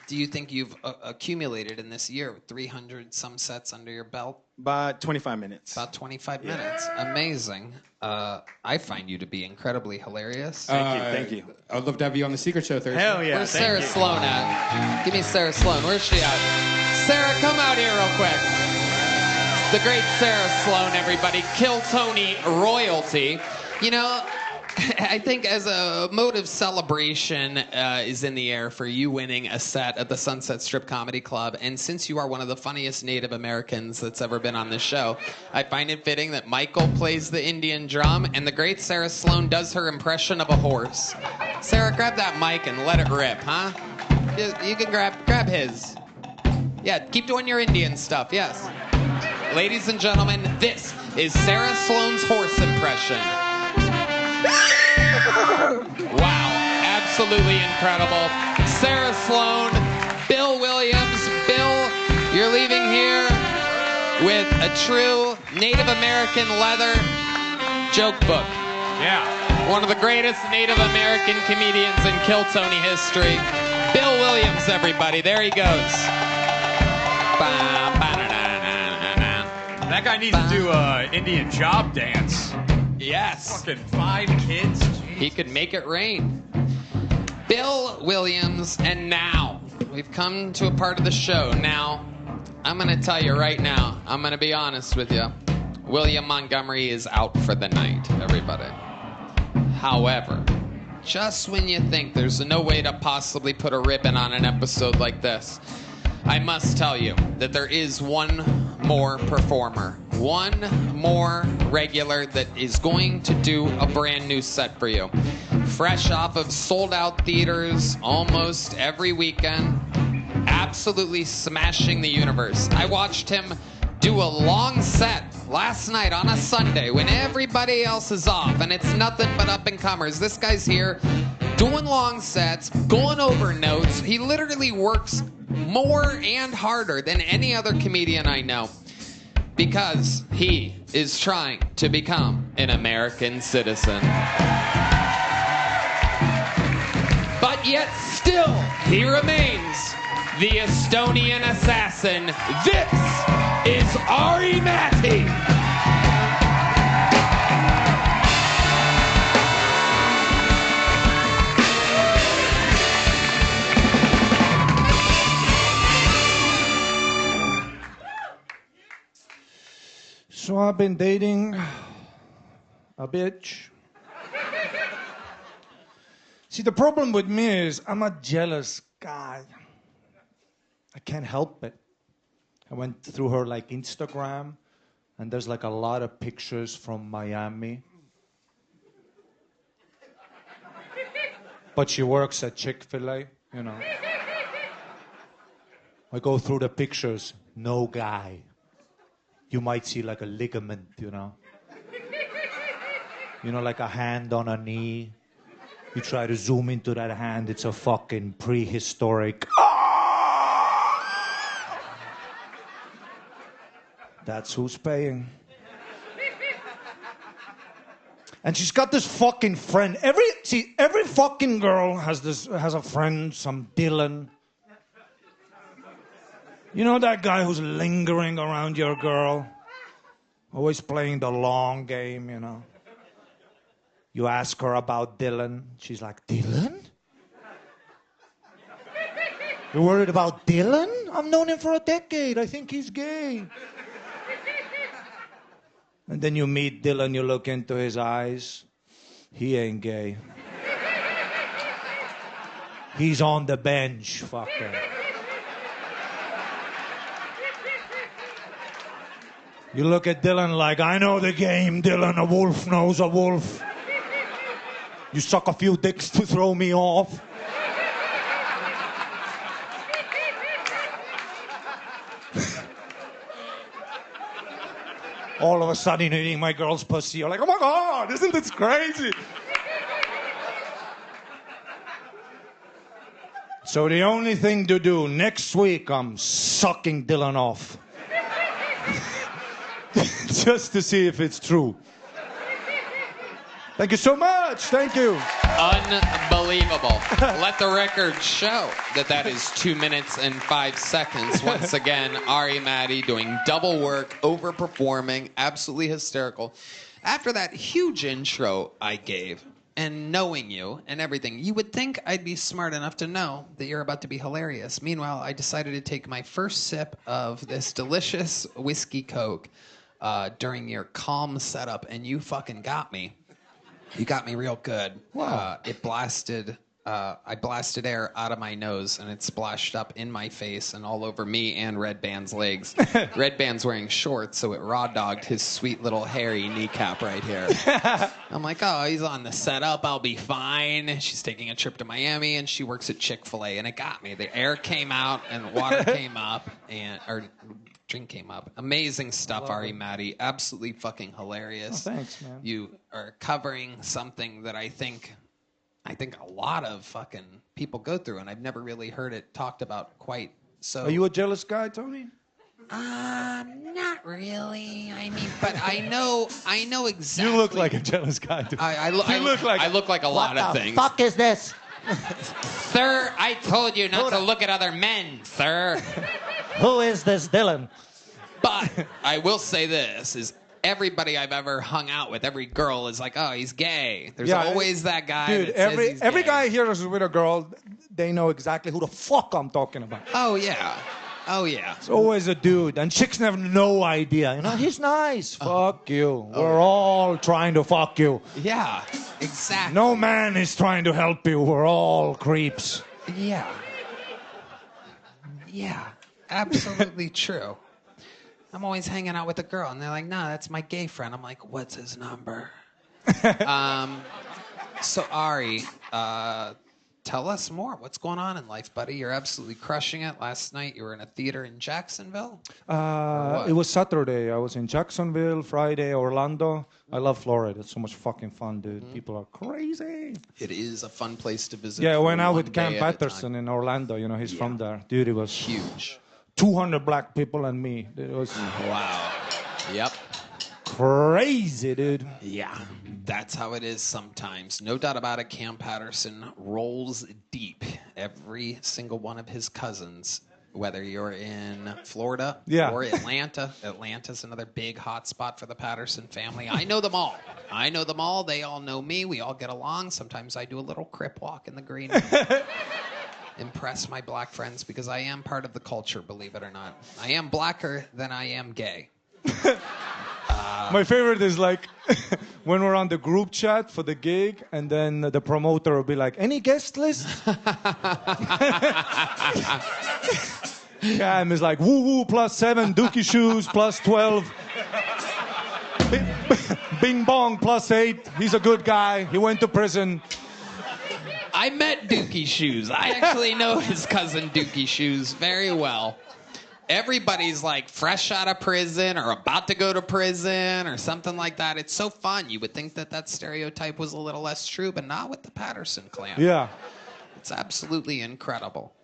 do you think you've accumulated in this year with 300 some sets under your belt? About 25 minutes. About 25 minutes. Amazing. I find you to be incredibly hilarious. Thank you. I'd love to have you on the Secret Show Thursday. Hell yeah. Where's Sarah Sloan at? Give me Sarah Sloan. Where's she at? Sarah, come out here real quick. The great Sarah Sloan, everybody. Kill Tony royalty. You know, I think as a mode of celebration is in the air for you winning a set at the Sunset Strip Comedy Club, and since you are one of the funniest Native Americans that's ever been on this show, I find it fitting that Michael plays the Indian drum and the great Sarah Sloan does her impression of a horse. Sarah, grab that mic and let it rip, huh? You can grab his. Yeah, keep doing your Indian stuff, yes. Ladies and gentlemen, this is Sarah Sloan's horse impression. Wow, absolutely incredible. Sarah Sloan, Bill Williams. Bill, you're leaving here with a true Native American leather joke book. Yeah. One of the greatest Native American comedians in Kill Tony history. Bill Williams, everybody. There he goes. That guy needs to do an Indian job dance. Yes. Fucking 5 kids. He could make it rain. Bill Williams, and now we've come to a part of the show. Now, I'm going to tell you right now, I'm going to be honest with you. William Montgomery is out for the night, everybody. However, just when you think there's no way to possibly put a ribbon on an episode like this, I must tell you that there is one more performer, one more regular that is going to do a brand new set for you. Fresh off of sold-out theaters almost every weekend, absolutely smashing the universe. I watched him do a long set last night on a Sunday when everybody else is off and it's nothing but up-and-comers. This guy's here doing long sets, going over notes. He literally works more and harder than any other comedian I know because he is trying to become an American citizen. But yet still, he remains the Estonian assassin. This is Ari Matti. So I've been dating a bitch. See, the problem with me is I'm a jealous guy. I can't help it. I went through her like Instagram, and there's like a lot of pictures from Miami. But she works at Chick-fil-A, you know. I go through the pictures, no guy. You might see like a ligament, you know. You know, like a hand on a knee. You try to zoom into that hand, it's a fucking prehistoric. That's who's paying. And she's got this fucking friend. Every fucking girl has a friend, some Dylan. You know that guy who's lingering around your girl? Always playing the long game, you know. You ask her about Dylan. She's like, Dylan? You're worried about Dylan? I've known him for a decade. I think he's gay. And then you meet Dylan, you look into his eyes. He ain't gay. He's on the bench, fucker. You look at Dylan like, I know the game, Dylan. A wolf knows a wolf. You suck a few dicks to throw me off. All of a sudden, you're eating my girl's pussy. You're like, oh my God, isn't this crazy? So the only thing to do, next week, I'm sucking Dylan off. Just to see if it's true. Thank you so much. Thank you. Unbelievable. Unbelievable. Let the record show that is 2 minutes and 5 seconds. Once again, Ari Matti doing double work, overperforming, absolutely hysterical. After that huge intro I gave, and knowing you and everything, you would think I'd be smart enough to know that you're about to be hilarious. Meanwhile, I decided to take my first sip of this delicious whiskey Coke during your calm setup, and you fucking got me. You got me real good. Wow. I blasted air out of my nose, and it splashed up in my face and all over me and Redban's legs. Redban's wearing shorts, so it raw-dogged his sweet little hairy kneecap right here. I'm like, oh, he's on the setup. I'll be fine. She's taking a trip to Miami, and she works at Chick-fil-A, and it got me. The air came out, and water came up, or drink came up. Amazing stuff, Ari Matti. Absolutely fucking hilarious. Oh, thanks, man. You are covering something that I think a lot of fucking people go through, and I've never really heard it talked about quite so. Are you a jealous guy, Tony? Not really. I mean, but I know exactly. You look like a jealous guy, dude. I look like a lot of things. What the fuck is this? Sir, I told you not to look at other men, sir. Who is this Dylan? But I will say this, is everybody I've ever hung out with, every girl is like, oh, he's gay. There's always that guy Dude, that says he's every gay. guy here is with a girl, they know exactly who the fuck I'm talking about. Oh, yeah. Oh, yeah. It's always a dude, and chicks have no idea. You know, he's nice. Fuck you. We're all trying to fuck you. Yeah, exactly. No man is trying to help you. We're all creeps. Yeah. Yeah, absolutely true. I'm always hanging out with a girl, and they're like, "No, that's my gay friend." I'm like, "What's his number?" So Ari, tell us more. What's going on in life, buddy? You're absolutely crushing it. Last night, you were in a theater in Jacksonville. It was Saturday. I was in Jacksonville. Friday, Orlando. I love Florida. It's so much fucking fun, dude. People are crazy. It is a fun place to visit. Yeah, I went out one with Cam day at a Patterson in Orlando. You know, he's from there. Dude, it was huge. 200 black people and me. It was Wow. Yep. crazy, dude. Yeah, that's how it is sometimes. No doubt about it, Cam Patterson rolls deep. Every single one of his cousins, whether you're in Florida or Atlanta. Atlanta's another big hot spot for the Patterson family. I know them all. They all know me. We all get along. Sometimes I do a little crip walk in the green room. Impress my black friends because I am part of the culture, believe it or not. I am blacker than I am gay. My favorite is like when we're on the group chat for the gig, and then the promoter will be like, "Any guest list?" Cam is like, "Woo woo +7, Dookie shoes +12, Bing bong +8. He's a good guy. He went to prison." I met Dookie Shoes. I actually know his cousin Dookie Shoes very well. Everybody's like fresh out of prison or about to go to prison or something like that. It's so fun. You would think that stereotype was a little less true, but not with the Patterson clan. Yeah. It's absolutely incredible.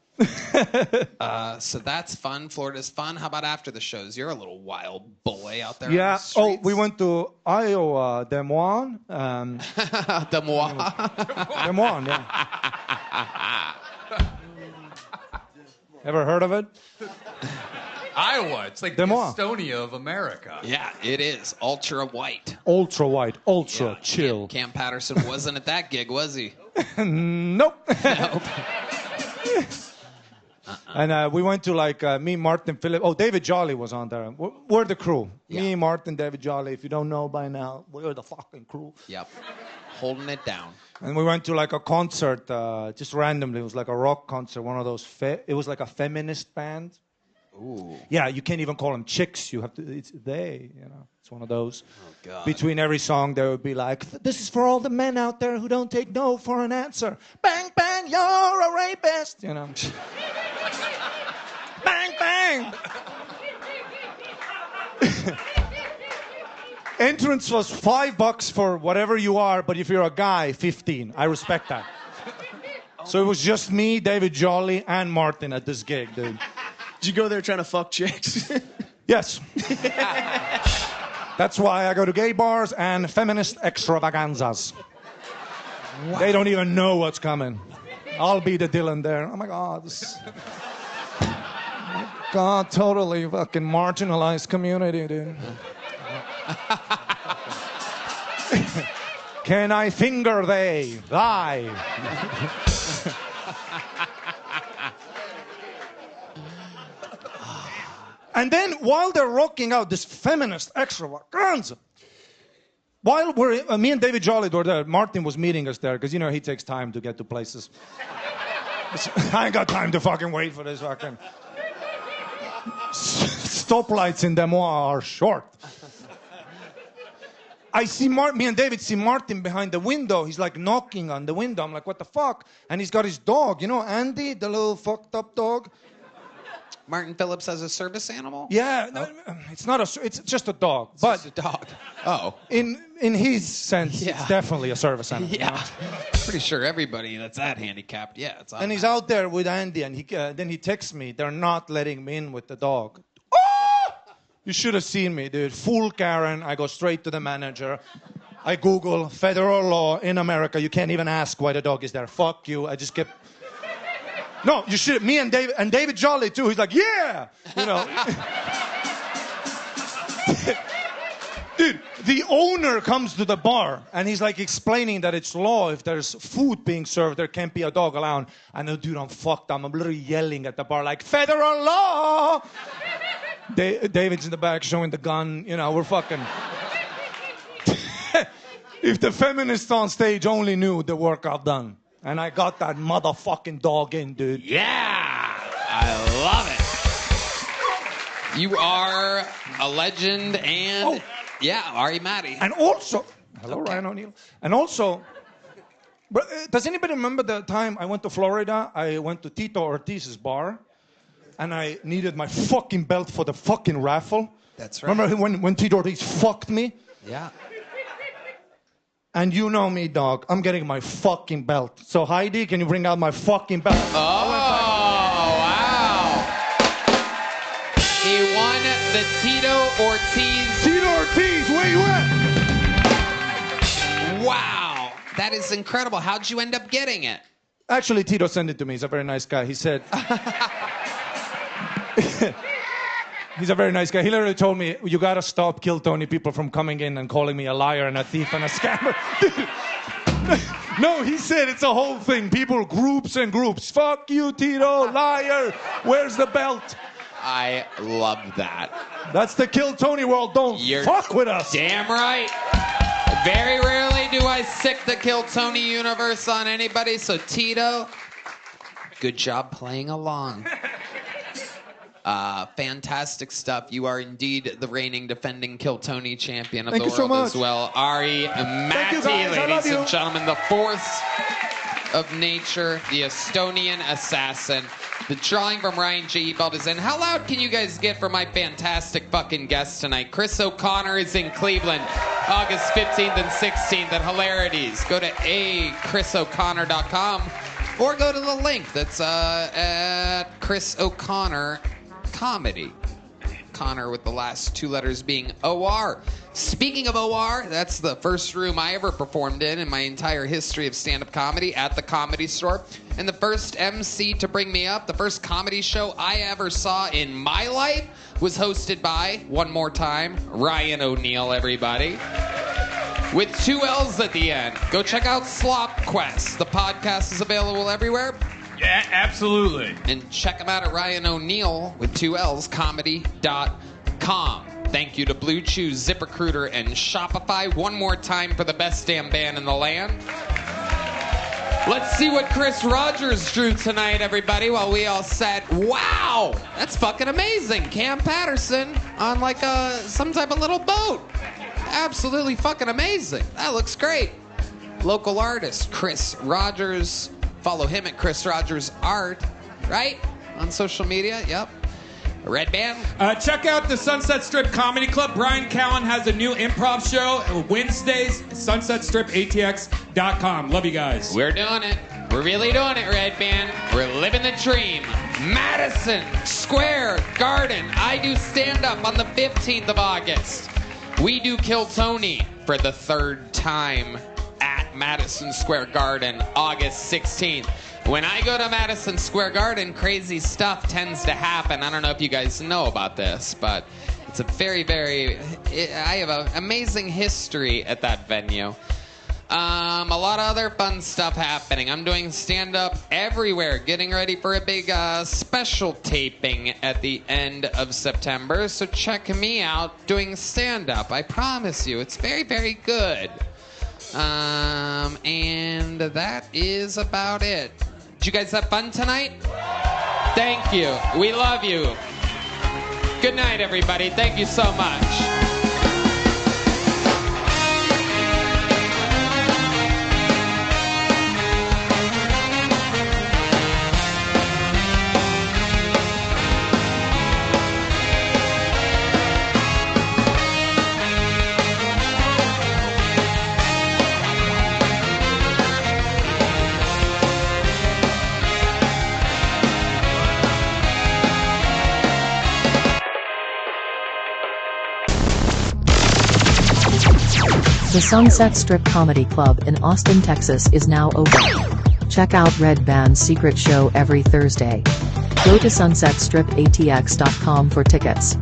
So that's fun. Florida's fun. How about after the shows? You're a little wild boy out there. Yeah. On the We went to Iowa, Des Moines. Des Moines. Des Moines, yeah. Ever heard of it? Iowa. It's like Des the Moines. Estonia of America. Yeah, it is. Ultra white. Ultra white, ultra chill. Cam Patterson wasn't at that gig, was he? Nope. And we went to me, Martin, Philip. Oh, David Jolly was on there. We're the crew. Me, Martin, David Jolly. If you don't know by now, we're the fucking crew. Yep. Holding it down. And we went to a concert, just randomly. It was like a rock concert, one of those. It was like a feminist band. Ooh. Yeah, you can't even call them chicks. You have to. It's they. You know, it's one of those. Oh God. Between every song, there would be like, "This is for all the men out there who don't take no for an answer. Bang bang, you're a rapist." You know. Bang bang. Entrance was $5 for whatever you are, but if you're a guy, 15. I respect that. So it was just me, David Jolly, and Martin at this gig, dude. Did you go there trying to fuck chicks? Yes. That's why I go to gay bars and feminist extravaganzas. They don't even know what's coming. I'll be the Dylan there. Oh my God. God, totally fucking marginalized community, dude. Can I finger thy? And then while they're rocking out this feminist extravaganza, while me and David Jolly were there, Martin was meeting us there, because, he takes time to get to places. I ain't got time to fucking wait for this fucking... Stoplights in Des Moines are short. I see me and David see Martin behind the window. He's like knocking on the window. I'm like, what the fuck? And he's got his dog, Andy, the little fucked up dog. Martin Phillips has a service animal? Yeah, it's not it's just a dog. It's just a dog. Oh. In his sense, it's definitely a service animal. Yeah. Pretty sure everybody that's that handicapped, it's and he's out there with Andy, and then he texts me, they're not letting me in with the dog. Oh! You should have seen me, dude. Full Karen. I go straight to the manager. I Google federal law in America. You can't even ask why the dog is there. Fuck you. I just kept... No, you should. Me and David Jolly too. He's like, yeah, Dude, the owner comes to the bar and he's like explaining that it's law. If there's food being served, there can't be a dog allowed. I know, dude, I'm fucked. I'm literally yelling at the bar like, federal law. David's in the back showing the gun. We're fucking. If the feminists on stage only knew the work I've done. And I got that motherfucking dog in, dude. Yeah! I love it. You are a legend and... Ari Matti. And also... Hello, Ryan O'Neal. And also... Does anybody remember the time I went to Florida? I went to Tito Ortiz's bar. And I needed my fucking belt for the fucking raffle. That's right. Remember when Tito Ortiz fucked me? Yeah. And you know me, dog. I'm getting my fucking belt. So, Heidi, can you bring out my fucking belt? Oh, wow. He won the Tito Ortiz. Tito Ortiz, where you at? Wow. That is incredible. How'd you end up getting it? Actually, Tito sent it to me. He's a very nice guy. He said... He's a very nice guy. He literally told me, you gotta stop Kill Tony people from coming in and calling me a liar and a thief and a scammer. No, he said it's a whole thing. People, groups and groups. Fuck you, Tito, liar. Where's the belt? I love that. That's the Kill Tony world. You're fuck with us. Damn right. Very rarely do I sick the Kill Tony universe on anybody. So, Tito, good job playing along. Fantastic stuff. You are indeed the reigning defending Kill Tony champion of the world as well. Ari Matti, ladies and gentlemen, the force of nature, the Estonian assassin. The drawing from Ryan J. Ebald is in. How loud can you guys get for my fantastic fucking guest tonight? Chris O'Connor is in Cleveland, August 15th and 16th at Hilarities. Go to chrisoconnor.com or go to the link that's at Chris O'Connor Comedy. Connor with the last two letters being O-R. Speaking of O-R, that's the first room I ever performed in my entire history of stand-up comedy at the Comedy Store. And the first MC to bring me up, the first comedy show I ever saw in my life was hosted by, one more time, Ryan O'Neal, everybody. With 2 L's at the end. Go check out Slop Quest. The podcast is available everywhere. Yeah, absolutely. And check him out at Ryan O'Neal with 2 L's comedy.com. Thank you to Blue Chew, ZipRecruiter, and Shopify. One more time for the best damn band in the land. Let's see what Chris Rogers drew tonight, everybody, while we all said, wow, that's fucking amazing. Cam Patterson on like some type of little boat. Absolutely fucking amazing. That looks great. Local artist, Chris Rogers. Follow him at Chris Rogers Art, right? On social media, yep. Redban. Check out the Sunset Strip Comedy Club. Brian Callen has a new improv show Wednesdays, sunsetstripatx.com. Love you guys. We're doing it. We're really doing it, Redban. We're living the dream. Madison Square Garden. I do stand-up on the 15th of August. We do Kill Tony for the 3rd time at at Madison Square Garden, August 16th. When I go to Madison Square Garden, crazy stuff tends to happen. I don't know if you guys know about this, but it's a very, I have an amazing history at that venue. A lot of other fun stuff happening. I'm doing stand-up everywhere, getting ready for a big special taping at the end of September. So check me out doing stand-up. I promise you, it's very, very good. And that is about it. Did you guys have fun tonight? Thank you. We love you. Good night, everybody. Thank you so much. The Sunset Strip Comedy Club in Austin, Texas is now open. Check out Redban's secret show every Thursday. Go to sunsetstripatx.com for tickets.